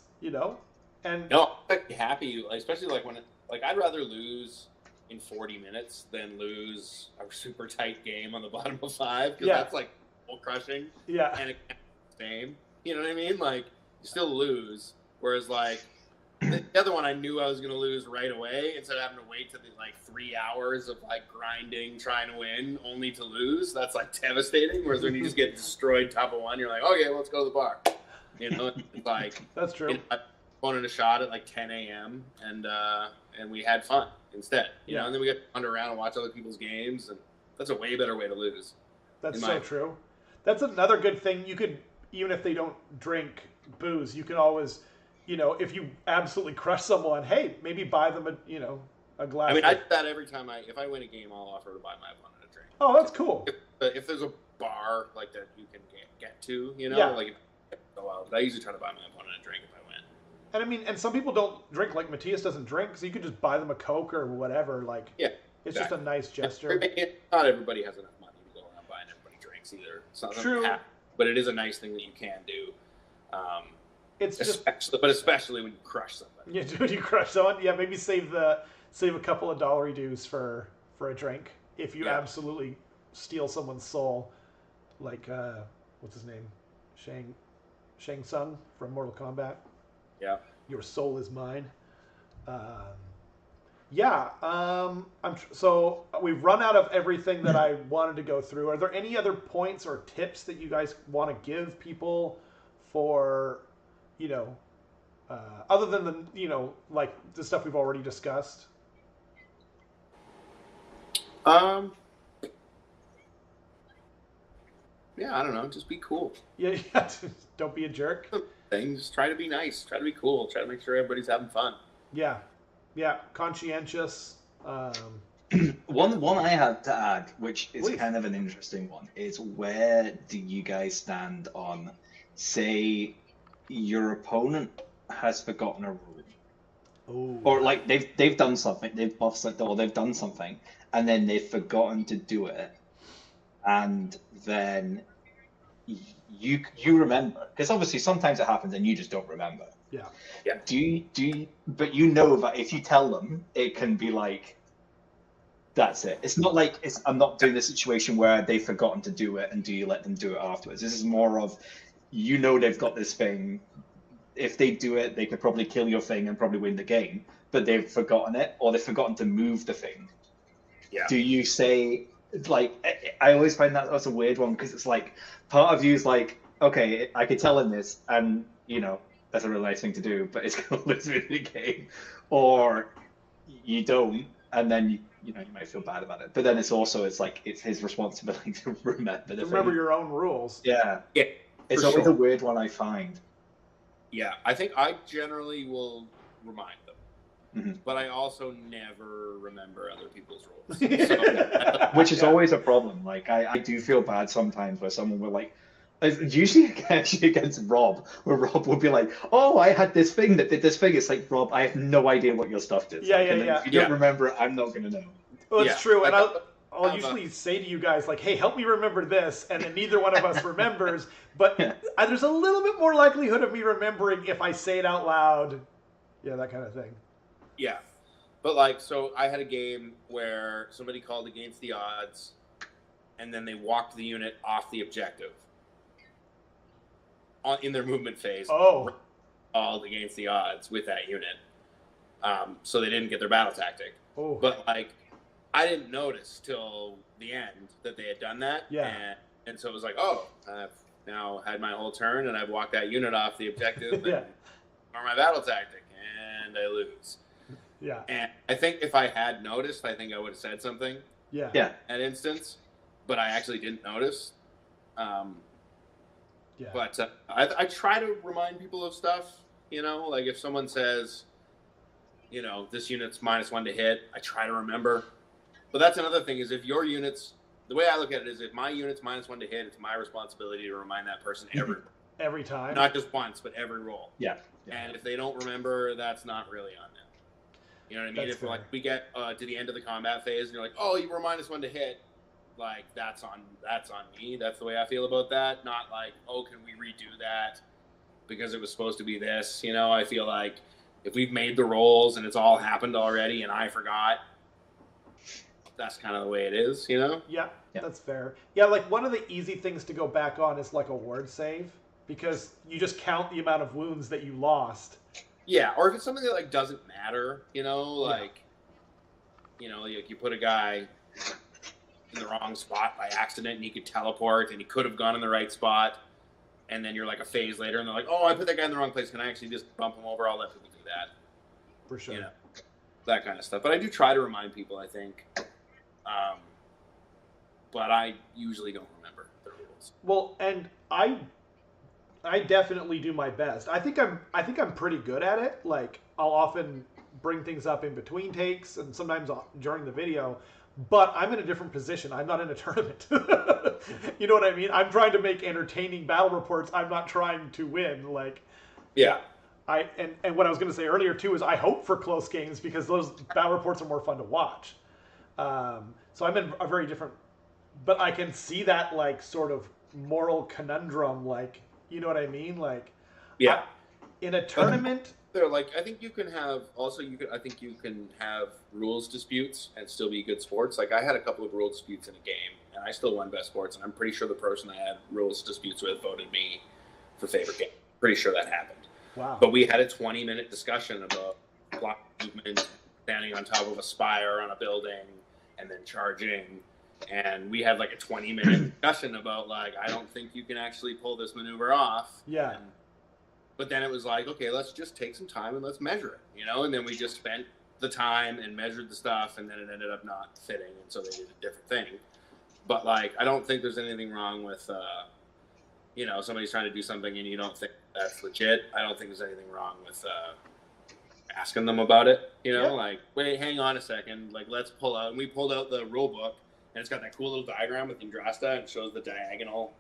Speaker 1: And
Speaker 2: no, I'm happy, especially like when I'd rather lose in 40 minutes than lose a super tight game on the bottom of 5 because that's like crushing.
Speaker 1: Yeah.
Speaker 2: And it's the same. You know what I mean? Like, you still lose. Whereas, like, the other one I knew I was going to lose right away instead of having to wait to the, 3 hours of, grinding, trying to win, only to lose. That's, devastating. Whereas when you just get destroyed top of 1, you're like, okay, let's go to the bar. It's like...
Speaker 1: That's true.
Speaker 2: I wanted a shot at, 10 a.m., and we had fun instead. You know? And then we got to wander around and watch other people's games, and that's a way better way to lose.
Speaker 1: That's so true. That's another good thing. You could, even if they don't drink booze, you can always, if you absolutely crush someone, hey, maybe buy them a glass.
Speaker 2: I mean, I do that every time if I win a game, I'll offer to buy my opponent a drink.
Speaker 1: Oh, that's cool.
Speaker 2: If there's a bar like that you can get to, like if I go out, but I usually try to buy my opponent a drink if I win.
Speaker 1: And I mean, and some people don't drink, like Matthias doesn't drink, so you could just buy them a Coke or whatever. Like,
Speaker 2: yeah,
Speaker 1: it's just a nice gesture.
Speaker 2: Not everybody has enough money to go around buying everybody drinks either. It's not
Speaker 1: True.
Speaker 2: But it is a nice thing that you can do.
Speaker 1: It's
Speaker 2: especially when you crush somebody.
Speaker 1: Yeah, when you crush someone, yeah, maybe save a couple of dollary dues for a drink if you absolutely steal someone's soul, like what's his name, Shang Tsung from Mortal Kombat.
Speaker 2: Yeah,
Speaker 1: your soul is mine. So we've run out of everything that I wanted to go through. Are there any other points or tips that you guys want to give people for, other than like the stuff we've already discussed?
Speaker 2: Yeah, I don't know. Just be cool.
Speaker 1: Yeah. Don't be a jerk.
Speaker 2: Just try to be nice. Try to be cool. Try to make sure everybody's having fun.
Speaker 1: Yeah. Conscientious.
Speaker 3: One I had to add, which is
Speaker 1: Please.
Speaker 3: kind of an interesting one, is where do you guys stand on, say, your opponent has forgotten a rule, or like they've done something, they've buffed something, or they've done something, and then they've forgotten to do it, and then you remember, because obviously sometimes it happens and you just don't remember.
Speaker 1: Yeah.
Speaker 3: Do you but that if you tell them, it can be like, that's it. It's not like I'm not doing the situation where they've forgotten to do it and do you let them do it afterwards. This is more of, they've got this thing. If they do it, they could probably kill your thing and probably win the game, but they've forgotten it, or they've forgotten to move the thing.
Speaker 2: Yeah.
Speaker 3: Do you say, like, I always find that's a weird one, because it's like, part of you is like, okay, I could tell him this, and, that's a really nice thing to do, but it's going to lose me the game. Or you don't, and then you might feel bad about it. But then it's like it's his responsibility to remember
Speaker 1: your own rules.
Speaker 3: Yeah.
Speaker 2: Yeah.
Speaker 3: It's always a weird one, I find.
Speaker 2: Yeah, I think I generally will remind them.
Speaker 3: Mm-hmm.
Speaker 2: But I also never remember other people's rules.
Speaker 3: Which is always a problem. Like, I do feel bad sometimes where someone will, like, usually actually against Rob, where Rob will be like, oh, I had this thing that did this thing. It's like, Rob, I have no idea what your stuff did. If you don't remember it, I'm not going to know.
Speaker 1: Well, it's true. And I'll usually say to you guys, like, hey, help me remember this. And then neither one of us remembers. But there's a little bit more likelihood of me remembering if I say it out loud. Yeah, that kind of thing.
Speaker 2: Yeah. But, like, so I had a game where somebody called against the odds, and then they walked the unit off the objective in their movement phase.
Speaker 1: Oh.
Speaker 2: Called against the odds with that unit. So they didn't get their battle tactic.
Speaker 1: Oh.
Speaker 2: But, like, I didn't notice till the end that they had done that.
Speaker 1: Yeah.
Speaker 2: And so it was like, oh, I've now had my whole turn, and I've walked that unit off the objective.
Speaker 1: Yeah.
Speaker 2: Or my battle tactic, and I lose.
Speaker 1: Yeah.
Speaker 2: And I think if I had noticed, I think I would have said something.
Speaker 1: Yeah.
Speaker 2: At instance, but I actually didn't notice. But I try to remind people of stuff. Like if someone says, this unit's -1 to hit, I try to remember. But that's another thing, is if your unit's, the way I look at it is, if my unit's -1 to hit, it's my responsibility to remind that person
Speaker 1: every time,
Speaker 2: not just once, but every roll.
Speaker 3: Yeah.
Speaker 2: And if they don't remember, that's not really on them. You know what I mean?
Speaker 1: That's
Speaker 2: if like we get to the end of the combat phase and you're like, oh, you were -1 to hit, like that's on me. That's the way I feel about that. Not like, oh, can we redo that because it was supposed to be this? I feel like if we've made the rolls and it's all happened already and I forgot, that's kind of the way it is.
Speaker 1: Yeah, that's fair. Yeah, like one of the easy things to go back on is like a ward save, because you just count the amount of wounds that you lost.
Speaker 2: Yeah, or if it's something that like doesn't matter, like you put a guy in the wrong spot by accident and he could teleport and he could have gone in the right spot, and then you're like a phase later and they're like, oh, I put that guy in the wrong place, can I actually just bump him over? I'll let people do that.
Speaker 1: For sure.
Speaker 2: That kind of stuff. But I do try to remind people, I think. But I usually don't remember the rules.
Speaker 1: Well, and I I definitely do my best. I think I'm pretty good at it. Like I'll often bring things up in between takes and sometimes during the video, but I'm in a different position. I'm not in a tournament. You know what I mean? I'm trying to make entertaining battle reports. I'm not trying to win. Like
Speaker 2: Yeah.
Speaker 1: and what I was going to say earlier too is I hope for close games because those battle reports are more fun to watch. So I'm in a very different, but I can see that like sort of moral conundrum, like you know what I mean, like
Speaker 2: Yeah.
Speaker 1: in a tournament.
Speaker 2: They're like, I think you can have also you can I think you can have rules disputes and still be good sports. Like I had a couple of rule disputes in a game and I still won best sports, and I'm pretty sure the person I had rules disputes with voted me for favorite game. Pretty sure that happened.
Speaker 1: Wow.
Speaker 2: But we had a 20-minute discussion about block movement, standing on top of a spire on a building, and then charging. And we had like a 20-minute discussion about like, I don't think you can actually pull this maneuver off.
Speaker 1: Yeah.
Speaker 2: But then it was like, okay, let's just take some time and let's measure it, you know? And then we just spent the time and measured the stuff, and then it ended up not fitting, and so they did a different thing. But like, I don't think there's anything wrong with, you know, somebody's trying to do something and you don't think that's legit. I don't think there's anything wrong with asking them about it, you know?
Speaker 1: Yeah.
Speaker 2: Like, wait, hang on a second. Like, let's pull out. And we pulled out the rule book, and it's got that cool little diagram with Indrasta, and it shows the diagonal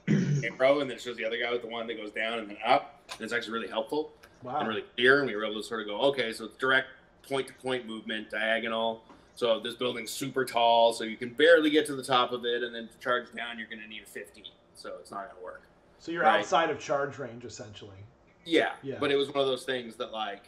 Speaker 2: arrow, and then it shows the other guy with the one that goes down and then up. And it's actually really helpful
Speaker 1: Wow.
Speaker 2: and really clear. And we were able to sort of go, okay, so it's direct point-to-point movement, diagonal. So this building's super tall, so you can barely get to the top of it, and then to charge down, you're going to need a 15. So it's not going to work.
Speaker 1: So you're
Speaker 2: Right.
Speaker 1: outside of charge range essentially.
Speaker 2: Yeah,
Speaker 1: Yeah.
Speaker 2: but it was one of those things that, like,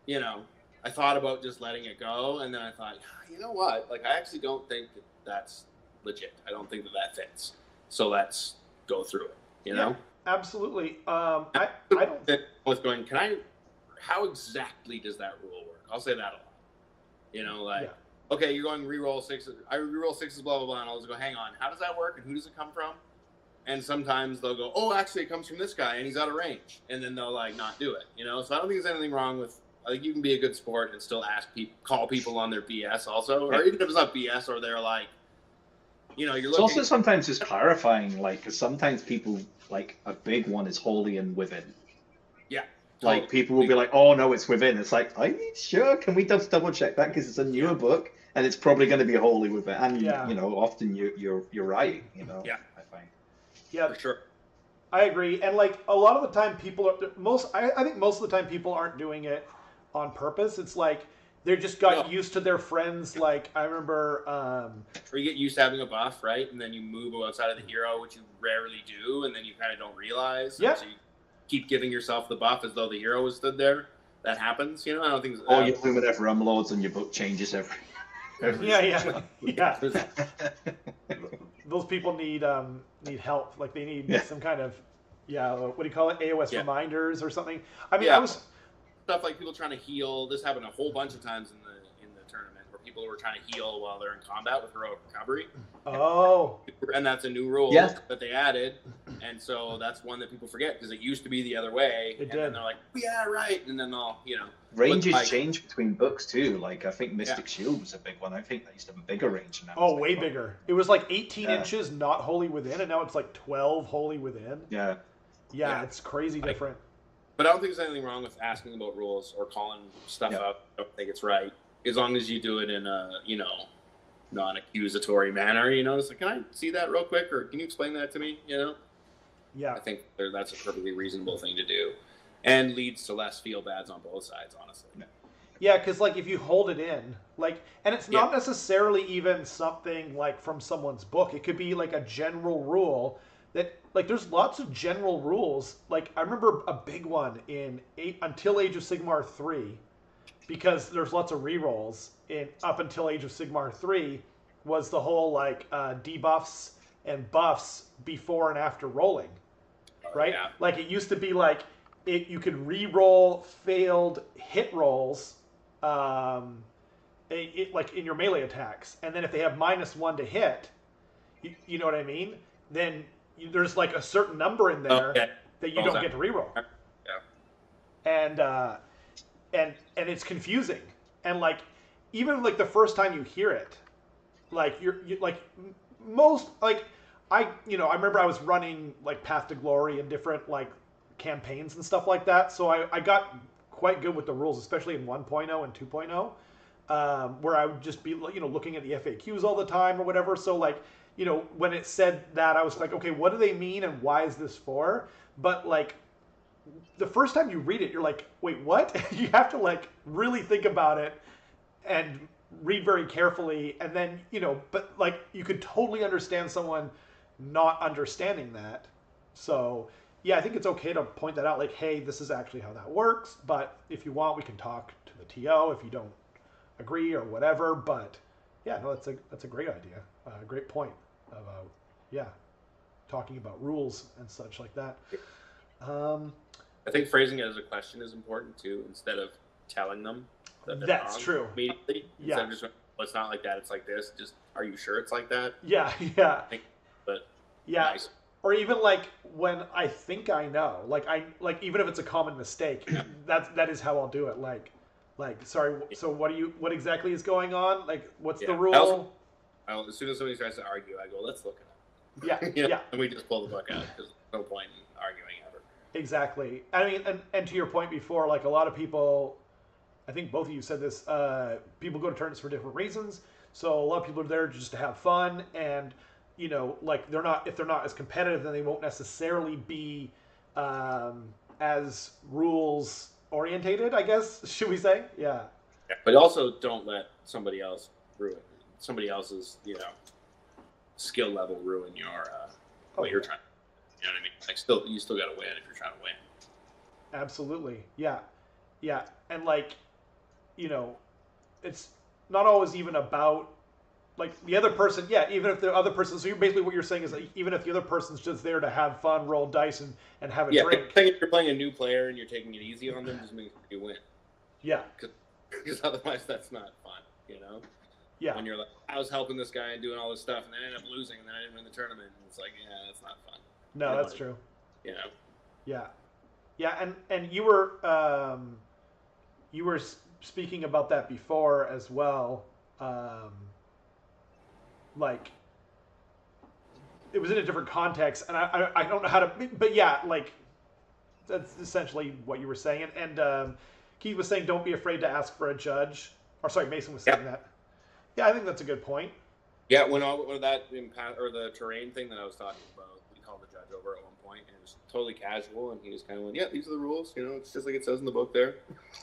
Speaker 2: you know, I thought about just letting it go, and then I thought, you know what? Like, I actually don't think that that's legit. I don't think that that fits. So let's go through it, you know?
Speaker 1: Absolutely. I don't.
Speaker 2: I was going, how exactly does that rule work? I'll say that a lot. You know, like, okay, you're going reroll sixes. I reroll sixes, blah, blah, blah. And I'll just go, hang on, how does that work? And who does it come from? And sometimes they'll go, oh, actually, it comes from this guy, and he's out of range. And then they'll, like, not do it, you know? So I don't think there's anything wrong with, I think you can be a good sport and still call people on their BS also. Or even if it's not BS, or they're like, you know, you're looking.
Speaker 3: It's also sometimes just clarifying, like, because sometimes people, like, a big one is wholly and within.
Speaker 2: Yeah.
Speaker 3: Like, people will be like, oh, no, it's within. It's like, are you sure? Can we just double check that? Because it's a newer book, and it's probably going to be wholly within. And, you know, often you're right, you know, I find.
Speaker 1: Yeah,
Speaker 2: For sure.
Speaker 1: I agree. And like a lot of the time people are I think most of the time people aren't doing it on purpose. It's like they just got used to their friends. Like I remember
Speaker 2: Or you get used to having a buff, right? And then you move outside of the hero, which you rarely do, and then you kind of don't realize.
Speaker 1: Yeah.
Speaker 2: So you keep giving yourself the buff as though the hero was stood there. That happens, you know? I don't think...
Speaker 3: Oh, you do whatever unloads and your book changes every
Speaker 1: yeah. Those people need help. Like they need some kind of what do you call it? AoS reminders or something. I mean, I was
Speaker 2: stuff like people trying to heal. This happened a whole bunch of times in the tournament where people were trying to heal while they're in combat with heroic recovery.
Speaker 1: Oh.
Speaker 2: And that's a new rule that they added, and so that's one that people forget because it used to be the other way.
Speaker 1: It did.
Speaker 2: And they're like, yeah, right, and then they'll, you know.
Speaker 3: Ranges change between books too. Like I think Mystic Shield was a big one. I think that used to have a bigger range now.
Speaker 1: Oh, way bigger. It was like 18 inches not wholly within, and now it's like 12 wholly within. Yeah, it's crazy different.
Speaker 2: But I don't think there's anything wrong with asking about rules or calling stuff out. I don't think it's right, as long as you do it in a, you know, non-accusatory manner. You know, it's like, can I see that real quick, or can you explain that to me? You know.
Speaker 1: Yeah.
Speaker 2: I think that's a perfectly reasonable thing to do, and leads to less feel bads on both sides, honestly.
Speaker 1: Yeah, because like if you hold it in, like, and it's not necessarily even something like from someone's book. It could be like a general rule that, like, there's lots of general rules. Like I remember a big one in until Age of Sigmar 3, because there's lots of rerolls in up until Age of Sigmar 3 was the whole like debuffs and buffs before and after rolling, right?
Speaker 2: Yeah.
Speaker 1: Like it used to be like you could re-roll failed hit rolls, like in your melee attacks, and then if they have -1 to hit, you know what I mean? Then there's like a certain number in there that you don't get to re-roll.
Speaker 2: Yeah.
Speaker 1: And it's confusing, and like even like the first time you hear it, like you're like most like I remember I was running like Path to Glory and different like campaigns and stuff like that. So I got quite good with the rules, especially in 1.0 and 2.0, where I would just be, looking at the FAQs all the time or whatever. So like, when it said that, I was like, okay, what do they mean and why is this for? But like, the first time you read it, you're like, wait, what? You have to like really think about it and read very carefully. And then, but like you could totally understand someone not understanding that. So yeah, I think it's okay to point that out. Like, hey, this is actually how that works. But if you want, we can talk to the TO if you don't agree or whatever. But yeah, no, that's a great idea. Great point about, talking about rules and such like that.
Speaker 2: I think phrasing it as a question is important too, instead of telling them that
Speaker 1: that's true
Speaker 2: immediately.
Speaker 1: Yeah.
Speaker 2: Instead of just, well, it's not like that, it's like this. Just, are you sure it's like that?
Speaker 1: Yeah.
Speaker 2: But
Speaker 1: yeah.
Speaker 2: Nice.
Speaker 1: Or even like when I think I know, like even if it's a common mistake, that is how I'll do it. Like, sorry. So what exactly is going on? Like, what's the rule?
Speaker 2: As soon as somebody tries to argue, I go, let's look it up.
Speaker 1: Yeah. Yeah.
Speaker 2: And we just pull the book out because there's no point in arguing ever.
Speaker 1: Exactly. I mean, and to your point before, like a lot of people, I think both of you said this, people go to tournaments for different reasons. So a lot of people are there just to have fun, and like if they're not as competitive, then they won't necessarily be as rules orientated, I guess, should we say? Yeah.
Speaker 2: But also don't let somebody else ruin somebody else's, skill level ruin your what you're trying. You know what I mean? Like, you still got to win if you're trying to win.
Speaker 1: Absolutely. Yeah. Yeah. And like, it's not always even about like the other person. Yeah. Even if the other person, so basically what you're saying is like, even if the other person's just there to have fun, roll dice and have a drink.
Speaker 2: Yeah. If you're playing a new player and you're taking it easy on them, just makes you win.
Speaker 1: Yeah.
Speaker 2: Because otherwise that's not fun,
Speaker 1: Yeah.
Speaker 2: When you're like, I was helping this guy and doing all this stuff and then I ended up losing and then I didn't win the tournament. And it's like, yeah, that's not fun.
Speaker 1: No, that's true.
Speaker 2: Yeah.
Speaker 1: Yeah, and you were speaking about that before as well. Like it was in a different context, and I don't know how to, but yeah, like that's essentially what you were saying. And Keith was saying, don't be afraid to ask for a judge. Or sorry, Mason was saying that. Yeah, I think that's a good point.
Speaker 2: Yeah, when that or the terrain thing that I was talking about, we called the judge over at one point, and it was totally casual, and he was kind of went, "Yeah, these are the rules. It's just like it says in the book there."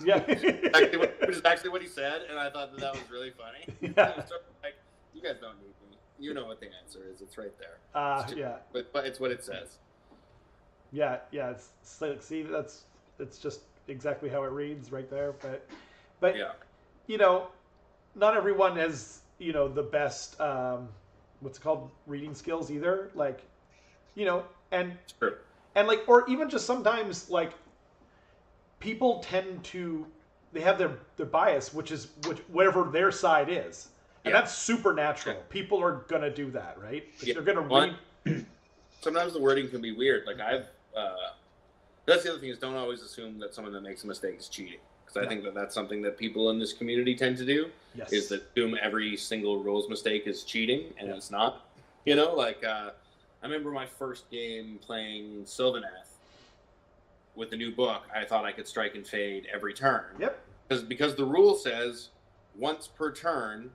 Speaker 1: Yeah,
Speaker 2: which is actually what he said, and I thought that was really funny.
Speaker 1: Yeah.
Speaker 2: So, like, you guys don't need me. You know what the answer is. It's right there.
Speaker 1: Yeah.
Speaker 2: But it's what it says.
Speaker 1: Yeah. It's like, see, it's just exactly how it reads right there. But
Speaker 2: yeah.
Speaker 1: Not everyone has the best what's it called, reading skills either. Like, and
Speaker 2: True.
Speaker 1: And like, or even just sometimes like people tend to, they have their bias, which whatever their side is, and that's supernatural. Yeah. People are gonna do that, right? Like, they're gonna read.
Speaker 2: Sometimes the wording can be weird. Like that's the other thing, is don't always assume that someone that makes a mistake is cheating. Because I think that's something that people in this community tend to do, is that assume every single rules mistake is cheating, and it's not. I remember my first game playing Sylvaneth with the new book. I thought I could strike and fade every turn.
Speaker 1: Yep. Because
Speaker 2: the rule says once per turn.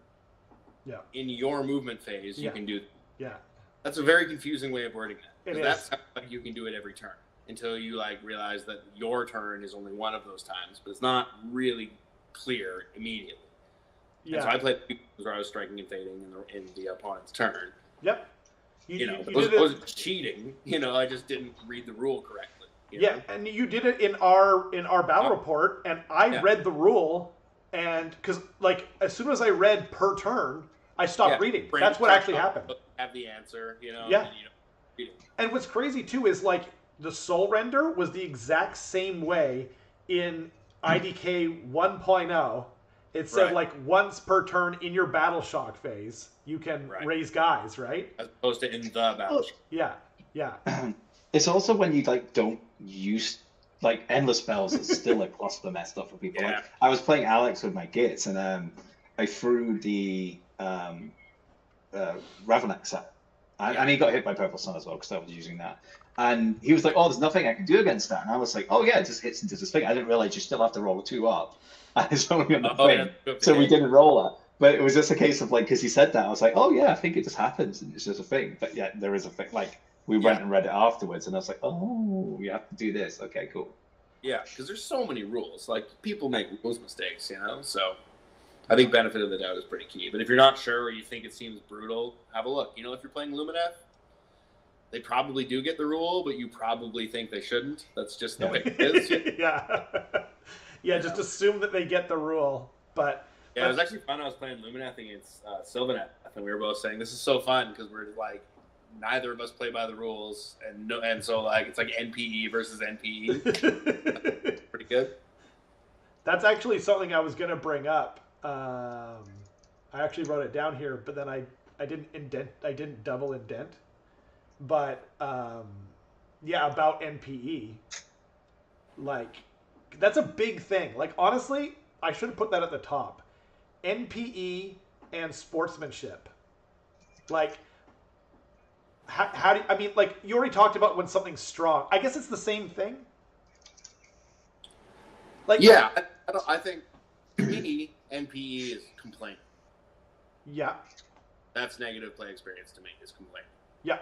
Speaker 1: Yeah.
Speaker 2: In your movement phase, you can do.
Speaker 1: Yeah.
Speaker 2: That's a very confusing way of wording that.
Speaker 1: It
Speaker 2: is. That's like you can do it every turn. Until you realize that your turn is only one of those times, but it's not really clear immediately. Yeah. And so I played where I was striking and fading in the opponent's turn.
Speaker 1: Yep.
Speaker 2: It wasn't cheating. I just didn't read the rule correctly.
Speaker 1: Yeah, and you did it in our battle report, and I read the rule, and because as soon as I read per turn, I stopped reading. That's what actually happened.
Speaker 2: Have the answer.
Speaker 1: Yeah. And what's crazy too is the soul render was the exact same way in IDK 1.0. It said once per turn in your battle shock phase, you can raise guys, right?
Speaker 2: As opposed to in the battle shock.
Speaker 1: Yeah.
Speaker 3: It's also when you don't use endless spells. It's still cluster mess stuff for people.
Speaker 2: Yeah.
Speaker 3: I was playing Alex with my Gits, and I threw the Ravenax set. And he got hit by Purple Sun as well, because I was using that. And he was like, oh, there's nothing I can do against that. And I was like, oh yeah, it just hits into this thing. I didn't realize you still have to roll a 2 up. And it's only on the thing.
Speaker 2: Yeah.
Speaker 3: So we didn't roll it. But it was just a case of like, because he said that, I was like, oh yeah, I think it just happens, and it's just a thing. But yeah, there is a thing. Like, we went and read it afterwards, and I was like, oh, you have to do this. Okay, cool.
Speaker 2: Yeah, because there's so many rules. Like, people make rules mistakes, you know? So I think benefit of the doubt is pretty key. But if you're not sure or you think it seems brutal, have a look. You know, if you're playing Lumineth, they probably do get the rule, but you probably think they shouldn't. That's just the way it is.
Speaker 1: Yeah, just assume that they get the rule. But
Speaker 2: yeah, it was actually fun. I was playing Lumineth against Sylvaneth, and we were both saying, this is so fun, because we're like, neither of us play by the rules, and so like it's like NPE versus NPE. Pretty good.
Speaker 1: That's actually something I was going to bring up. I actually wrote it down here, but then I didn't double indent. But yeah, about NPE, like, that's a big thing. Like, honestly, I should have put that at the top. NPE and sportsmanship. Like, how do you, I mean, like, you already talked about when something's strong. I guess it's the same thing. Like,
Speaker 2: yeah, I think to me, NPE is complaint.
Speaker 1: Yeah.
Speaker 2: That's negative play experience to me, is complaint.
Speaker 1: Yeah.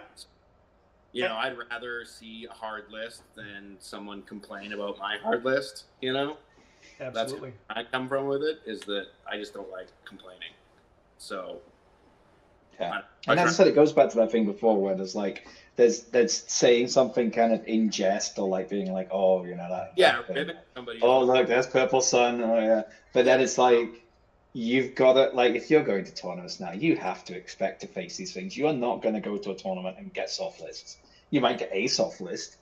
Speaker 2: You know, I'd rather see a hard list than someone complain about my hard list, you know?
Speaker 1: Absolutely.
Speaker 2: That's where I come from with it, is that I just don't like complaining. So,
Speaker 3: yeah. And as I said, it goes back to that thing before where there's like, there's saying something kind of in jest, or like being like, oh, you know, that.
Speaker 2: Yeah,
Speaker 3: somebody. Oh, look, there's Purple Sun. Oh, yeah. But then it's like, you've got to, like, if you're going to tournaments now, you have to expect to face these things. You are not going to go to a tournament and get soft lists. You might get a soft list,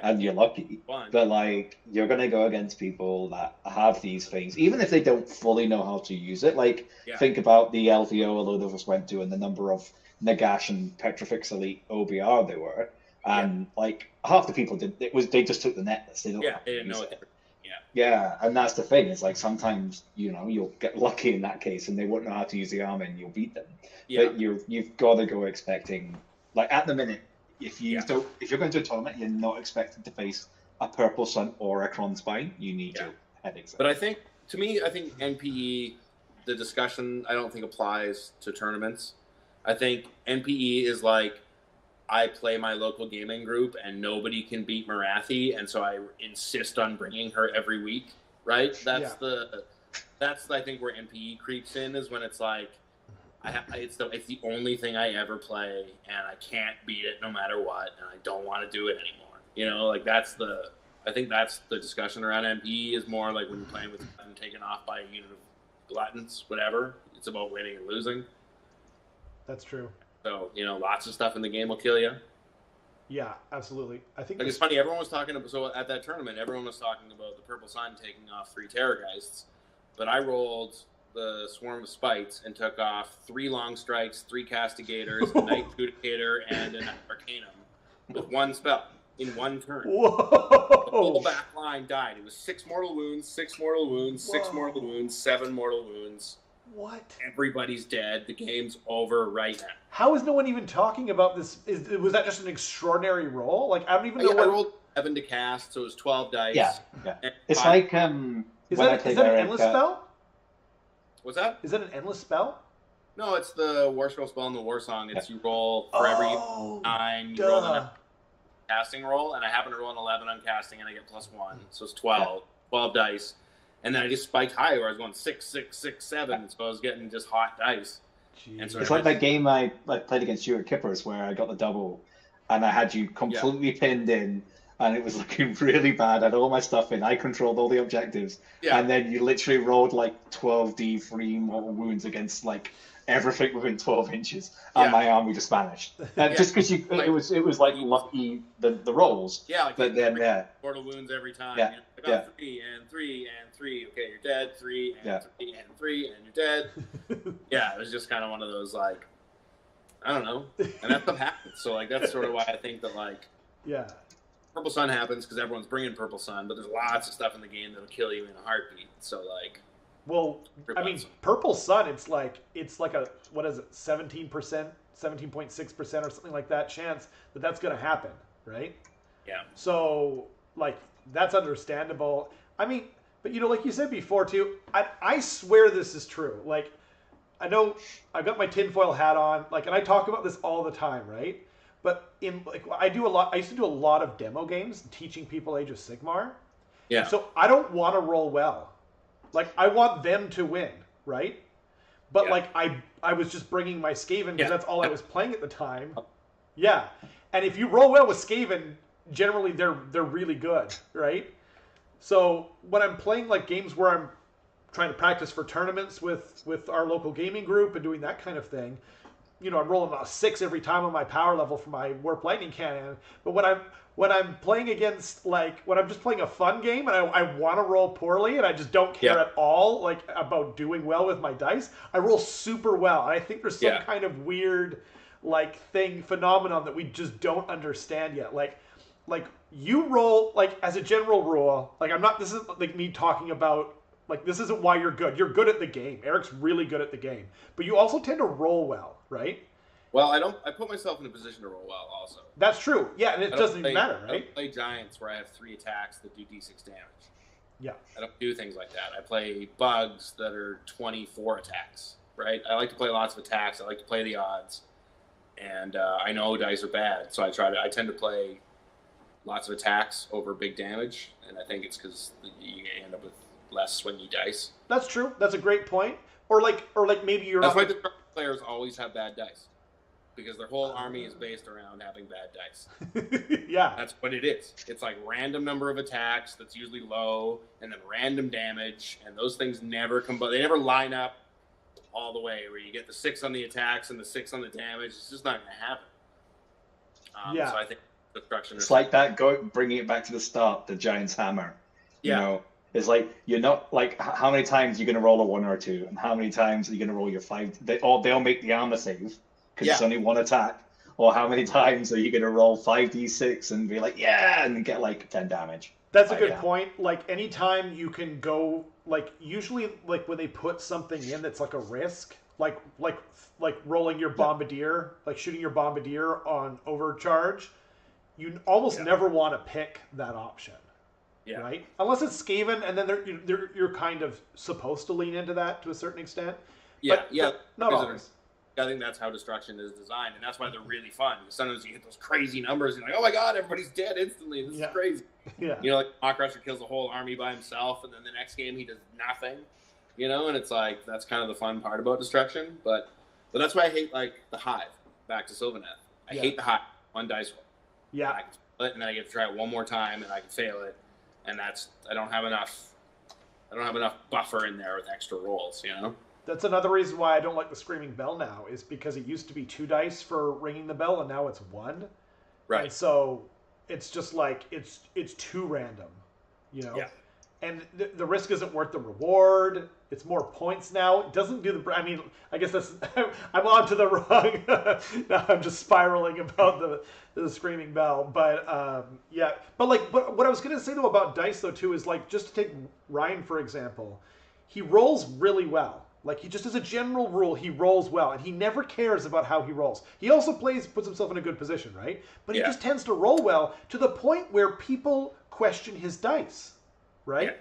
Speaker 3: and you're lucky.
Speaker 2: Fine.
Speaker 3: But, like, you're going to go against people that have these things, even if they don't fully know how to use it. Like, think about the LVO a load of us went to and the number of Nagash and Petrifix Elite OBR there were. And, like, half the people they just took the net list. They
Speaker 2: didn't know it.
Speaker 3: Yeah, and that's the thing. It's like sometimes, you know, you'll get lucky in that case and they won't know how to use the armor and you'll beat them. Yeah. But you've got to go expecting, like, at the minute, if you're going to a tournament, you're not expected to face a Purple Sun or a Cron Spine. You need to head exam.
Speaker 2: But I think NPE, the discussion, I don't think applies to tournaments. I think NPE is like, I play my local gaming group and nobody can beat Marathi, and so I insist on bringing her every week, right? That's I think where NPE creeps in, is when it's like, it's the only thing I ever play and I can't beat it no matter what, and I don't want to do it anymore. You know, like I think that's the discussion around NPE, is more like when you're playing with and taken off by a unit of gluttons, whatever. It's about winning or losing.
Speaker 1: That's true.
Speaker 2: So, you know, lots of stuff in the game will kill you.
Speaker 1: Yeah, absolutely. I think
Speaker 2: it's funny. Everyone was talking about, so at that tournament, everyone was talking about the Purple Sun taking off 3 Terrorgeists, but I rolled the Swarm of Spites and took off 3 Long Strikes, 3 Castigators, a Night Judicator, and an Arcanum with 1 spell in 1 turn.
Speaker 1: Whoa!
Speaker 2: The whole back line died. It was 6 mortal wounds, 6 mortal wounds, 6 mortal wounds, 7 mortal wounds.
Speaker 1: What?
Speaker 2: Everybody's dead. The game's over right now.
Speaker 1: How is no one even talking about this? Was that just an extraordinary roll? Like, I don't even know
Speaker 2: I rolled 7 to cast, so it was 12 dice.
Speaker 3: Yeah. It's like
Speaker 1: Is that an endless spell?
Speaker 2: What's that?
Speaker 1: Is that an endless spell?
Speaker 2: No, it's the War Scroll spell and the War Song. It's you roll for every 9, you roll the casting roll, and I happen to roll an 11 on casting, and I get +1, so it's 12. 12 dice. And then I just spiked high, where I was going 6, 6, 6, 7, so I was getting just hot dice. And so
Speaker 3: it's like that game I played against you at Kippers, where I got the double, and I had you completely pinned in, and it was looking really bad. I had all my stuff in. I controlled all the objectives, and then you literally rolled like 12d3 mortal wounds against like everything within 12 inches, and my army just vanished. Just because it was like lucky the rolls.
Speaker 2: Yeah, like
Speaker 3: but then
Speaker 2: mortal wounds every time.
Speaker 3: Yeah.
Speaker 2: You know, I got 3 and 3 and 3. Okay, you're dead. 3 and 3 and 3, and you're dead. Yeah, it was just kind of one of those, like, I don't know. And that stuff happens. So like that's sort of why I think that, like, Purple Sun happens, because everyone's bringing Purple Sun, but there's lots of stuff in the game that'll kill you in a heartbeat. So like.
Speaker 1: Well, I mean, Purple Sun, it's like a, what is it, 17% 17.6% or something like that chance that that's going to happen, right?
Speaker 2: Yeah.
Speaker 1: So, like, that's understandable. I mean, but you know, like you said before too, I swear this is true. Like, I know I've got my tinfoil hat on, like, and I talk about this all the time, right? But in like, I used to do a lot of demo games, teaching people Age of Sigmar.
Speaker 2: Yeah.
Speaker 1: So I don't want to roll well. Like, I want them to win, right? But like, I was just bringing my Skaven because that's all I was playing at the time. Yeah, and if you roll well with Skaven, generally they're really good, right? So when I'm playing like games where I'm trying to practice for tournaments with our local gaming group and doing that kind of thing, you know, I'm rolling a 6 every time on my power level for my Warp Lightning Cannon. But when I'm playing against, like, when I'm just playing a fun game and I want to roll poorly and I just don't care at all, like, about doing well with my dice, I roll super well. And I think there's some kind of weird, like, phenomenon that we just don't understand yet. Like you roll, like, as a general rule, like, this isn't like me talking about, like, this isn't why you're good. You're good at the game. Eric's really good at the game. But you also tend to roll well, right?
Speaker 2: Well, I put myself in a position to roll well also.
Speaker 1: That's true. Yeah, and it doesn't even matter, right?
Speaker 2: I don't play Giants where I have 3 attacks that do D6 damage.
Speaker 1: Yeah.
Speaker 2: I don't do things like that. I play bugs that are 24 attacks, right? I like to play lots of attacks. I like to play the odds. And I know dice are bad, so I tend to play lots of attacks over big damage, and I think it's because you end up with less swingy dice.
Speaker 1: That's true. That's a great point. Or like maybe you're
Speaker 2: That's
Speaker 1: not.
Speaker 2: why the players always have bad dice, because their whole army is based around having bad dice.
Speaker 1: Yeah.
Speaker 2: That's what it is. It's like random number of attacks that's usually low, and then random damage, and those things never they never line up all the way where you get the 6 on the attacks and the 6 on the damage. It's just not going to happen. So I think destruction.
Speaker 3: It's like that. Bringing it back to the start. The Giant's hammer. You know, it's like you're not like how many times you're going to roll a 1 or 2, and how many times are you going to roll your 5? They'll make the armor save because it's only 1 attack. Or how many times are you going to roll 5d6 and be like, and get like 10 damage?
Speaker 1: That's a good point. Like, anytime you can go, like, usually, like, when they put something in that's like a risk, like rolling your bombardier, like shooting your bombardier on overcharge, you almost never want to pick that option. Yeah. Right? Unless it's Skaven, and then you're kind of supposed to lean into that to a certain extent. But not always.
Speaker 2: I think that's how destruction is designed, and that's why they're really fun. Sometimes you hit those crazy numbers, and you're like, oh my god, everybody's dead instantly. This is crazy. Yeah. You know, like Mock Crusher kills a whole army by himself, and then the next game he does nothing. You know, and it's like, that's kind of the fun part about destruction. But that's why I hate, like, the Hive, back to Sylvaneth. I hate the Hive, 1 dice roll.
Speaker 1: Yeah.
Speaker 2: I can split, and then I get to try it one more time, and I can fail it. And I don't have enough buffer in there with extra rolls, you know?
Speaker 1: That's another reason why I don't like the Screaming Bell now, is because it used to be 2 dice for ringing the bell, and now it's 1.
Speaker 2: Right.
Speaker 1: And so it's just like, it's too random, you know? Yeah. And the risk isn't worth the reward. It's more points now. It doesn't do I mean, I guess that's, I'm on to the wrong, now I'm just spiraling about the Screaming Bell. But, But what I was going to say, though, about dice, though, too, is, like, just to take Ryan, for example, he rolls really well. Like, he just, as a general rule, he rolls well, and he never cares about how he rolls. He also puts himself in a good position, right? But he just tends to roll well to the point where people question his dice, right?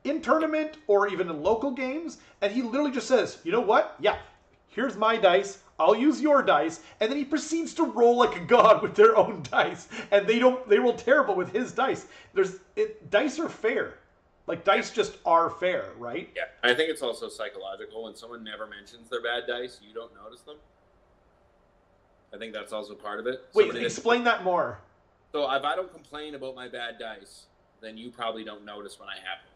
Speaker 1: In tournament or even in local games, and he literally just says, you know what? Yeah, here's my dice. I'll use your dice, and then he proceeds to roll like a god with their own dice, and they roll terrible with his dice. Dice are fair. Like, dice just are fair, right?
Speaker 2: Yeah, I think it's also psychological. When someone never mentions their bad dice, you don't notice them. I think that's also part of it.
Speaker 1: Wait, explain that more.
Speaker 2: So if I don't complain about my bad dice, then you probably don't notice when I have them.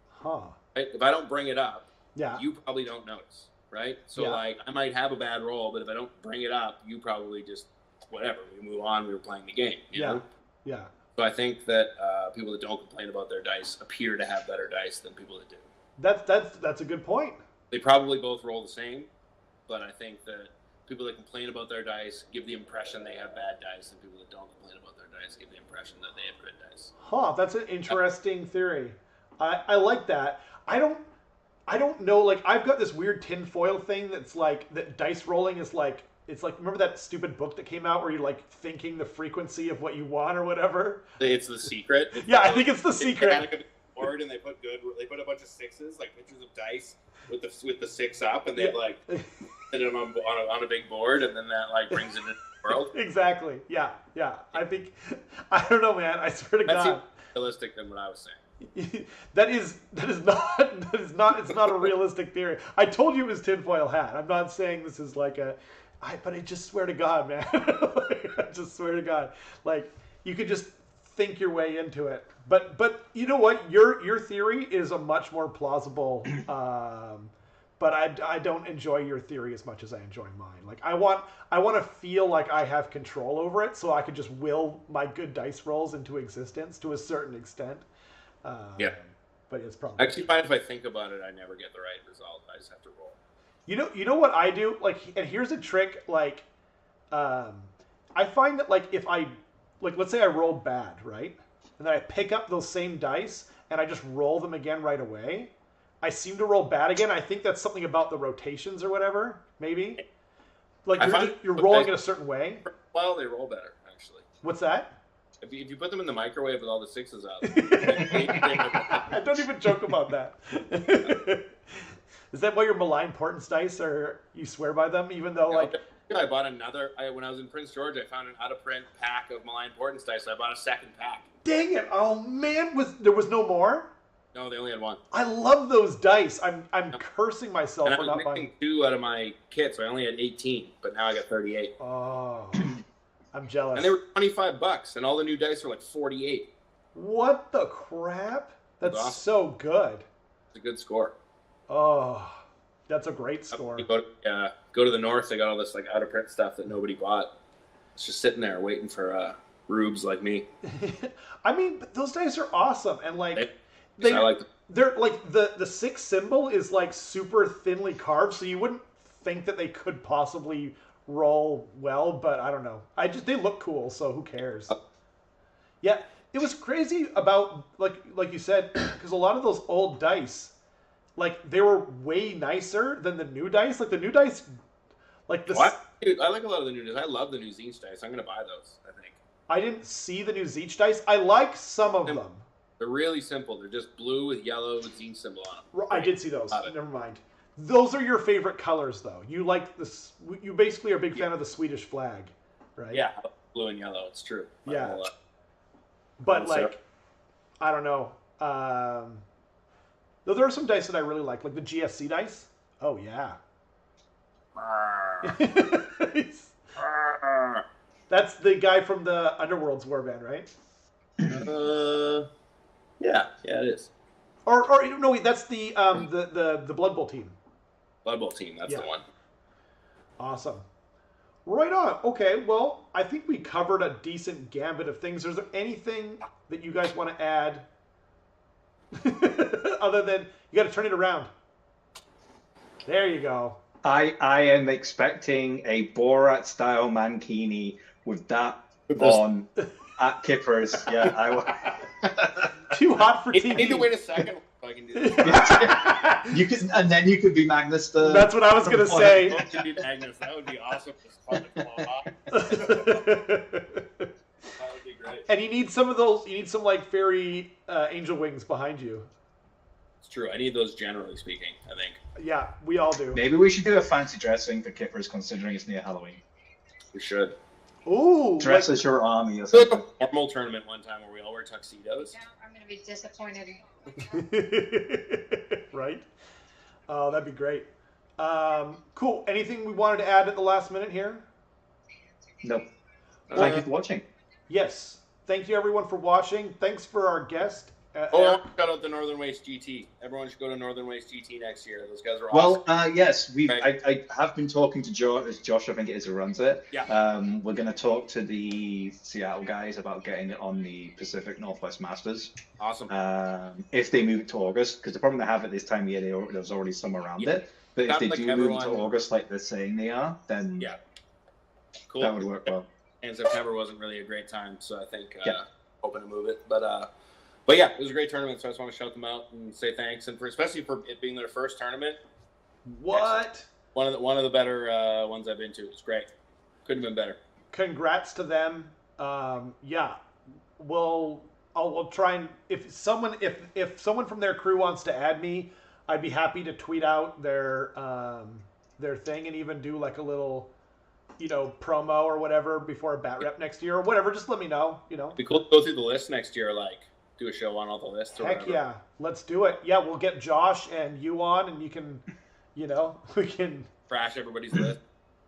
Speaker 1: Huh.
Speaker 2: Right? If I don't bring it up,
Speaker 1: you
Speaker 2: probably don't notice, right? So, like, I might have a bad roll, but if I don't bring it up, you probably just, whatever, we move on, we were playing the game, you know?
Speaker 1: Yeah.
Speaker 2: So I think that people that don't complain about their dice appear to have better dice than people that do.
Speaker 1: That's a good point.
Speaker 2: They probably both roll the same, but I think that people that complain about their dice give the impression they have bad dice, and people that don't complain about their dice give the impression that they have good dice.
Speaker 1: Huh, that's an interesting theory. I like that. I don't know, like, I've got this weird tinfoil thing that's like, that dice rolling is like it's like, remember that stupid book that came out where you're like thinking the frequency of what you want or whatever?
Speaker 2: It's The Secret.
Speaker 1: Yeah, I think it's The Secret.
Speaker 2: They had like a board and they put a bunch of sixes, like pictures of dice with the six up, and they like put them on a big board, and then that like brings it into the world.
Speaker 1: Exactly. Yeah. I don't know, man. I swear to God.
Speaker 2: That seems more realistic than what I was saying.
Speaker 1: That is not it's not a realistic theory. I told you it was tinfoil hat. I'm not saying this is like but I just swear to God, man. I just swear to God. Like, you could just think your way into it. But you know what? Your theory is a much more plausible but I don't enjoy your theory as much as I enjoy mine. Like, I want to feel like I have control over it, so I could just will my good dice rolls into existence to a certain extent.
Speaker 2: Yeah,
Speaker 1: but it's probably
Speaker 2: actually fine if I think about it. I never get the right result. I just have to roll.
Speaker 1: You know what I do? Like, and here's a trick. Like, I find that like if I let's say I roll bad, right, and then I pick up those same dice and I just roll them again right away, I seem to roll bad again. I think that's something about the rotations or whatever. Maybe like you're rolling in a certain way.
Speaker 2: Well, they roll better actually.
Speaker 1: What's that?
Speaker 2: If you put them in the microwave with all the sixes out.
Speaker 1: I don't even joke about that. Is that why your malign portents dice, or you swear by them, even though like...
Speaker 2: I bought another... when I was in Prince George, I found an out-of-print pack of malign portents dice, so I bought a second pack.
Speaker 1: Dang it! Oh, man! There was no more?
Speaker 2: No, they only had one.
Speaker 1: I love those dice. I'm cursing myself for not buying...
Speaker 2: I was missing 2 out of my kit, so I only had 18, but now I got 38.
Speaker 1: Oh... I'm jealous.
Speaker 2: And they were $25, and all the new dice are like 48.
Speaker 1: What the crap? That's
Speaker 2: awesome.
Speaker 1: So good.
Speaker 2: It's a good score.
Speaker 1: Oh, that's a great score.
Speaker 2: You go to the north, they got all this like out of print stuff that nobody bought. It's just sitting there waiting for rubes like me.
Speaker 1: I mean, but those dice are awesome, and like they're like the 6 symbol is like super thinly carved, so you wouldn't think that they could possibly roll well, but I don't know. They look cool, so who cares? Yeah, it was crazy about like you said, because a lot of those old dice, like they were way nicer than the new dice. Like the new dice, like the.
Speaker 2: Dude, I like a lot of the new dice. I love the new Zine dice. I'm gonna buy those. I think.
Speaker 1: I didn't see the new Zine dice. I like some of them.
Speaker 2: They're really simple. They're just blue with yellow with Zine symbol on them.
Speaker 1: I did see those. Never mind. Those are your favorite colors, though. You like this. You basically are a big fan of the Swedish flag, right?
Speaker 2: Yeah, blue and yellow. It's true.
Speaker 1: Yeah. But like, I don't know. Though there are some dice that I really like the GSC dice. Oh yeah. That's the guy from the Underworld's warband, right?
Speaker 2: Yeah, it is.
Speaker 1: Or no, wait, that's the Blood Bowl team.
Speaker 2: Blood Bowl team, that's the one.
Speaker 1: Awesome. Right on. Okay, well, I think we covered a decent gambit of things. Is there anything that you guys want to add? Other than, you got to turn it around. There you go.
Speaker 3: I am expecting a Borat-style mankini with that on at Kippers. Yeah,
Speaker 1: Too hot for TV.
Speaker 2: I need to wait a second so I can do this.
Speaker 3: You could, and then you could be Magnus.
Speaker 1: That's what I was gonna say.
Speaker 2: Magnus, that would be awesome. That would be great.
Speaker 1: And you need some of those. You need some like fairy angel wings behind you.
Speaker 2: It's true. I need those, generally speaking. I think.
Speaker 1: Yeah, we all do.
Speaker 3: Maybe we should do a fancy dressing for Kippers, considering it's near Halloween.
Speaker 2: We should.
Speaker 1: Ooh,
Speaker 3: dress as your army or something.
Speaker 2: Like a formal tournament one time where we all wear tuxedos.
Speaker 4: Yeah, I'm going to be disappointed.
Speaker 1: Right? Oh, that'd be great. Cool. Anything we wanted to add at the last minute here?
Speaker 3: Nope. Thank you for watching.
Speaker 1: Yes. Thank you, everyone, for watching. Thanks for our guest.
Speaker 2: Shout out the Northern Waste GT. Everyone should go to Northern Waste GT next year. Those guys are awesome.
Speaker 3: Well, yes, I have been talking to Josh, I think it is, who runs it.
Speaker 2: Yeah.
Speaker 3: We're going to talk to the Seattle guys about getting it on the Pacific Northwest Masters.
Speaker 2: Awesome.
Speaker 3: If they move it to August, because the problem they have at this time of year, there's already some around it. But if they do move it to August like they're saying they are, then
Speaker 2: cool.
Speaker 3: That would work well.
Speaker 2: And September wasn't really a great time, so I think hoping to move it. But yeah, it was a great tournament, so I just want to shout them out and say thanks, and especially for it being their first tournament.
Speaker 1: What?
Speaker 2: One of the better ones I've been to. It's great. Couldn't have been better.
Speaker 1: Congrats to them. Yeah, I'll try and if someone from their crew wants to add me, I'd be happy to tweet out their thing and even do like a little, promo or whatever before a bat rep next year or whatever. Just let me know.
Speaker 2: It'd be cool to go through the list next year, like do a show on all the lists. Or
Speaker 1: Heck
Speaker 2: whatever.
Speaker 1: yeah, let's do it. Yeah, we'll get Josh and you on, and you can, we can
Speaker 2: Crash everybody's list.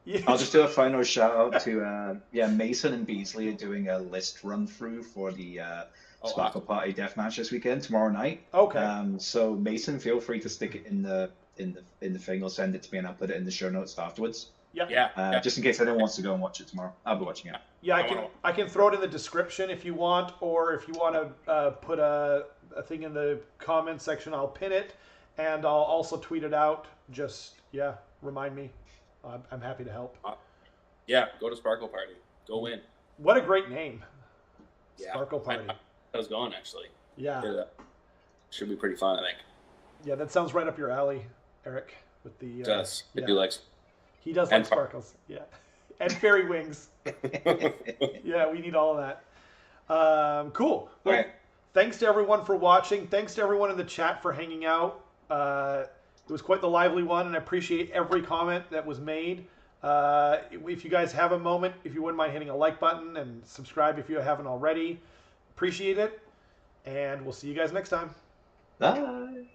Speaker 1: Yeah.
Speaker 3: I'll just do a final shout out to Mason and Beasley are doing a list run through for the Sparkle Party Deathmatch this weekend, tomorrow night.
Speaker 1: Okay.
Speaker 3: So Mason, feel free to stick it in the thing or send it to me and I'll put it in the show notes afterwards.
Speaker 1: Yeah.
Speaker 3: Just in case anyone wants to go and watch it tomorrow. I'll be watching it.
Speaker 1: Yeah, I can throw it in the description if you want, or if you want to put a thing in the comment section, I'll pin it, and I'll also tweet it out. Just remind me. I'm happy to help.
Speaker 2: Yeah, go to Sparkle Party. Go win.
Speaker 1: What a great name.
Speaker 2: Yeah.
Speaker 1: Sparkle Party.
Speaker 2: I was going actually.
Speaker 1: Yeah.
Speaker 2: Should be pretty fun, I think.
Speaker 1: Yeah, that sounds right up your alley, Eric. With the
Speaker 2: does.
Speaker 1: Yeah.
Speaker 2: I do like.
Speaker 1: He does like sparkles. Yeah. And fairy wings. Yeah, we need all of that. Cool. Well,
Speaker 3: Right.
Speaker 1: Thanks to everyone for watching. Thanks to everyone in the chat for hanging out. It was quite the lively one, and I appreciate every comment that was made. If you guys have a moment, if you wouldn't mind hitting a like button and subscribe if you haven't already, appreciate it. And we'll see you guys next time.
Speaker 3: Bye.